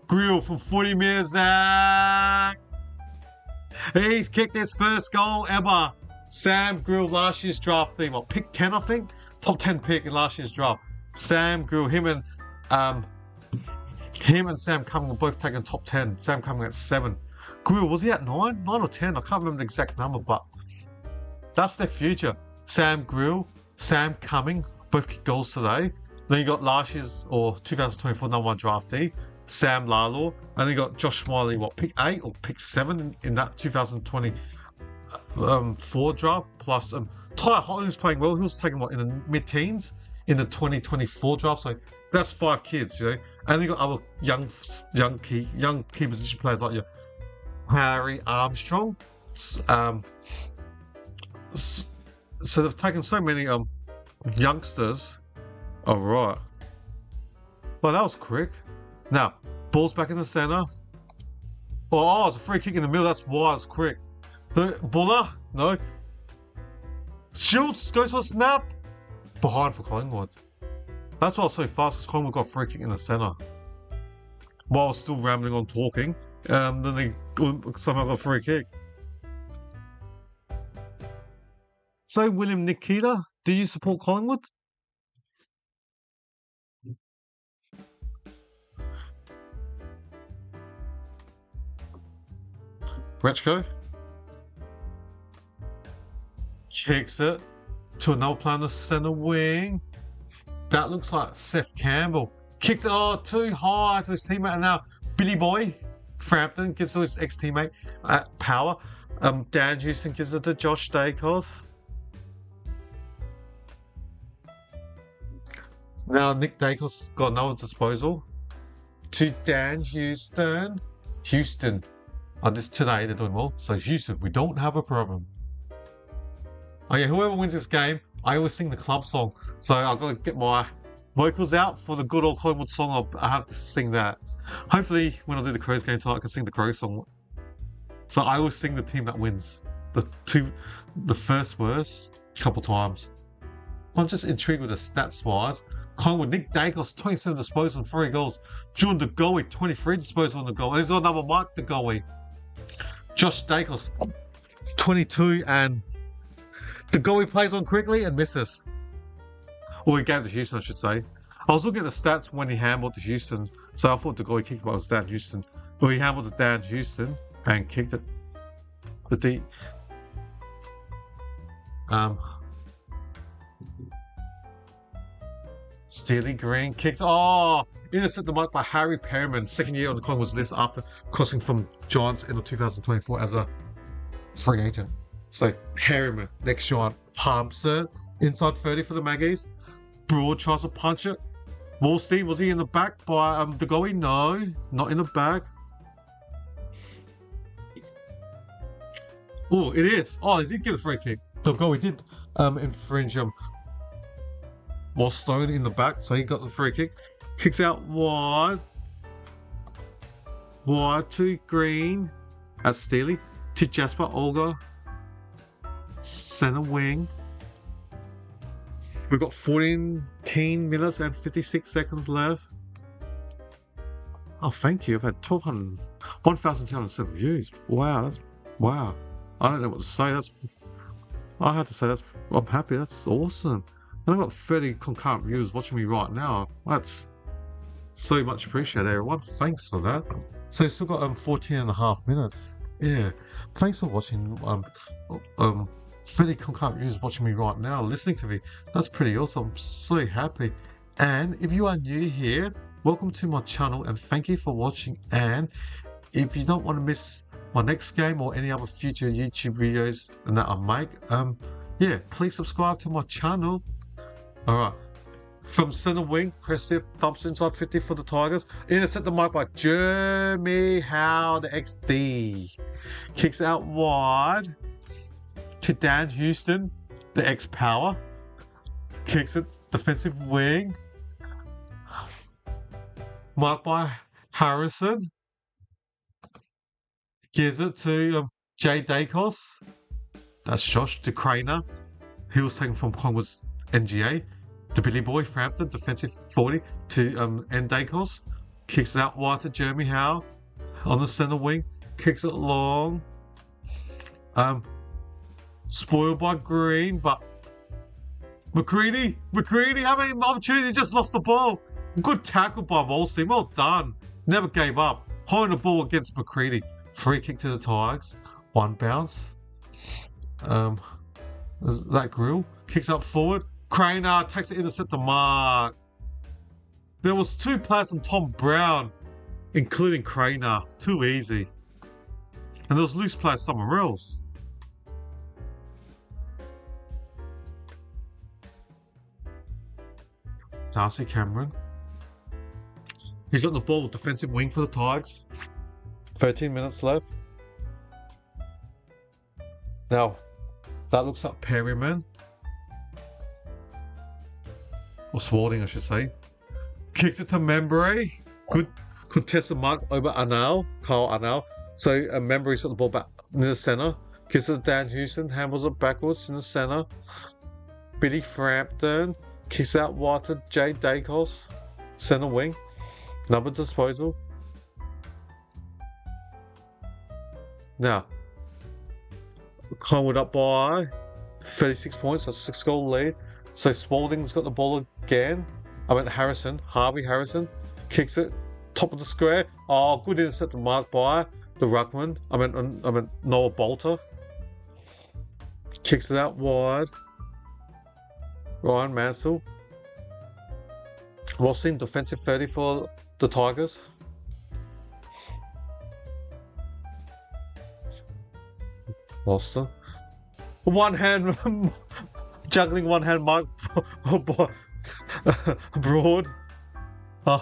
Grill from 40 meters, Zach. He's kicked his first goal ever. Sam Grill, last year's draft team, what, pick 10, I think? Top 10 pick in last year's draft. Sam Grill, him and Sam Cumming were both taking top 10. Sam Cumming at 7. Grill, was he at 9? 9 or 10? I can't remember the exact number, but that's their future. Sam Grill, Sam Cumming, both kicked goals today. Then you got last year's, or 2024 number 1 draftee, Sam Lalo. And then you got Josh Smiley, what, pick 8 or pick 7 in that 2024 draft. Plus, Tyler Hotling's playing well. He was taking, what, in the mid-teens in the 2024 draft. So that's 5 kids, you know. And you got other young key position players like your Harry Armstrong. So they've taken so many youngsters. All right. Well, that was quick. Now, ball's back in the center. Oh, it's a free kick in the middle. That's why it's quick. The Buller, no. Schultz goes for a snap. Behind for Collingwood. That's why I was so fast, because Collingwood got a free kick in the center. While I was still rambling on talking, then they somehow got a free kick. So, William Nikita, do you support Collingwood? Rechko kicks it to another player in the centre wing. That looks like Seth Campbell. Kicks it too high to his teammate, and now Billy Boy Frampton gives it to his ex-teammate at Power. Dan Houston gives it to Josh Dacos. Now Nick Dacos got another disposal to Dan Houston. On this today, they're doing well. So Houston, we don't have a problem. Oh yeah, whoever wins this game, I always sing the club song. So I've got to get my vocals out for the good old Collingwood song. I have to sing that. Hopefully, when I do the Crows game tonight, I can sing the Crows song. So I always sing the team that wins. The first verse, a couple times. I'm just intrigued with the stats-wise. Collingwood, Nick Dacos, 27 disposals and 3 goals. Jordan De Goey, 23 disposals on the goal. And there's another Mike De Goey. Josh Dacos, 22, and De Goey plays on quickly and misses. Or he gave to Houston, I should say. I was looking at the stats when he handballed to Houston, so I thought De Goey kicked, but it was Dan Houston. But he handballed to Dan Houston and kicked it. The deep. Steely Green kicks. Intercept the mark by Harry Perryman, second year on the Collingwood's list after crossing from Giants in 2024 as a free agent. So Perryman, next Giant, pumps it inside 30 for the Maggies. Broad tries to punch it. Wolstead, was he in the back by De Goey? No, not in the back. Oh, it is. Oh, they did give a free kick. De Goey did infringe Stone in the back, so he got the free kick. Kicks out wide. Wide to Green. That's Steely. To Jasper Olga. Centre wing. We've got 14 minutes and 56 seconds left. Oh, thank you. I've had 1,207 views. Wow, wow. I don't know what to say. I have to say I'm happy. That's awesome. And I've got 30 concurrent viewers watching me right now. That's so much appreciated, everyone. Thanks for that. So still got 14 and a half minutes. Yeah. Thanks for watching. 30 concurrent viewers watching me right now, listening to me. That's pretty awesome. I'm so happy. And if you are new here, welcome to my channel and thank you for watching. And if you don't want to miss my next game or any other future YouTube videos that I make, yeah, please subscribe to my channel. Alright. From centre wing, Cressif dumps inside 50 for the Tigers. Intercept the mark by Jeremy Howe, the XD. Kicks out wide to Dan Houston, the ex-Power. Kicks it, defensive wing. Marked by Harrison. gives it to Jay Dacos. That's Josh. To Craner. He was taken from Collingwood's NGA. To Billy Boy Frampton, defensive 40 to N Dacos. Kicks it out wide to Jeremy Howe on the centre wing. Kicks it long. Spoiled by Green, but McCready, how many opportunities? Just lost the ball. Good tackle by Wolstein. Well done. Never gave up. Holding the ball against McCready. Free kick to the Tigers. One bounce. That Grill kicks up forward. Craner takes the intercept to Mark. There was 2 players on Tom Brown, including Craner. Too easy. And there was loose players somewhere else. Darcy Cameron. He's got the ball, defensive wing for the Tigers. 13 minutes left. Now, that looks like Perryman. Or Swarding, I should say. Kicks it to Membry. Good contested mark over Carl Arnell. So Membry's got the ball back near the centre. Kicks it to Dan Houston. Handles it backwards in the centre. Billy Frampton. Kicks out wide to Jay Dacos. Centre wing. Number disposal. Now, Collingwood up by 36 points. That's a 6-goal lead. So Spalding's got the ball again. Harvey Harrison. Kicks it. Top of the square. Oh, good intercept to mark by the ruckman. Noah Bolter. Kicks it out wide. Ryan Mansell. Wolstein, defensive 30 for the Tigers. Wolstein. Juggling one hand mark Broad. I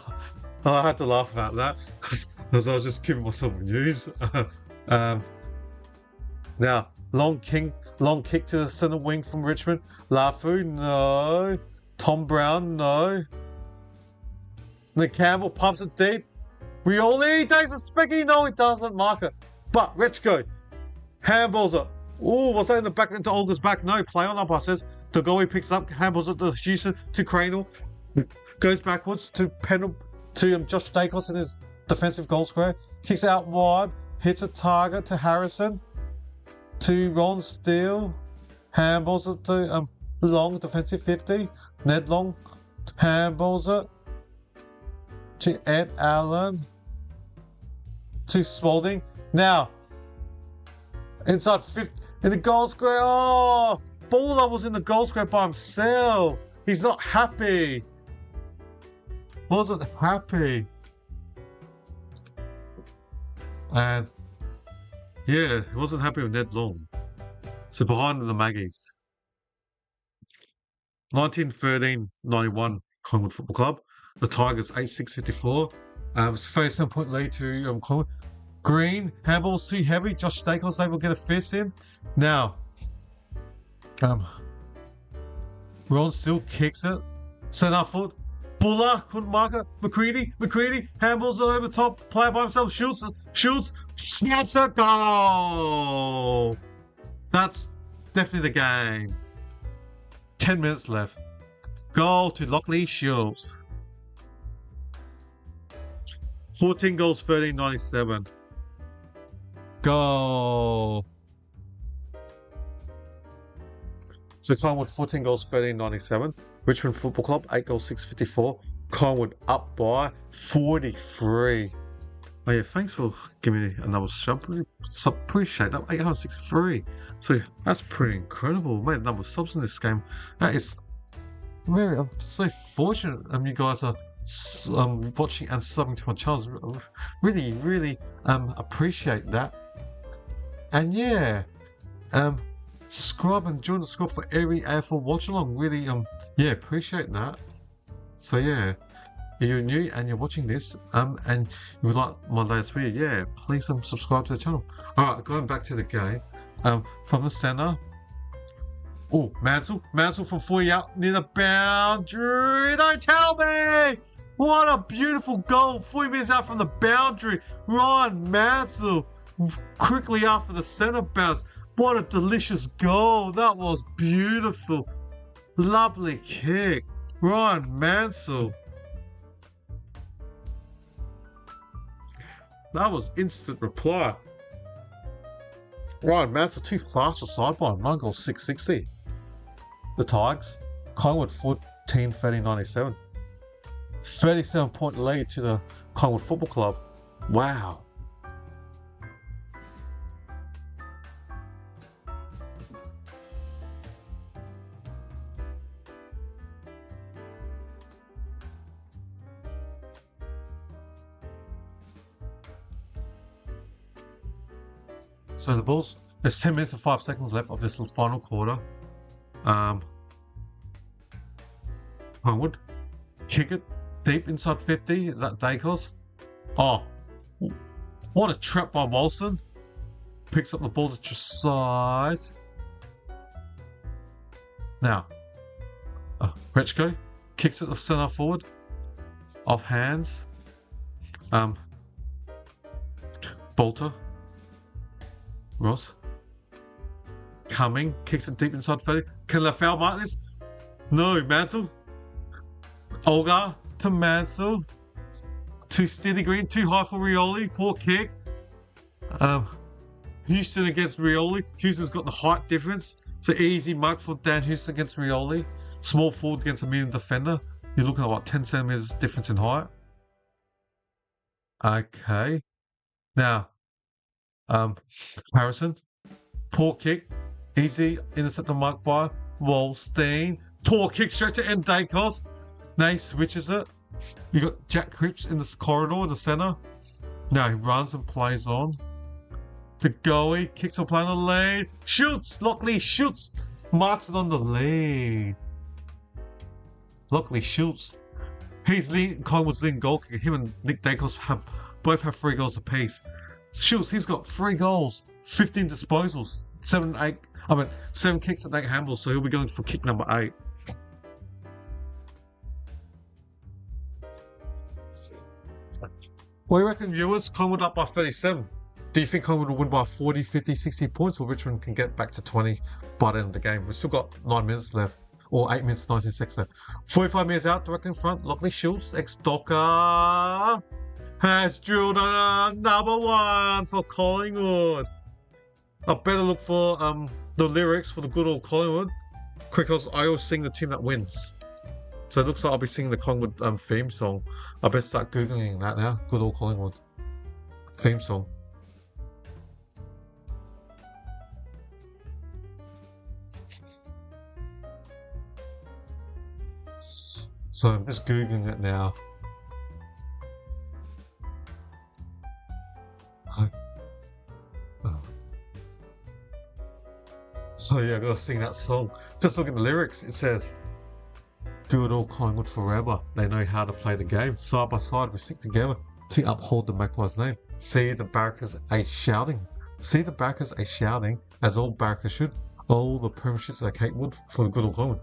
had to laugh about that because I was just giving myself news. Now, long kick to the centre wing from Richmond. Lafu, no. Tom Brown, no. Nick Campbell pumps it deep. Rioli takes a spicky. No, it doesn't. Mark it. But Richko handballs it. Oh, was that in the back into Olga's back? No, play on umpire says. Dogoi picks up, handballs it to Houston, to Cranel. Goes backwards to Josh Dacos in his defensive goal square. Kicks out wide. Hits a target to Harrison. To Ron Steele. Handballs it to Long, defensive 50. Ned Long handballs it to Ed Allen. To Spalding. Now, inside 50, in the goal square. Oh, Baller was in the goal square by himself. He's not happy. Wasn't happy. And yeah, he wasn't happy with Ned Long. So behind the Maggies. 1913-91 Collingwood Football Club. The Tigers 8-6-54. It's a 37-point lead to Collingwood. Green, handball's too heavy. Josh Dacos able to get a fist in. Now, Ron still kicks it. Centre foot. Buller couldn't mark it. McCready, handballs it over top. Player by himself. Shoots, snaps it. Goal. That's definitely the game. 10 minutes left. Goal to Lockley Shields. 14 goals, 13-97. Goal. So Collingwood 14 goals, 13-97. Richmond Football Club 8 goals, 6-54. Collingwood up by 43. Oh yeah, thanks for giving me another sub. Appreciate that. 863. So that's pretty incredible. We made a number of subs in this game. That is very. I'm so fortunate. You guys are watching and subbing to my channel. Really appreciate that. And yeah, subscribe and join the squad for every AFL watch along. Really, appreciate that. So yeah, if you're new and you're watching this, and you would like my latest video, yeah, please subscribe to the channel. All right, going back to the game, from the center. Oh, Mansell from 40 out near the boundary. Don't tell me! What a beautiful goal! 40 minutes out from the boundary. Ryan Mansell quickly after the centre bounce. What a delicious goal. That was beautiful. Lovely kick. Ryan Mansell. That was instant reply. Ryan Mansell too fast for sideline. 9 goals, 660. The Tigers. Collingwood 14, 97. 37-point lead to the Collingwood Football Club. Wow. So the Bulls, there's 10 minutes and 5 seconds left of this final quarter. Collingwood kick it deep inside 50. Is that Dacos? Oh, what a trap by Molson. Picks up the ball to just size. Now, Rechko kicks it to centre forward. Off hands. Bolter. Ross. Coming. Kicks it deep inside 30. Can Lafau mark this? No, Mansell. Olga to Mansell. Too steady green, too high for Rioli. Poor kick. Houston against Rioli. Houston's got the height difference. It's an easy mark for Dan Houston against Rioli. Small forward against a medium defender. You're looking at what, 10 centimeters difference in height. Okay. Now, Harrison. Poor kick. Easy interceptor marked by Wallstein. Poor kick straight to end Dacos. Now he switches it. You got Jack Cripps in this corridor in the centre. Now he runs and plays on. The goalie kicks on play on the lead. Shoots! Lockley shoots! Marks it on the lead. Lockley shoots. He's Collingwood's leading goal kicker. Him and Nick Dacos both have 3 goals apiece. Shoots, he's got 3 goals, 15 disposals, 7 kicks and 8 handballs, so he'll be going for kick number 8. What do you reckon, viewers? Collingwood up by 37. Do you think Collingwood will win by 40, 50, 60 points, or Richmond can get back to 20 by the end of the game? We've still got 9 minutes left, or 8 minutes, 19 seconds left. 45 minutes out, direct in front. Lockley Schultz, ex-Docker, has drilled a number 1 for Collingwood. I better look for the lyrics for the good old Collingwood, because I always sing the team that wins. So it looks like I'll be singing the Collingwood theme song. I better start Googling that now. Good old Collingwood theme song. So I'm just Googling it now. So yeah, I gotta sing that song. Just look at the lyrics. It says, "Good old Collingwood forever. They know how to play the game. Side by side, we stick together to uphold the Magpies' name. See the Barrackers a shouting. See the Barrackers a shouting, as all Barrackers should. All the premierships are Capewood for the good old Collingwood."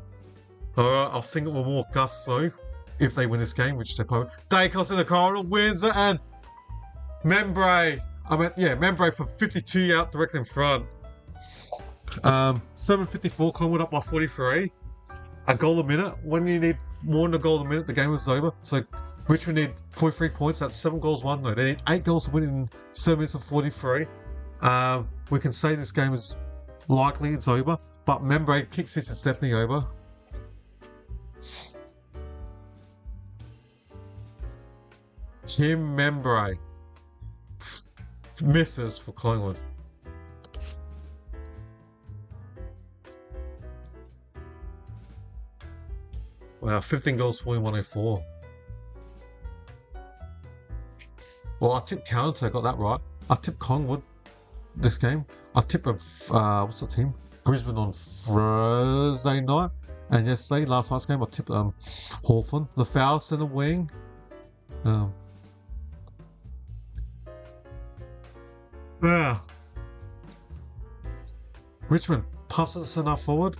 Alright, I'll sing it with more gusto if they win this game, which they probably. Dacos in the corridor wins it, and Membre for 52 out directly in front. 7:54, Collingwood up by 43. A goal a minute. When you need more than a goal a minute, the game is over. So Richmond need 43 points. That's 7 goals, 1 no. They need 8 goals to win in 7 minutes of 43. We can say this game is likely it's over, but Membre kicks this, it's definitely over. Tim Membre misses for Collingwood. Wow, 15 goals, 41-04. Well, I tipped counter, got that right. I tipped Collingwood this game. I tipped what's the team? Brisbane on Thursday night. And yesterday, last night's game, I tipped Hawthorn. Lafau centre wing. Richmond pumps it to centre forward.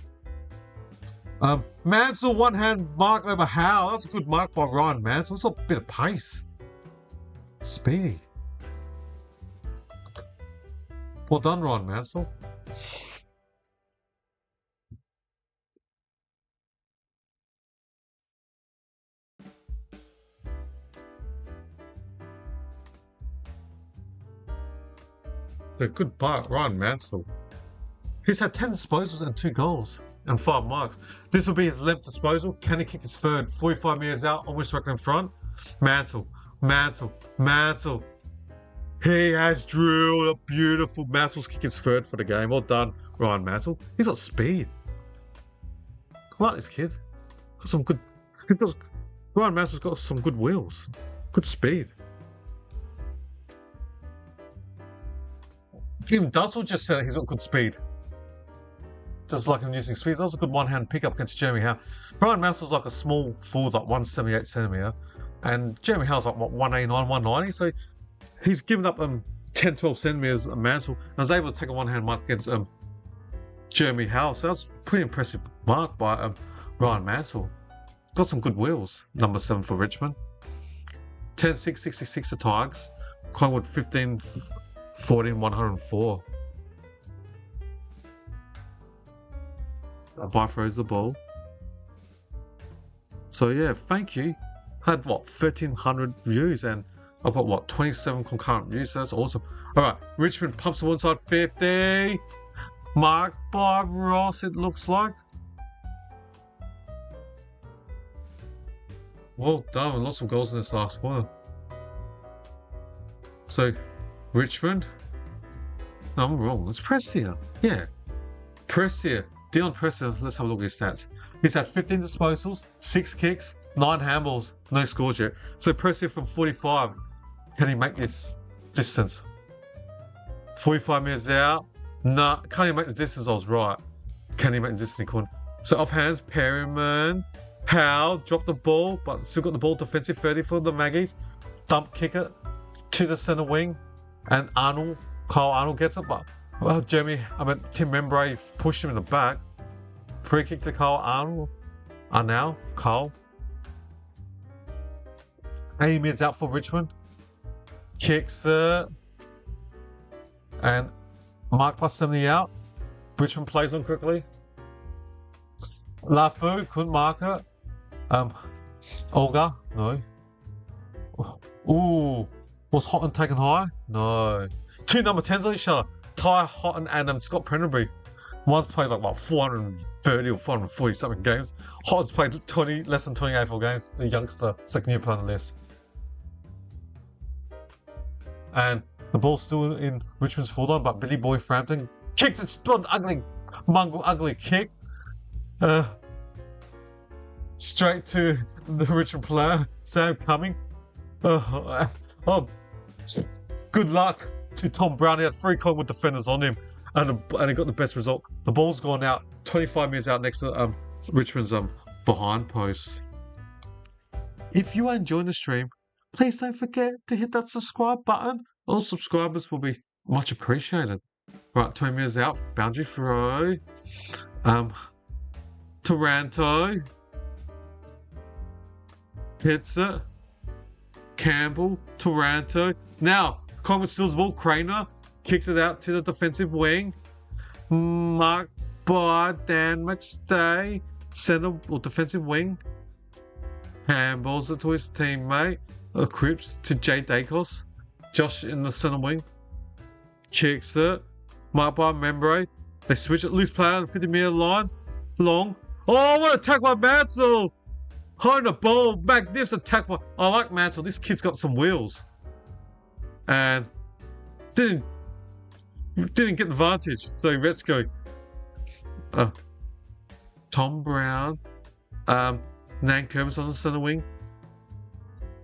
Mansell one hand mark over Howe. That's a good mark by Ryan Mansell. It's a bit of pace. Speedy. Well done, Ryan Mansell. The good part, Ryan Mansell. He's had 10 disposals and 2 goals and 5 marks. This will be his 11th disposal. Can he kick his third? 45 metres out, almost right in front. Mansell. He has drilled a beautiful. Mansell's kick his third for the game. Well done, Ryan Mansell. He's got speed. I like this kid. Got some good. Ryan Mansell's got some good wheels. Good speed. Even Dussel just said he's got good speed. Just like him using speed. That was a good one-hand pickup against Jeremy Howe. Ryan Mansell's like a small forward, like 178 centimetre. And Jeremy Howe's like, what, 189, 190? So he's given up 10, 12 centimetres of Mansell and was able to take a one-hand mark against Jeremy Howe. So that's a pretty impressive mark by Ryan Mansell. Got some good wheels. Number 7 for Richmond. 10-6, 66 to Tigers. Collingwood 15-14, 104. By throws the ball. So yeah, thank you. Had what, 1,300 views and I've got what, 27 concurrent views. So that's awesome. Alright, Richmond pumps the one side 50. Marked by Ross, it looks like. Well done, lots of goals in this last quarter. So, Richmond. No, I'm wrong. It's Prestia. Yeah. Prestia. Dion Prestia, let's have a look at his stats. He's had 15 disposals, 6 kicks, 9 handballs, no scores yet. So Prestia from 45. Can he make this distance? 45 metres out. Nah, can't he make the distance? I was right. Can he make the distance? He couldn't. So off hands, Perryman. Howe dropped the ball, but still got the ball defensive 30 for the Maggies. Dump kick it to the centre wing. And Kyle Arnold gets it, but Tim Membray pushed him in the back. Free kick to Kyle Arnold. Now, Kyle. 80 minutes out for Richmond. Kicks it. And marked by 70 out. Richmond plays on quickly. Lafu couldn't mark it. Olga, no. Ooh. Was Houghton taken high? No. 2 number 10s on each other. Ty Houghton and Scott Prenderby. One's played like what, 430 or 440 something games. Houghton's played less than 20 AFL games. The youngster, second year player on the list. And the ball's still in Richmond's full line, but Billy Boy Frampton kicks it, ugly kick. Straight to the Richmond player, Sam Cumming. Good luck to Tom Brown. He had 3 Collingwood defenders on him, and he got the best result. The ball's gone out 25 metres out next to Richmond's behind post. If you are enjoying the stream, please don't forget to hit that subscribe button. All subscribers will be much appreciated. Right, 20 metres out, boundary throw. Taranto hits it. Campbell, Taranto. Now, Collingwood steals the ball. Craner kicks it out to the defensive wing. Marked by Dan McStay, centre or defensive wing. Handballs it to his teammate. Cripps to Jay Dacos. Josh in the centre wing. Kicks it. Marked by Membray. They switch it. Loose player on the 50-metre line. Long. Oh, what a attack by Mansell! Holding the ball. Magnificent attack by... I like Mansell. This kid's got some wheels. And didn't get the advantage. So let's go. Tom Brown. Nan Kermis on the centre wing.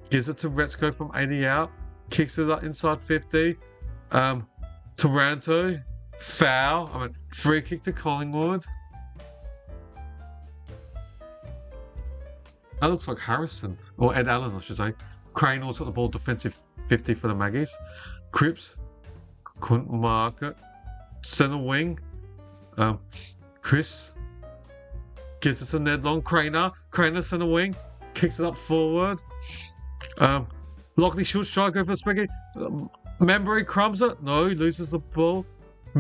Gives it to Retzko from 80 out. Kicks it up inside 50. Taranto. Foul. Free kick to Collingwood. That looks like Harrison. Or Ed Allen, I should say. Crane also got the ball defensive 50 for the Maggies. Cripps. Couldn't mark it. Centre wing. Chris. Gives it to Ned Long. Craner centre wing. Kicks it up forward. Lockley short strike over Speggy. Membray crumbs it. No, he loses the ball.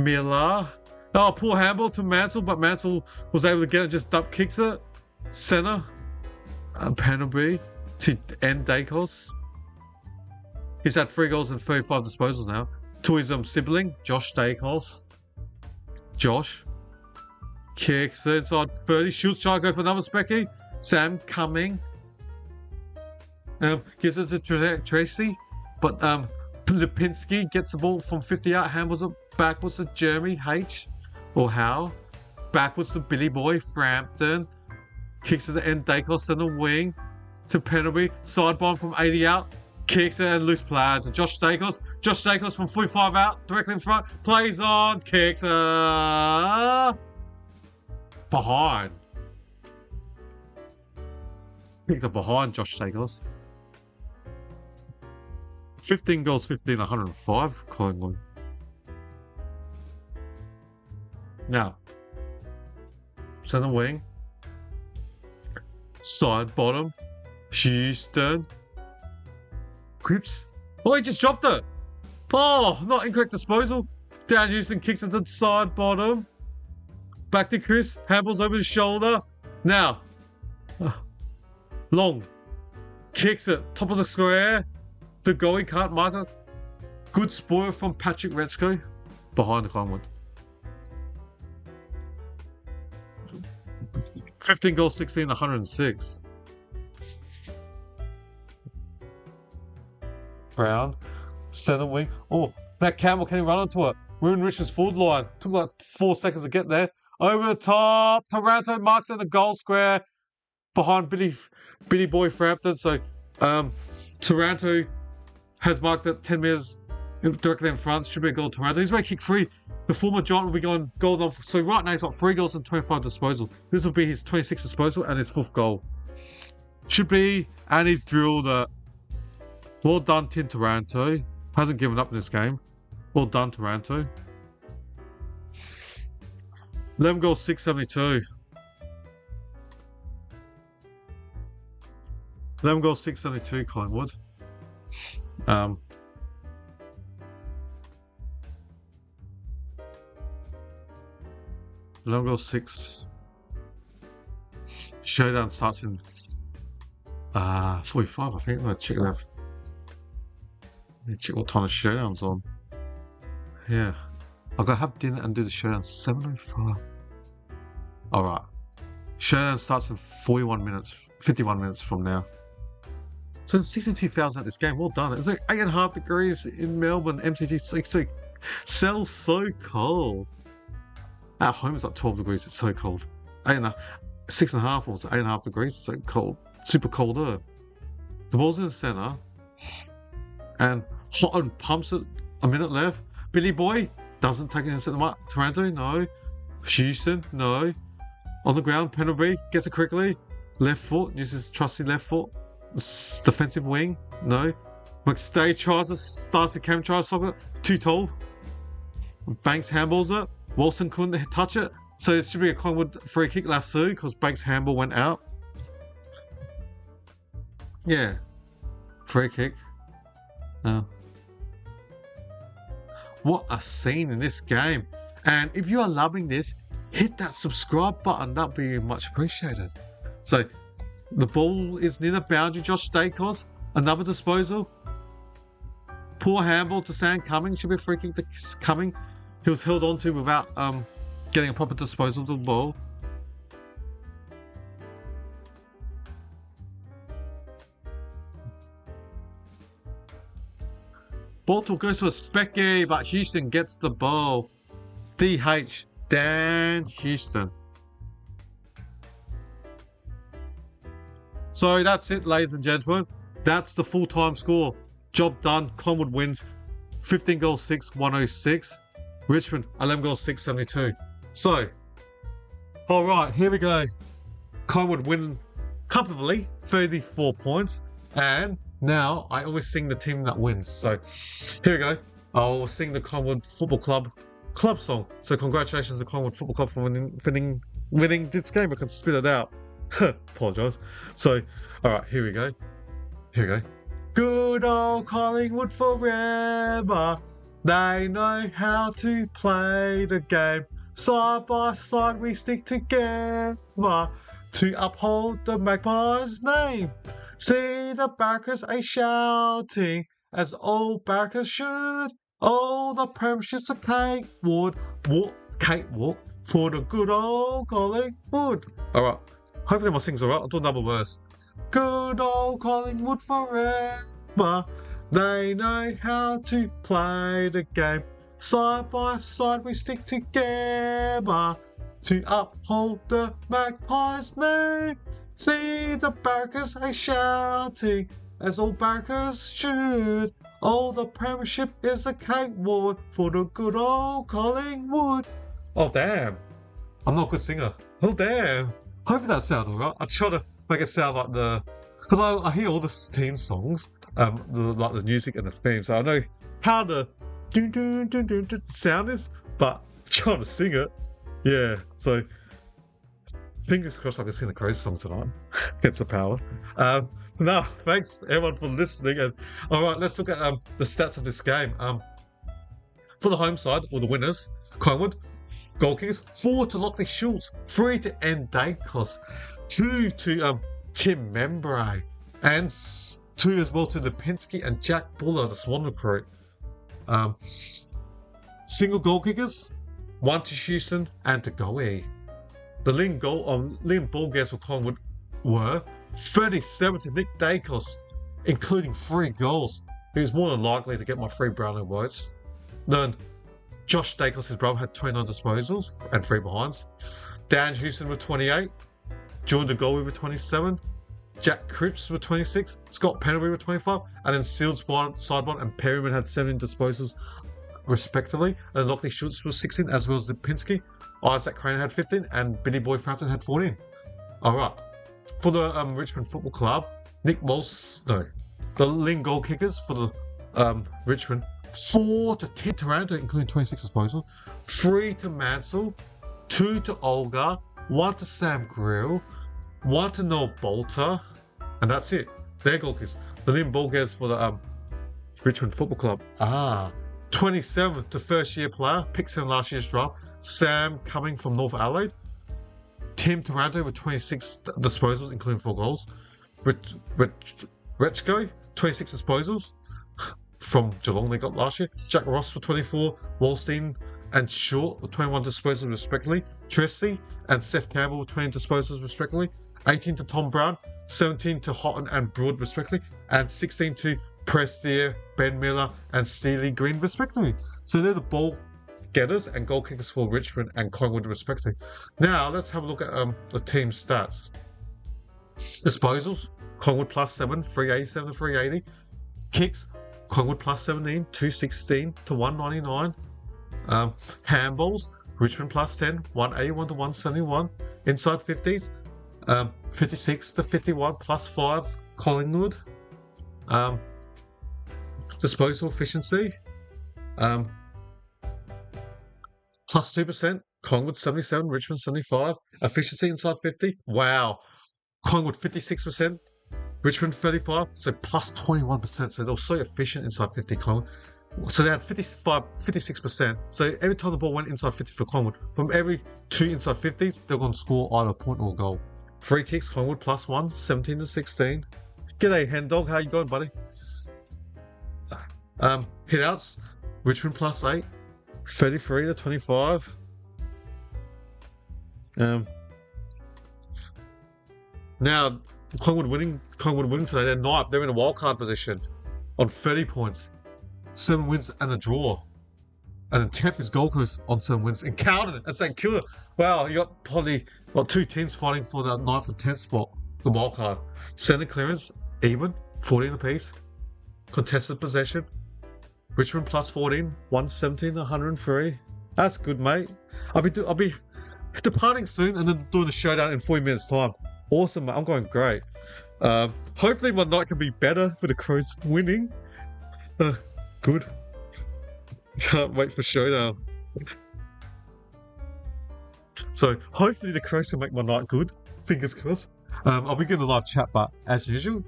Miller. Oh, poor handball to Mansell, but Mansell was able to get it, just dump kicks it. Centre. Penalty to end Dacos. He's had 3 goals and 35 disposals now. To his sibling, Josh Dacos. Josh. Kicks it inside 30. Shoots, try to go for another specky. Sam Cumming. Gives it to Tracy. But Lipinski gets the ball from 50 out. Handles it backwards to Jeremy H. Or Howe. Backwards to Billy Boy Frampton. Kicks at the end. Dacos in the wing. To penalty. Sidebomb from 80 out. Kicks it and loose play to Josh Dacos. Josh Dacos from 45 out. Directly in front. Plays on. Kicks behind. Kicked it behind Josh Dacos. 15 goals, 15, 105. Collingwood. Now. Centre wing. Side bottom. Houston. Cripps. Oh, he just dropped it. Oh, not incorrect disposal. Dan Houston kicks it to the side bottom. Back to Chris. Handballs over his shoulder. Now. Long. Kicks it. Top of the square. The goal, he can't mark it. Good spoil from Patrick Retzko. Behind the Collingwood. 15 goals, 16, 106. Brown. Centre wing. Oh, that Campbell, can he run onto it? We're in Richmond's forward line. Took like 4 seconds to get there. Over the top. Taranto marks in the goal square. Behind Billy Boy Frampton. So, Taranto has marked it 10 metres directly in front. Should be a goal to Taranto. He's ready to kick free. The former Giant will be going goal on. So right now he's got 3 goals and 25 disposal. This will be his 26th disposal and his 4th goal. Should be, and he's drilled it. Well done, Tim Taranto. Hasn't given up in this game. Well done, Taranto. 11 goals, 672. 11 goals, 672, Collingwood. 11 goals, 6. Showdown starts in 45, I think. I'm going to check that. Check what time the showdown's on. Yeah. I've got to have dinner and do the showdown 7:05. Alright. Showdown starts in 51 minutes from now. So 62,000 at this game. Well done. It's like 8.5 degrees in Melbourne. MCG 60. Cell's so cold. At home it's like 12 degrees. It's so cold. 6.5 or 8.5 degrees. It's so cold. Super cold. The ball's in the centre. And Houghton pumps it. A minute left. Billy Boy doesn't take it into the mark. Taranto, no. Houston, no. On the ground, Penalty gets it quickly. Left foot, uses trusty left foot. Defensive wing, no. McStay tries to starts the cam, tries to stop it. Too tall. Banks handballs it. Wilson couldn't touch it. So it should be a Collingwood free kick lasso because Banks' handball went out. Yeah. Free kick. What a scene in this game. And if you are loving this, hit that subscribe button. That'd be much appreciated. So the ball is near the boundary. Josh Dacos, another disposal. Poor handball to Sam Cumming. Should be a free kick to Cumming. He was held onto without getting a proper disposal of the ball. Ball goes to a specky, but Houston gets the ball. DH, Dan Houston. So that's it, ladies and gentlemen. That's the full-time score. Job done. Collingwood wins 15 goals, 6, 106. Richmond, 11 goals, 6, 72. So, alright, here we go. Collingwood win comfortably, 34 points. And now I always sing the team that wins. So, here we go. I'll sing the Collingwood Football Club song. So, congratulations to Collingwood Football Club for winning this game. I can spit it out. Apologise. So, alright, here we go. Good old Collingwood forever. They know how to play the game. Side by side we stick together to uphold the Magpies' name. See the backers a shouting, as all backers should. Oh, the premiership's a cakewalk for the good old Collingwood. Alright, hopefully my sing's alright. I'll do another verse. Good old Collingwood forever. They know how to play the game. Side by side we stick together to uphold the Magpies' name. See the barrackers a shouting, as all barrackers should. Oh, the premiership is a cakewalk for the good old Collingwood. Oh damn, I'm not a good singer. Oh damn. Hopefully that sounded alright. I try to make it sound like because I hear all the team songs, like the music and the theme, so I know how the sound is, but I'm trying to sing it. Yeah, so fingers crossed I can sing the Crows song tonight. Gets the power. No, thanks everyone for listening. And alright, let's look at the stats of this game. For the home side, or the winners, Collingwood, goal kickers, 4 to Lockley Schultz, 3 to N. Dacos, 2 to Tim Membray, and 2 as well to Lipinski and Jack Buller, the Swan recruit. Single goal kickers, 1 to Houston and to Goey. The leading ball getters for Collingwood were 37 to Nick Dacos, including 3 goals. He was more than likely to get my 3 Brownlow votes. Then Josh Dacos, his brother, had 29 disposals and 3 behinds. Dan Houston with 28. Jordan DeGolby with 27. Jack Cripps with 26. Scott Pennery with 25. And then Sealed Sidebond and Perryman had 17 disposals respectively. And Lockley Schultz was 16, as well as Lipinski. Isaac Crane had 15 and Billy Boy Frampton had 14. Alright. For the Richmond Football Club, the leading goal kickers for the Richmond, 4 to Tim Taranto, including 26 disposals, 3 to Mansell, 2 to Olga, 1 to Sam Grill, 1 to Noel Bolter, and that's it. They're goal kickers. The leading ball getters for the Richmond Football Club 27 to first year player, picks in last year's draft, Sam Cumming from North Adelaide, Tim Taranto with 26 disposals, including 4 goals, Retchko, 26 disposals from Geelong they got last year, Jack Ross for 24, Wallstein and Short with 21 disposals respectively, Tracy and Seth Campbell with 20 disposals respectively, 18 to Tom Brown, 17 to Houghton and Broad respectively, and 16 to Prestier, Ben Miller and Steely Green respectively. So they're the ball getters and goal kickers for Richmond and Collingwood respectively. Now let's have a look at the team stats. Disposals, Collingwood plus 7, 387 to 380. Kicks, Collingwood plus 17, 216 to 199. Handballs, Richmond plus 10, 181 to 171. Inside 50s, 56 to 51 plus 5, Collingwood. Disposal efficiency, plus 2%, Collingwood 77, Richmond 75. Efficiency inside 50, wow. Collingwood 56%, Richmond 35, so plus 21%. So they were so efficient inside 50, Collingwood. So they had 56%. So every time the ball went inside 50 for Collingwood, from every 2 inside 50s, they're going to score either a point or a goal. Free kicks, Collingwood plus 1, 17 to 16. G'day, hen dog, how you going, buddy? Hit outs, Richmond plus 8, 33 to 25. Now Collingwood winning today. They're ninth. They're in a wildcard position on 30 points, 7 wins and a draw. And then 10th is Gold Coast on 7 wins. And Carlton and St Kilda. Wow, you got probably 2 teams fighting for the 9th and 10th spot, the wildcard. Centre clearance even, 14 apiece. Contested possession, Richmond plus 14, 117 to 103. That's good, mate. I'll be departing soon and then doing the showdown in 40 minutes time. Awesome, mate. I'm going great. Hopefully my night can be better for the Crows winning. Good. Can't wait for showdown. So hopefully the Crows can make my night good. Fingers crossed. I'll be getting a live chat, but as usual,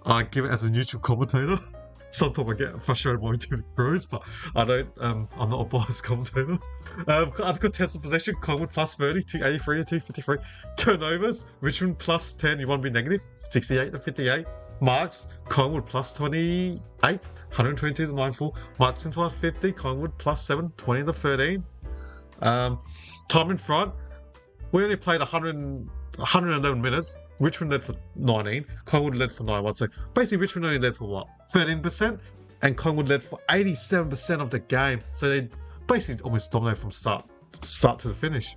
I give it as a neutral commentator. sometimes I get frustrated by the Crows, but I don't. I'm not a biased commentator. I've got 10 possession. Collingwood plus 30, 283 and 253. Turnovers. Richmond plus 10. You want to be negative? 68 to 58. Marks. Collingwood plus 28, 122 to 94. Marks in plus 50. Collingwood plus 7, 20 to 13. Time in front. We only played 111 minutes. Richmond led for 19, Collingwood led for 91. So basically, Richmond only led for what? 13%, and Collingwood led for 87% of the game. So they basically almost dominated from start to the finish.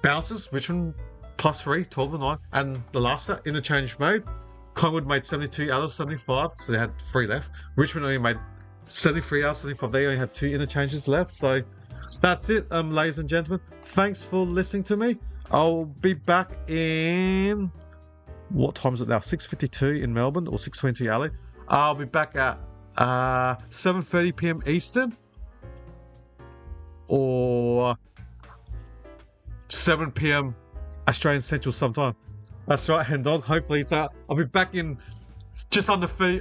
Bounces, Richmond plus 3, 12 to 9, and the last set, interchange made. Collingwood made 72 out of 75, so they had 3 left. Richmond only made 73 out of 75. They only had 2 interchanges left. So that's it, ladies and gentlemen. Thanks for listening to me. I'll be back in, what time is it now? 6:52 in Melbourne, or 6:20 LA. I'll be back at 7:30 p.m. Eastern, or 7 p.m. Australian Central sometime. That's right, Hen Dog. Hopefully it's out. I'll be back in just under 40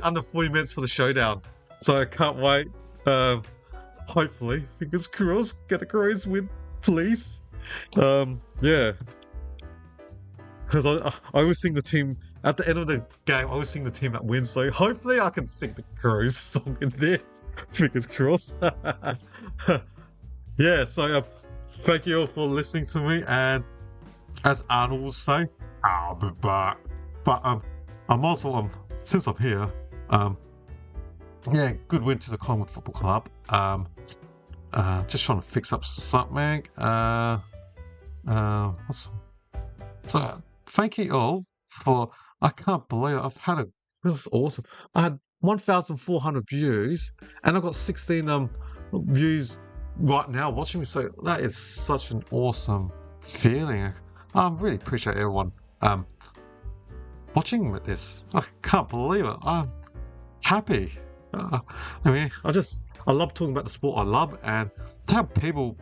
minutes for the showdown. So I can't wait. Hopefully, fingers crossed, get the Crows win, please. Yeah. Because I always sing the team, at the end of the game, I always sing the team that wins, so hopefully I can sing the Crows song in there. Fingers crossed. Yeah, so thank you all for listening to me, and as Arnold will say, I'll be back. But I'm also, since I'm here, yeah, good win to the Collingwood Football Club. Just trying to fix up something. So thank you all for. I can't believe it. I've had a. This is awesome. I had 1,400 views, and I've got 16 views right now watching me. So that is such an awesome feeling. I really appreciate everyone watching with this. I can't believe it. I'm happy. I mean, I love talking about the sport I love, and to have people,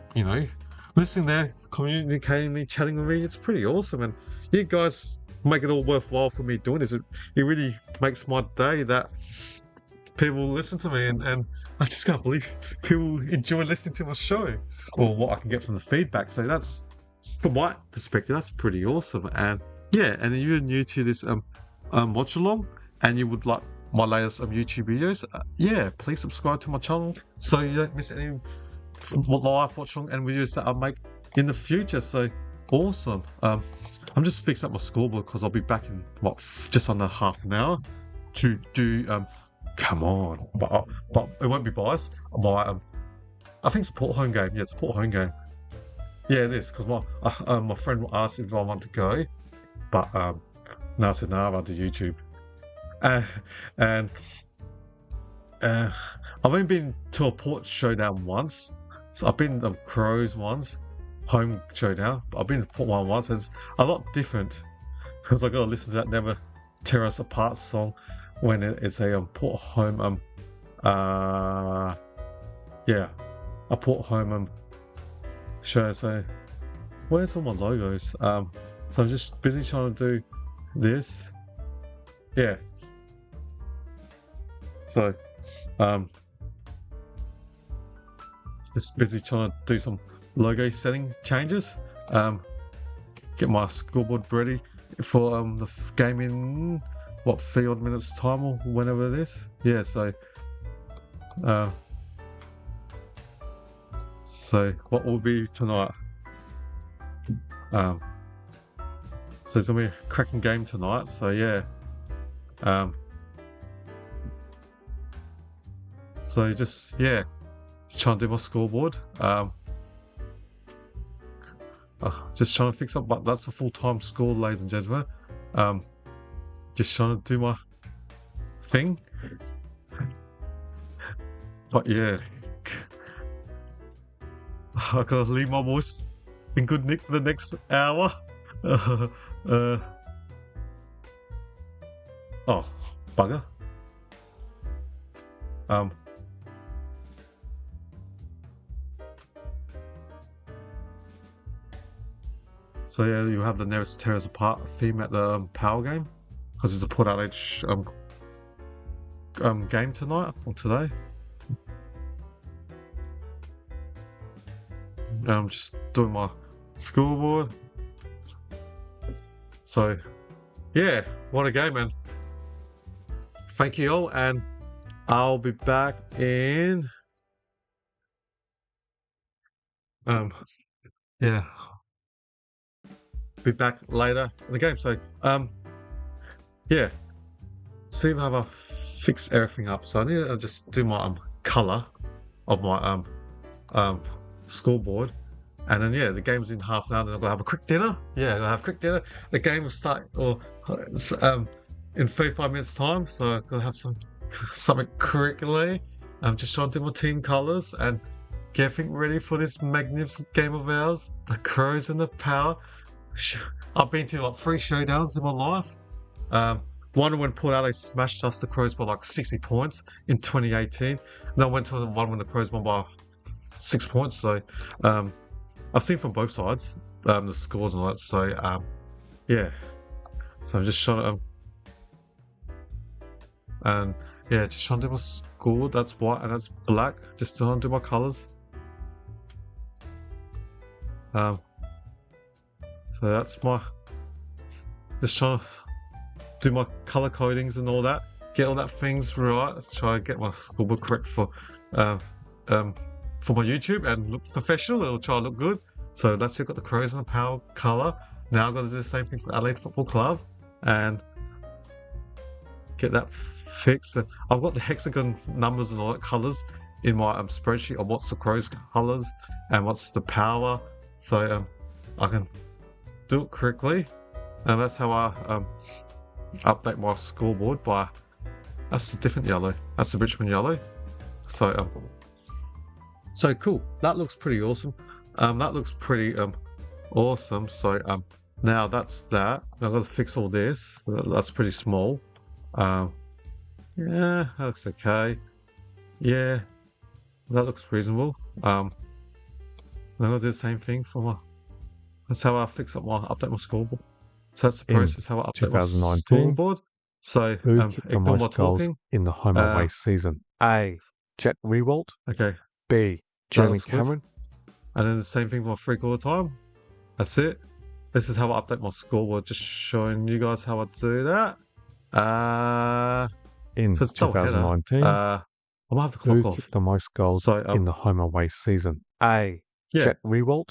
listening there, communicating with me, chatting with me, it's pretty awesome. And you guys make it all worthwhile for me doing this. It really makes my day that people listen to me, and I just can't believe people enjoy listening to my show, or what I can get from the feedback. So that's, from my perspective, that's pretty awesome. And yeah, and if you're new to this watch along, and you would like my latest YouTube videos, yeah, please subscribe to my channel so you don't miss any live watch along and videos that I make in the future. So awesome. I'm just fixing up my scoreboard because I'll be back in just under half an hour to do come on, but it won't be biased. I think it's a Port home game. Yeah, it's a Port home game. Yeah, it is, because my friend asked if I want to go, but no, I said no, I want to YouTube. And I've only been to a Port showdown once. So I've been to Crows once, home showdown, but I've been to Port one once, and it's a lot different because I got to listen to that "Never Tear Us Apart" song when it's a Port home yeah, a Port home show. So where's all my logos? So I'm just busy trying to do this. Yeah. So, just busy trying to do some logo setting changes. Get my scoreboard ready for the game in 3 odd minutes time, or whenever it is. Yeah. So what will be tonight? So it's gonna be a cracking game tonight. So yeah. So just trying to do my scoreboard. Just trying to fix up, but that's a full-time score, ladies and gentlemen. Just trying to do my thing. But yeah, I gotta leave my voice in good nick for the next hour. Oh, bugger. So yeah, you have the "Never Tear Us Apart" theme at the power game. because it's a Port Adelaide game tonight or today. I'm just doing my scoreboard. So, yeah, what a game, man. Thank you all, and I'll be back in yeah, be back later in the game. So yeah, see how I fix everything up. So I need to just do my color of my scoreboard, and then yeah, the game's in half an hour. Then I'm gonna have a quick dinner. Yeah, I'm gonna have a quick dinner. The game will start in 35 minutes time, so I'm gonna have something quickly. I'm just trying to do my team colors and get everything ready for this magnificent game of ours, the Crows and the Power. I've been to like 3 showdowns in my life. One when Port Adelaide smashed us, the Crows, by like 60 points in 2018. And I went to the one when the Crows won by 6 points. So I've seen from both sides the scores and all that. So yeah. So I'm just trying to and yeah, just trying to do my score. That's white and that's black. Just trying to do my colors. So that's my just trying to do my color codings and all that, get all that things right, try to get my scoreboard correct for my YouTube and look professional. It'll try to look good. So that's it. Got the Crows and the Power color. Now I've got to do the same thing for Adelaide Football Club and get that fixed. I've got the hexagon numbers and all that colors in my spreadsheet of what's the Crows colors and what's the Power, so I can do it correctly. And that's how I update my scoreboard by. That's a different yellow. That's the Richmond yellow. So so cool. That looks pretty awesome. That looks pretty awesome. So now that's that. I've got to fix all this. That's pretty small. Yeah, that looks okay. Yeah, that looks reasonable. I'm gonna do the same thing for my. That's how I fix up update my scoreboard. So that's the process how I update my scoreboard. So who kicked the most goals in the home away season? A. Jet Rewalt. Okay. B. Jeremy Cameron. And then the same thing for my 3/4 time. That's it. This is how I update my scoreboard. Just showing you guys how I do that. In 2019, I might have to clock who off. kicked the most goals in the home away season? A. Jet Rewalt.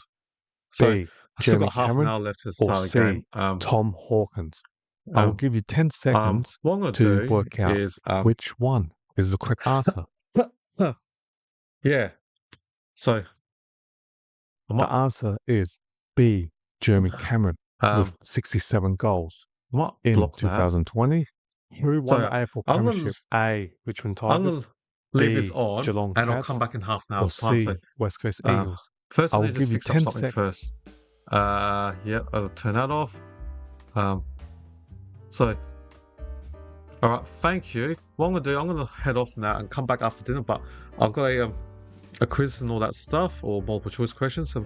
B. Jeremy Cameron. Left to or C. Tom Hawkins. I will give you 10 seconds to work out which one is the correct answer. Yeah. So the answer is B. Jeremy Cameron with 67 goals in 2020. Who won the AFL Premiership? A. Richmond Tigers. I'm going to leave this on Geelong and Cats, I'll come back in half an or hour's time. C. West Coast Eagles. First, I will give you 10 seconds first. Yeah, I'll turn that off. So, all right, thank you. What I'm gonna do, I'm gonna head off now and come back after dinner. But I've got a quiz and all that stuff, or multiple choice questions,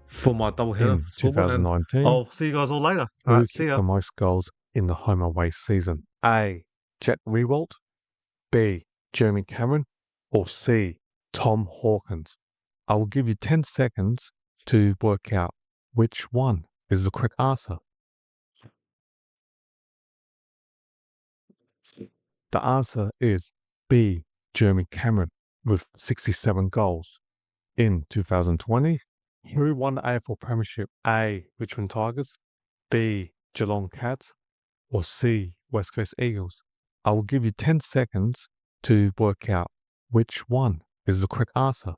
for my double header. In 2019, I'll see you guys all later. Who kicked the most goals in the home away season? A. Jet Rewalt. B. Jeremy Cameron. Or C. Tom Hawkins. I will give you 10 seconds to work out which one is the correct answer. The answer is B. Jeremy Cameron with 67 goals. In 2020, who won the AFL Premiership? A. Richmond Tigers. B. Geelong Cats. Or C. West Coast Eagles. I will give you 10 seconds to work out which one is the correct answer.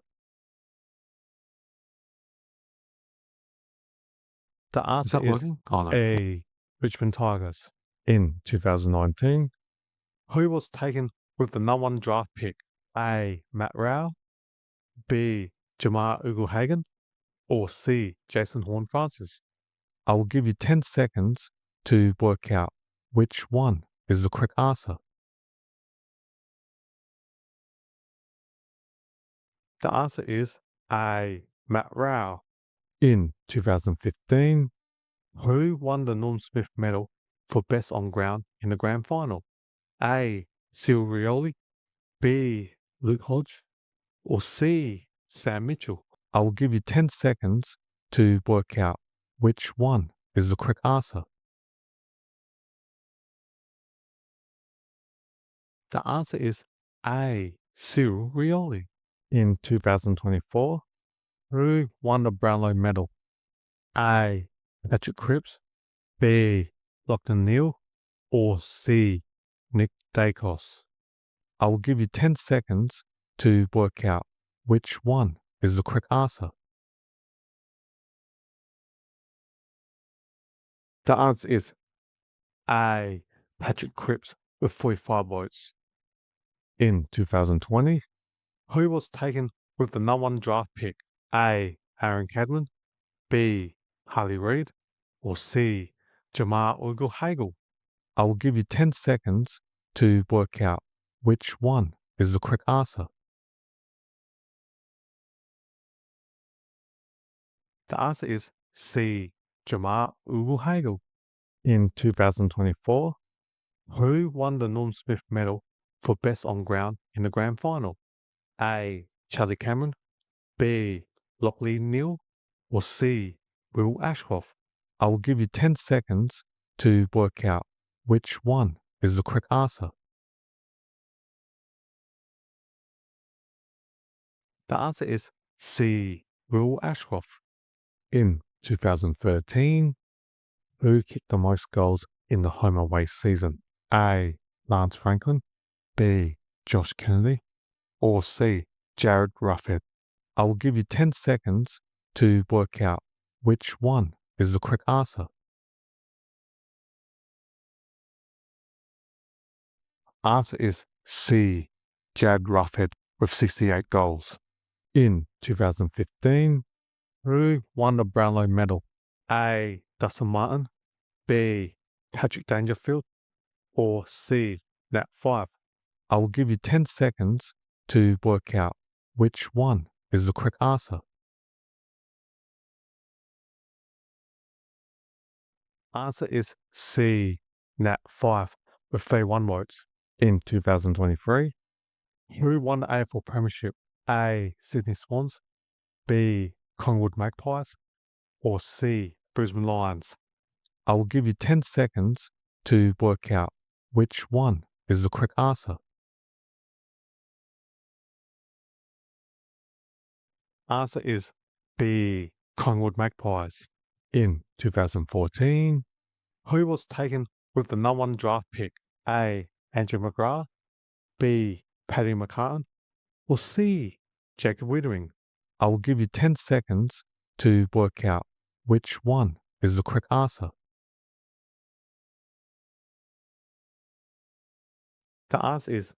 The answer is A. Richmond Tigers. In 2019, who was taken with the #1 draft pick? A. Matt Rowell. B. Jamar Ugle-Hagan. Or C. Jason Horne-Francis. I will give you 10 seconds to work out which one is the correct answer. The answer is A. Matt Rowell. In 2015, who won the Norm Smith Medal for best on ground in the grand final? A. Cyril Rioli, B. Luke Hodge, or C. Sam Mitchell? I will give you 10 seconds to work out which one is the correct answer. The answer is A. Cyril Rioli. In 2024, who won the Brownlow medal? A. Patrick Cripps, B. Lachlan Neale, or C. Nick Dacos? I will give you 10 seconds to work out which one is the correct answer. The answer is A. Patrick Cripps with 45 votes. In 2020, who was taken with the number 1 draft pick? A. Aaron Cadman, B. Harley Reid, or C. Jamar Ugle-Hagel? I will give you 10 seconds to work out which one is the correct answer. The answer is C. Jamar Ugle-Hagel. In 2024, who won the Norm Smith medal for best on ground in the grand final? A. Charlie Cameron, B. Lachlan Neale, or C. Will Ashcroft? I will give you 10 seconds to work out which one is the correct answer. The answer is C. Will Ashcroft. In 2013, who kicked the most goals in the home away season? A. Lance Franklin, B. Josh Kennedy, or C. Jared Ruffhead? I will give you 10 seconds to work out which one is the correct answer. Answer is C. Jared Ruffhead with 68 goals. In 2015, who won the Brownlow medal? A. Dustin Martin, B. Patrick Dangerfield, or C. Nat Fyfe? I will give you 10 seconds to work out which one is the correct answer. Answer is C. Nat Fyfe with 31 votes. In 2023, who won the AFL Premiership? A. Sydney Swans, B. Collingwood Magpies, or C. Brisbane Lions? I will give you 10 seconds to work out which one is the correct answer. Answer is B. Collingwood Magpies. In 2014, who was taken with the number 1 draft pick? A. Andrew McGrath, B. Paddy McCartan, or C. Jacob Wittering? I will give you 10 seconds to work out which one is the correct answer. The answer is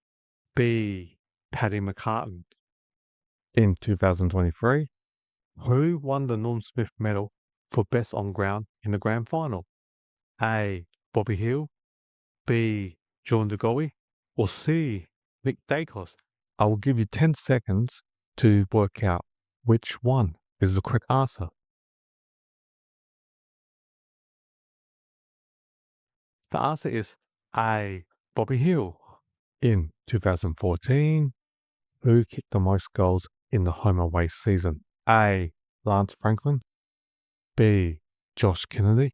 B. Paddy McCartan. In 2023, who won the Norm Smith medal for best on ground in the grand final? A. Bobby Hill, B. John DeGoey, or C. Nick Dacos? I will give you 10 seconds to work out which one is the correct answer. The answer is A. Bobby Hill. In 2014, who kicked the most goals in the home away season? A. Lance Franklin, B. Josh Kennedy,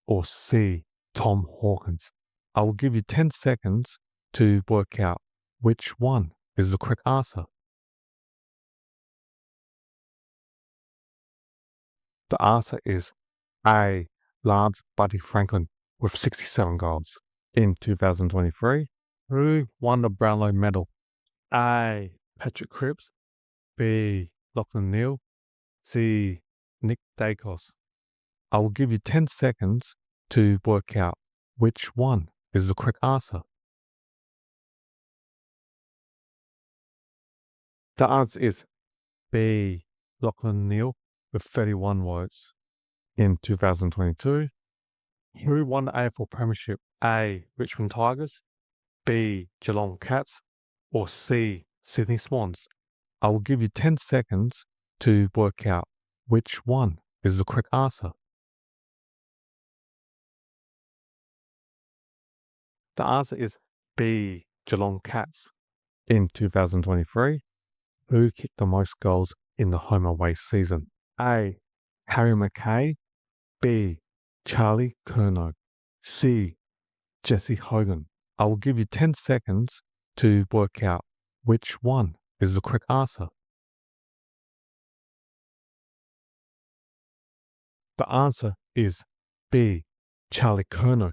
or C. Tom Hawkins? I will give you 10 seconds to work out which one is the correct answer. The answer is A. Lance Buddy Franklin with 67 goals. In 2023, who won the Brownlow medal? A. Patrick Cripps, B. Lachlan Neale, C. Nick Dacos? I will give you 10 seconds to work out which one is the correct answer. The answer is B. Lachlan Neale with 31 votes. In 2022, who won the AFL Premiership? A. Richmond Tigers, B. Geelong Cats, or C. Sydney Swans? I will give you 10 seconds to work out which one is the correct answer. The answer is B. Geelong Cats. In 2023, who kicked the most goals in the home away season? A. Harry McKay. B. Charlie Curnow. C. Jesse Hogan. I will give you 10 seconds to work out which one is the correct answer. The answer is B. Charlie Curnow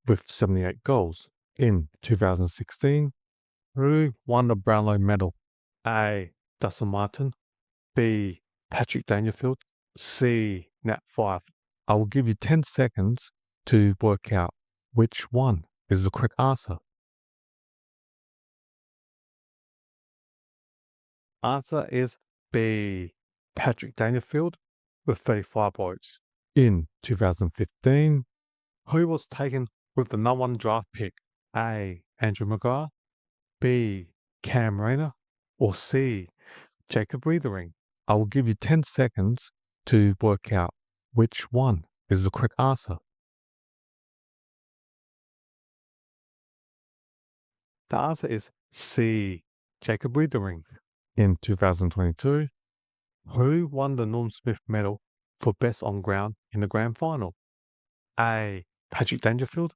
with 78 goals. In 2016, who won the Brownlow medal? A. Dustin Martin. B. Patrick Dangerfield. C. Nat Fyfe. I will give you 10 seconds to work out which one is the correct answer. Answer is B. Patrick Dangerfield with 35 votes. In 2015, who was taken with the number 1 draft pick? A. Andrew McGrath. B. Cam Rayner. Or C. Jacob Weathering. I will give you 10 seconds to work out which one is the correct answer. The answer is C. Jacob Weathering. In 2022, who won the Norm Smith medal for best on ground in the grand final? A. Patrick Dangerfield.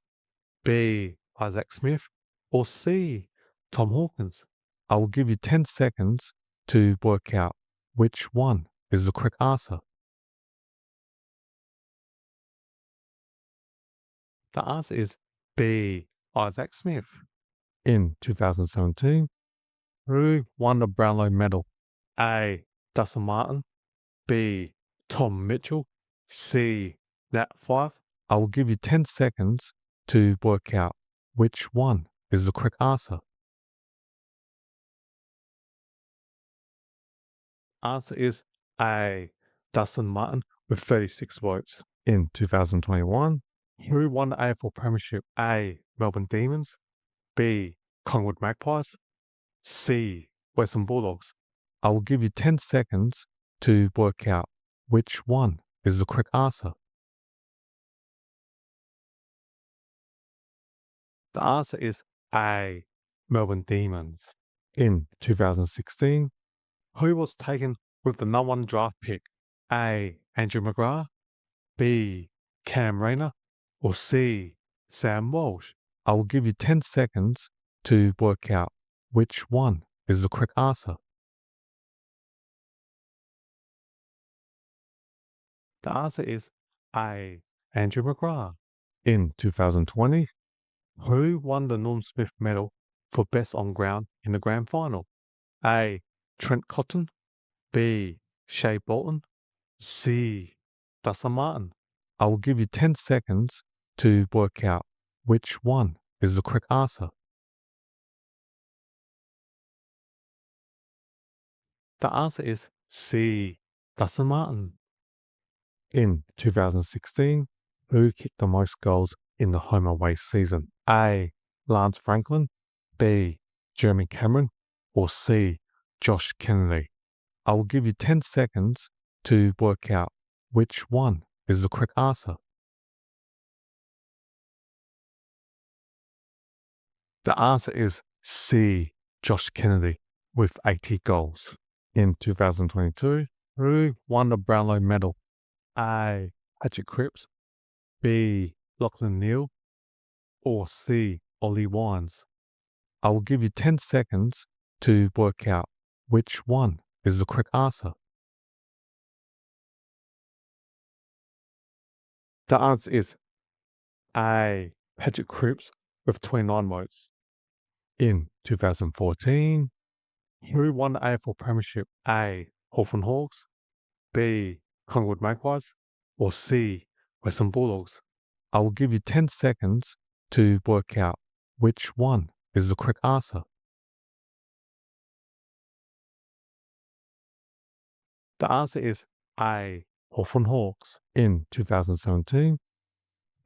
B. Isaac Smith. Or C. Tom Hawkins. I will give you 10 seconds to work out which one is the correct answer. The answer is B. Isaac Smith. In 2017, who won the Brownlow medal? A. Dustin Martin. B. Tom Mitchell. C. Nat Fyfe. I will give you 10 seconds to work out which one is the correct answer. Answer is A. Dustin Martin with 36 votes. In 2021, who won the AFL Premiership? A. Melbourne Demons. B. Collingwood Magpies. C. Western Bulldogs. I will give you 10 seconds to work out which one is the correct answer. The answer is A. Melbourne Demons. In 2016, who was taken with the number 1 draft pick? A. Andrew McGrath. B. Cam Rayner. Or C. Sam Walsh. I will give you 10 seconds to work out which one is the correct answer. The answer is A. Andrew McGrath. In 2020, who won the Norm Smith medal for best on ground in the grand final? A. Trent Cotton. B. Shea Bolton. C. Dustin Martin. I will give you 10 seconds to work out which one is the correct answer. The answer is C. Dustin Martin. In 2016, who kicked the most goals in the home away season? A. Lance Franklin. B. Jeremy Cameron. Or C. Josh Kennedy. I will give you 10 seconds to work out which one is the correct answer. The answer is C. Josh Kennedy with 80 goals. In 2022, who won the Brownlow medal? A. Patrick Cripps. B. Lachlan Neale. Or C. Ollie Wines. I will give you 10 seconds to work out which one is the correct answer. The answer is A. Patrick Cripps with 29 votes. In 2014, who won the AFL Premiership? A. Hawthorn Hawks. B. Collingwood Magpies. Or C. Western Bulldogs. I will give you 10 seconds to work out which one is the correct answer. The answer is A. Hawthorn Hawks. In 2017,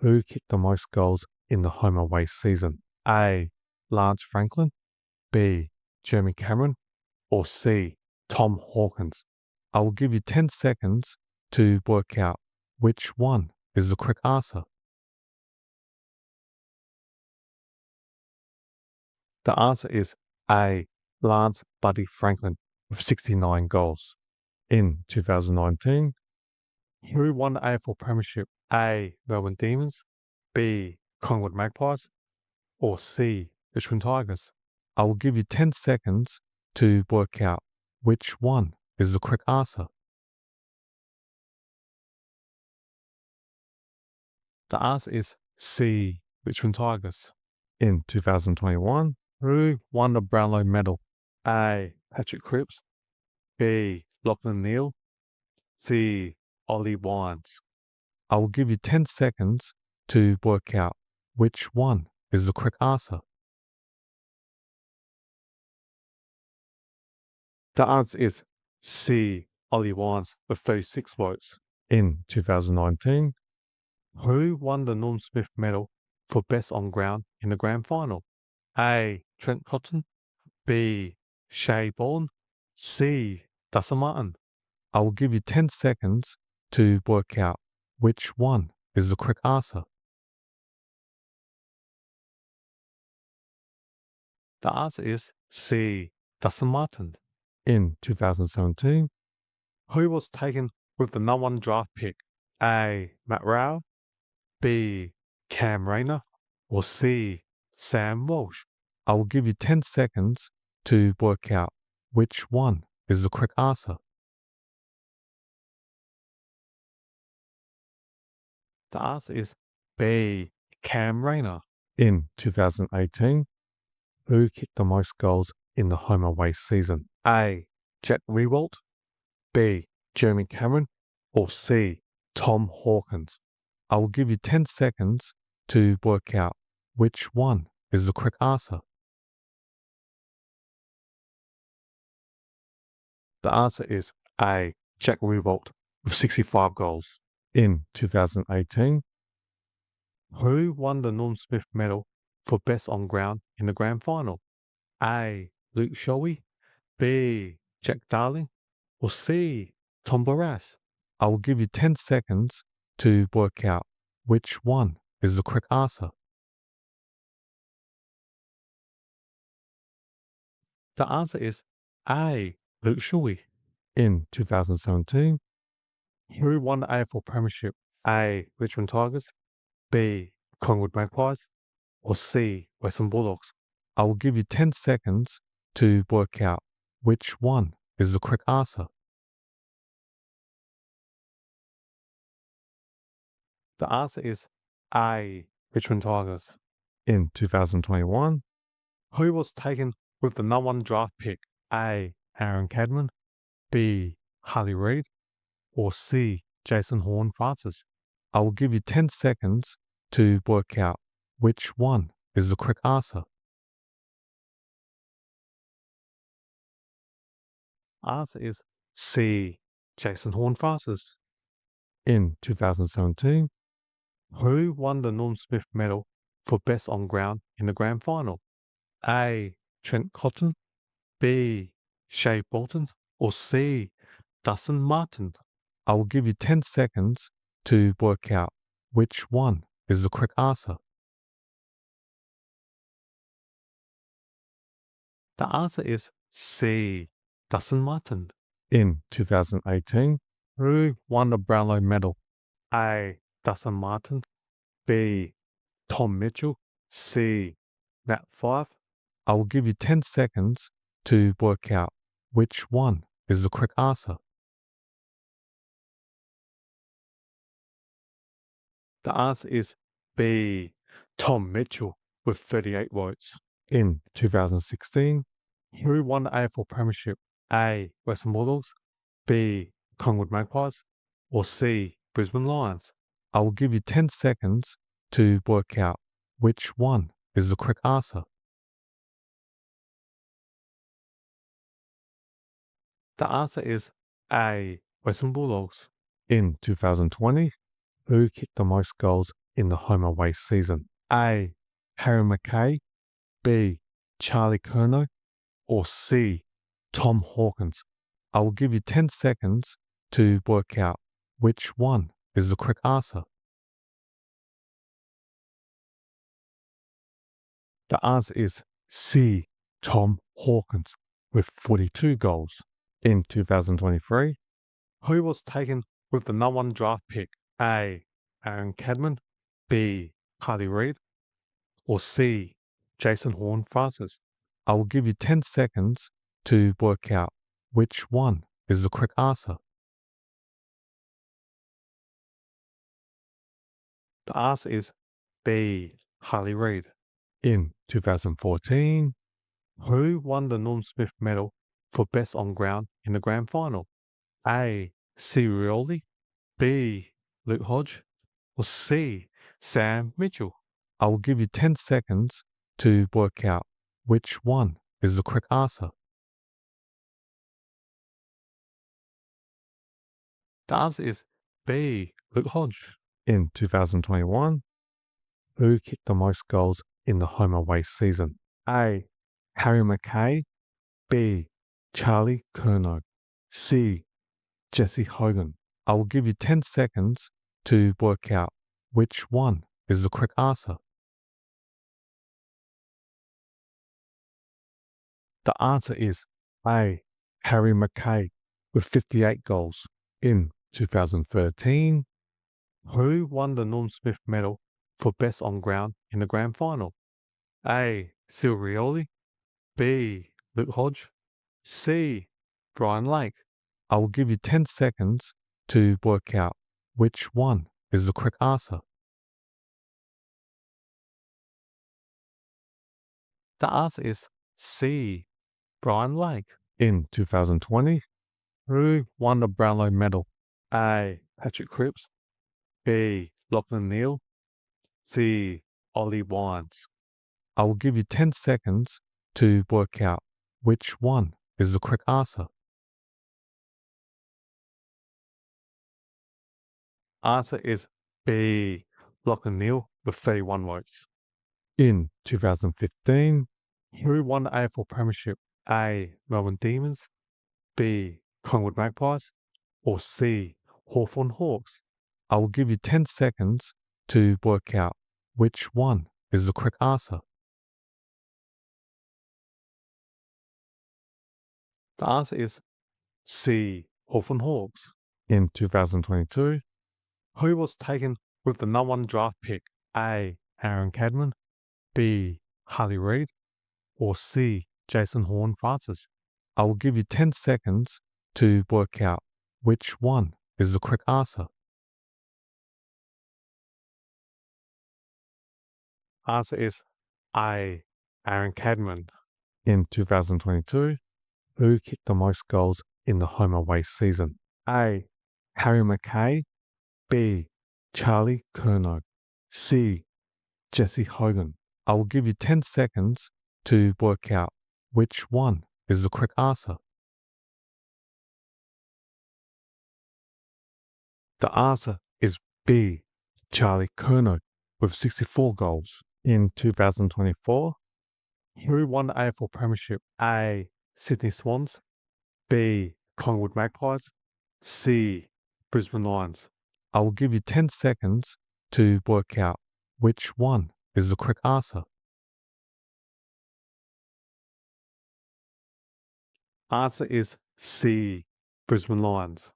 who kicked the most goals in the home away season? A. Lance Franklin. B. Jeremy Cameron. Or C. Tom Hawkins. I will give you 10 seconds to work out which one is the correct answer. The answer is A. Lance Buddy Franklin with 69 goals. In 2019, who won the AFL Premiership? A. Melbourne Demons, B. Collingwood Magpies, or C. Richmond Tigers? I will give you 10 seconds to work out which one is the correct answer. The answer is C. Richmond Tigers. In 2021, who won the Brownlow medal? A. Patrick Cripps, B. Lachlan Neale, C. Ollie Wines. I will give you 10 seconds to work out which one is the correct answer. The answer is C. Ollie Wines with 36 votes. In 2019, who won the Norm Smith medal for best on ground in the grand final? A. Trent Cotton, B. Shea Bourne, C. Dustin Martin. I will give you 10 seconds to work out which one is the correct answer. The answer is C. Dustin Martin. In 2017, who was taken with the number 1 draft pick? A. Matt Rowell, B. Cam Rayner, or C. Sam Walsh? I will give you 10 seconds to work out which one is the correct answer. The answer is B. Cam Rayner. In 2018, who kicked the most goals in the home away season? A. Jack Riewoldt, B. Jeremy Cameron, or C. Tom Hawkins? I will give you 10 seconds to work out which one is the correct answer. The answer is A. Jack Riewoldt with 65 goals. In 2018, who won the Norm Smith medal for best on ground in the grand final? A. Luke Shoei, B. Jack Darling, or C. Tom Barrass? I will give you 10 seconds to work out which one is the correct answer. The answer is A. Luke Shoei. In 2017, who won the AFL Premiership? A. Richmond Tigers, B. Collingwood Magpies, or C. Western Bulldogs? I will give you 10 seconds to work out which one is the correct answer. The answer is A. Richmond Tigers. In 2021, who was taken with the number 1 draft pick? A. Aaron Cadman, B. Harley Reid, or C. Jason Horne-Francis? I will give you 10 seconds to work out which one is the correct answer. Answer is C. Jason Horne-Francis. In 2017, who won the Norm Smith medal for best on ground in the grand final? A. Trent Cotton, B. Shea Bolton, or C. Dustin Martin? I will give you 10 seconds to work out which one is the correct answer. The answer is C. Dustin Martin. In 2018, who won the Brownlow medal? A. Dustin Martin, B. Tom Mitchell, C. Nat Fyfe? I will give you 10 seconds to work out which one is the correct answer. The answer is B. Tom Mitchell with 38 votes. In 2016, who won the AFL Premiership? A. Western Bulldogs, B. Collingwood Magpies, or C. Brisbane Lions? I will give you 10 seconds to work out which one is the correct answer. The answer is A. Western Bulldogs. In 2020, who kicked the most goals in the home away season? A. Harry McKay, B. Charlie Curnow, or C. Tom Hawkins? I will give you 10 seconds to work out which one is the correct answer. The answer is C. Tom Hawkins with 42 goals. In 2023, who was taken with the number 1 draft pick? A. Aaron Cadman, B. Carly Reid, or C. Jason Horne-Francis? I will give you 10 seconds to work out which one is the correct answer. The answer is B. Harley Reid. In 2014, who won the Norm Smith Medal for Best on Ground in the Grand Final? A. Rioli, B. Luke Hodge, or C. Sam Mitchell? I will give you 10 seconds to work out which one is the correct answer. The answer is B. Luke Hodge. In 2021, who kicked the most goals in the home away season? A. Harry McKay, B. Charlie Curnow, C. Jesse Hogan. I will give you 10 seconds to work out which one is the correct answer. The answer is A. Harry McKay with 58 goals. In 2013, who won the Norm Smith Medal for Best on Ground in the Grand Final? A. Rioli, B. Luke Hodge, C. Brian Lake. I will give you 10 seconds to work out which one is the correct answer. The answer is C. Brian Lake. In 2020, who won the Brownlow Medal? A. Patrick Cripps, B. Lachlan Neale, C. Ollie Wines. I will give you 10 seconds to work out which one is the correct answer. Answer is B. Lachlan Neale with 31 votes. In 2015, who won the AFL Premiership? A. Melbourne Demons, B. Collingwood Magpies, or C. Hawthorn Hawks? I will give you 10 seconds to work out which one is the correct answer. The answer is C. Hawthorn Hawks. In 2022, who was taken with the number 1 draft pick? A. Aaron Cadman, B. Harley Reid, or C. Jason Horne-Francis? I will give you 10 seconds to work out which one is the correct answer. Answer is A. Aaron Cadman. In 2022, who kicked the most goals in the home away season? A. Harry McKay, B. Charlie Curnow, C. Jesse Hogan. I will give you 10 seconds to work out which one is the correct answer. The answer is B. Charlie Curnow with 64 goals. In 2024, who won the AFL Premiership? A. Sydney Swans, B. Collingwood Magpies, C. Brisbane Lions. I will give you 10 seconds to work out which one is the correct answer. Answer is C. Brisbane Lions.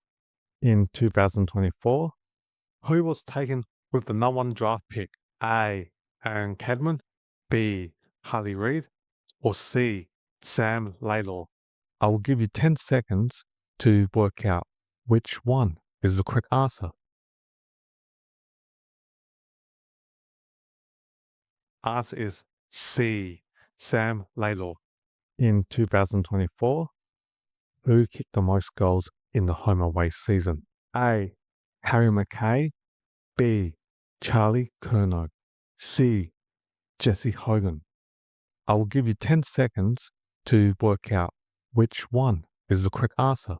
In 2024, who was taken with the number 1 draft pick? A. Aaron Cadman, B. Harley Reid, or C. Sam Laidlaw? I will give you 10 seconds to work out which one is the correct answer. Answer is C. Sam Laidlaw. In 2024, who kicked the most goals in the home away season? A. Harry McKay, B. Charlie Curnow, C. Jesse Hogan. I will give you 10 seconds to work out which one is the correct answer.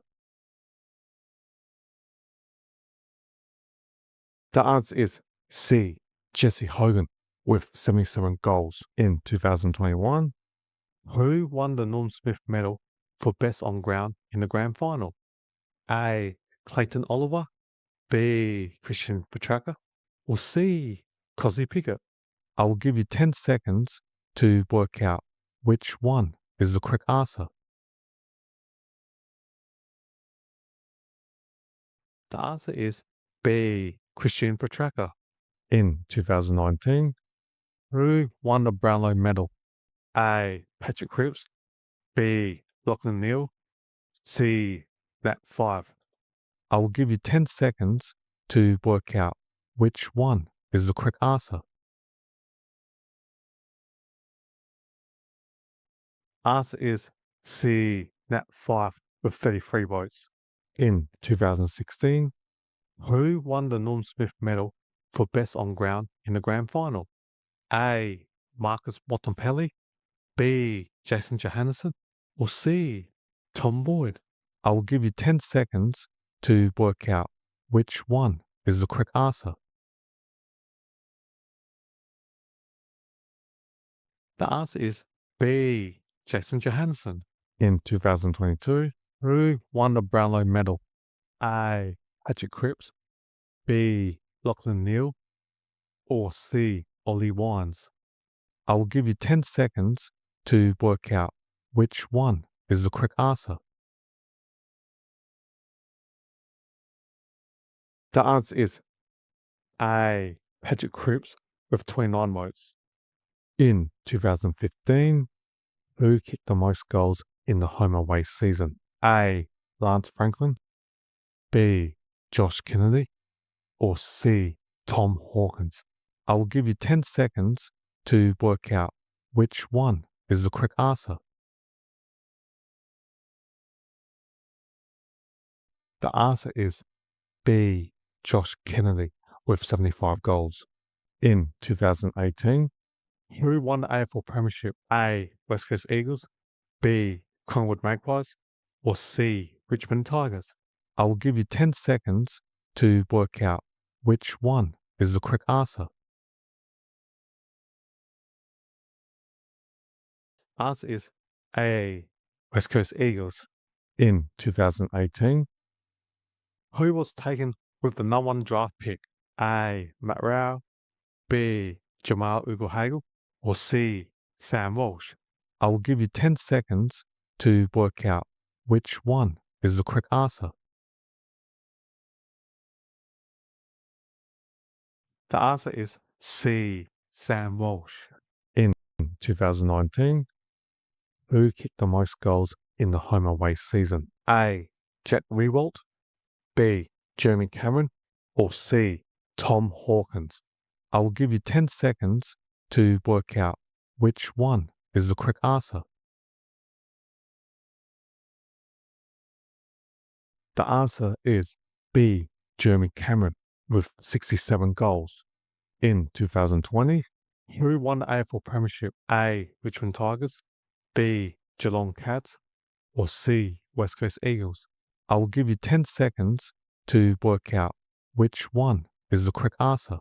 The answer is C. Jesse Hogan with 77 goals. In 2021, who won the Norm Smith Medal for Best on Ground in the Grand Final? A. Clayton Oliver, B. Christian Petracca, or C. Cosy Pickett? I will give you 10 seconds to work out which one is the correct answer? The answer is B. Christian Petracca. In 2019, who won the Brownlow medal? A. Patrick Cripps. B. Lachlan Neale. C. Nat 5. I will give you 10 seconds to work out which one is the correct answer. Answer is C. Nat 5 with 33 votes. In 2016, who won the Norm Smith medal for best on ground in the grand final? A. Marcus Bontempelli. B. Jason Johannesson. Or C. Tom Boyd. I will give you 10 seconds to work out which one is the correct answer. The answer is B. Jason Johannesson. In 2022, who won the Brownlow medal? A. Patrick Cripps. B. Lachlan Neale. Or C. Ollie Wines. I will give you 10 seconds to work out which one is the correct answer. The answer is A. Patrick Cripps with 29 votes. In 2015, who kicked the most goals in the home away season? A. Lance Franklin. B. Josh Kennedy. Or C. Tom Hawkins. I will give you 10 seconds to work out which one is the correct answer. The answer is B. Josh Kennedy with 75 goals. In 2018, who won the AFL Premiership? A. West Coast Eagles. B. Collingwood Magpies. Or C. Richmond Tigers. I will give you 10 seconds to work out which one is the correct answer. Answer is A. West Coast Eagles. In 2018, who was taken with the number 1 draft pick? A. Matt Rowell. B. Jamal Ugle-Hagel. Or C. Sam Walsh. I will give you 10 seconds to work out which one is the correct answer. The answer is C. Sam Walsh. In 2019, who kicked the most goals in the home away season? A. Jack Riewoldt. B. Jeremy Cameron. Or C. Tom Hawkins. I will give you 10 seconds to work out which one is the correct answer. The answer is B. Jeremy Cameron with 67 goals. In 2020, who won the AFL Premiership? A. Richmond Tigers. B. Geelong Cats. Or C. West Coast Eagles. I will give you 10 seconds to work out which one is the correct answer.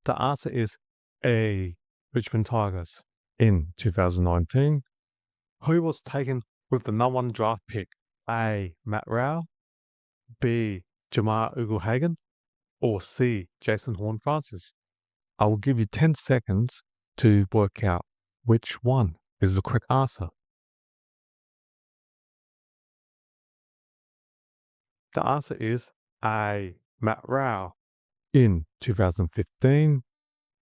The answer is A. Richmond Tigers. In 2019, who was taken with the number 1 draft pick? A. Matt Rowell. B. Jamal Ugle-Hagan. Or C. Jason Horne-Francis. I will give you 10 seconds to work out which one is the correct answer. The answer is A. Matt Rowell. In 2015,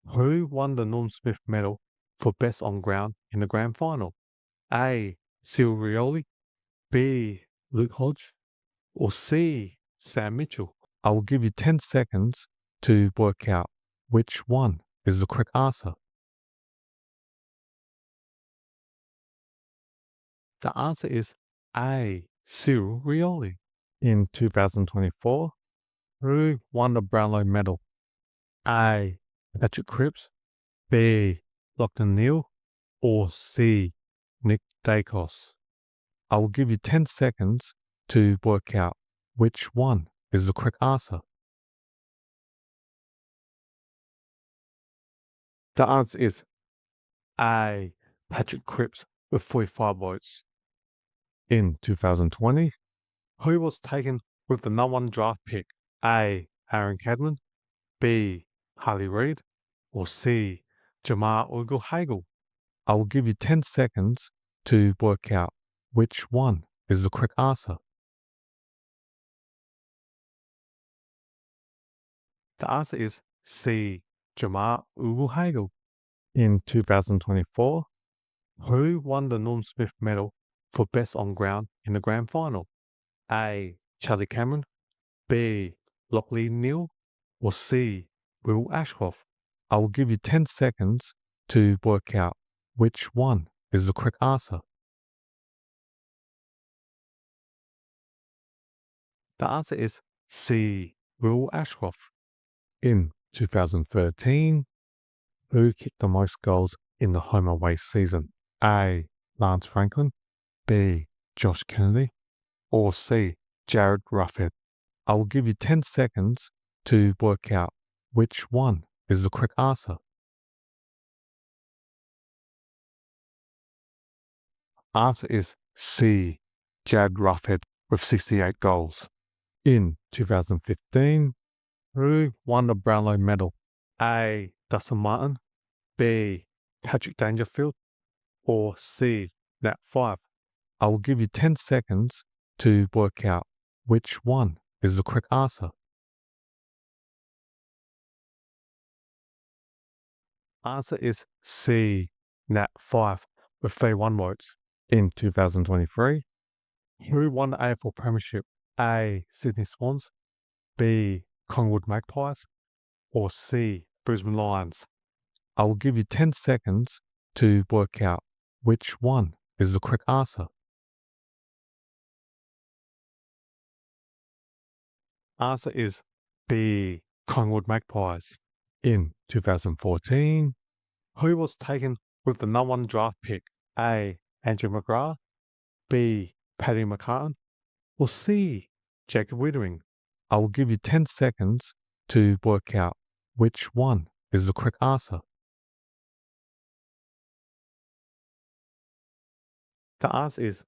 who won the Norm Smith medal for best on ground in the grand final? A. Cyril Rioli. B. Luke Hodge. Or C. Sam Mitchell. I will give you 10 seconds to work out which one is the correct answer. The answer is A. Cyril Rioli. In 2024, who won the Brownlow medal? A. Patrick Cripps. B. Lachlan Neale. Or C. Nick Dacos. I will give you 10 seconds to work out which one is the correct answer. The answer is A. Patrick Cripps with 45 votes. In 2020, who was taken with the number 1 draft pick? A. Aaron Cadman. B. Harley Reid. or C. Jamar Ugle-Hagel? I will give you 10 seconds to work out which one is the correct answer. The answer is C. Jamar Ugle-Hagel. In 2024, who won the Norm Smith medal for best on ground in the grand final? A. Charlie Cameron, B. Lachlan Neal, or C. Will Ashcroft? I will give you 10 seconds to work out which one is the correct answer. The answer is C. Will Ashcroft. In 2013, who kicked the most goals in the home away season? A. Lance Franklin, B. Josh Kennedy, or C. Jared Ruffhead? I will give you 10 seconds to work out which one is the correct answer. Answer is C. Jared Ruffhead with 68 goals. In 2015, who won the Brownlow medal? A. Dustin Martin, B. Patrick Dangerfield, or C. Nat Fyfe? I will give you 10 seconds to work out which one is the correct answer. Answer is C. Nat Fyfe with 31 votes. In 2023, who won the AFL Premiership? A. Sydney Swans, B. Collingwood Magpies, or C. Brisbane Lions? I will give you 10 seconds to work out which one is the correct answer. Answer is B. Collingwood Magpies. In 2014, who was taken with the number 1 draft pick? A. Andrew McGrath, B. Paddy McCartan, or C. Jacob Wittering? I will give you 10 seconds to work out which one is the correct answer. The answer is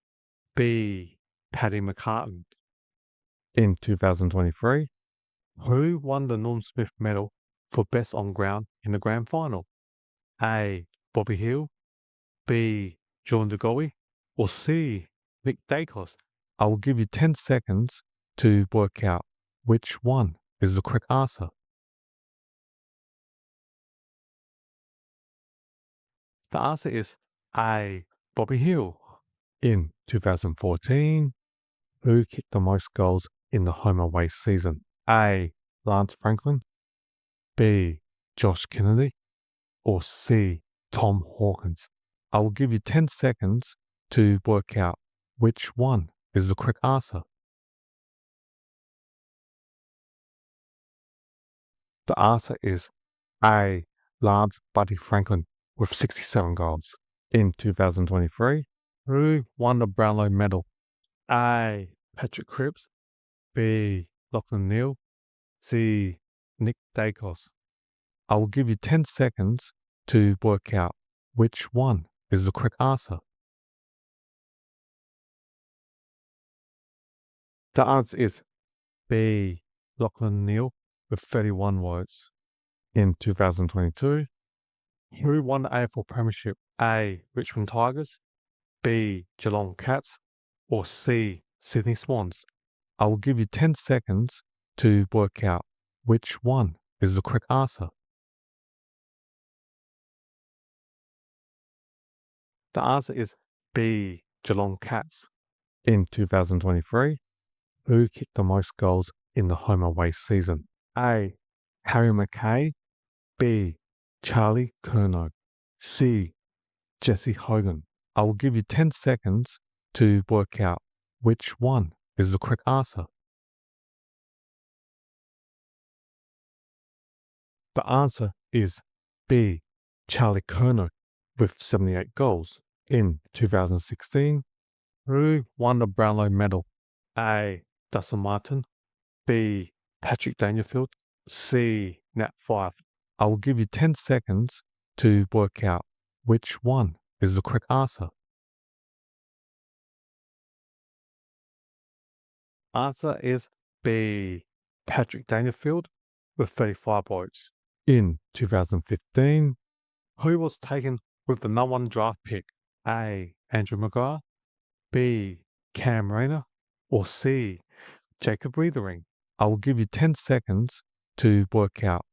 B. Paddy McCartan. In 2023, who won the Norm Smith medal for best on ground in the grand final? A. Bobby Hill, B. John DeGoey, or C. Nick Dacos? I will give you 10 seconds to work out which one is the correct answer. The answer is A. Bobby Hill. In 2014, who kicked the most goals in the home away season? A. Lance Franklin, B. Josh Kennedy, or C. Tom Hawkins? I will give you 10 seconds to work out which one is the correct answer. The answer is A. Lance Buddy Franklin with 67 goals. In 2023, who won the Brownlow medal? A. Patrick Cripps, B. Lachlan Neal, C. Nick Dacos? I will give you 10 seconds to work out which one is the correct answer. The answer is B. Lachlan Neal with 31 votes. In 2022, who won the AFL Premiership? A. Richmond Tigers, B. Geelong Cats, or C. Sydney Swans? I will give you 10 seconds to work out which one is the correct answer. The answer is B. Geelong Cats. In 2023, who kicked the most goals in the home away season? A. Harry McKay, B. Charlie Curnow, C. Jesse Hogan? I will give you 10 seconds to work out which one is the correct answer. The answer is B. Charlie Curnow with 78 goals. In 2016, who won the Brownlow medal? A. Dustin Martin, B. Patrick Dangerfield, C. Nat Fyfe? I will give you 10 seconds to work out which one is the correct answer. Answer is B. Patrick Dangerfield with 35 votes. in 2015? Who was taken with the number 1 draft pick? A. Andrew McGrath, B. Cam Rayner, or C. Jacob Weathering? I will give you 10 seconds to work out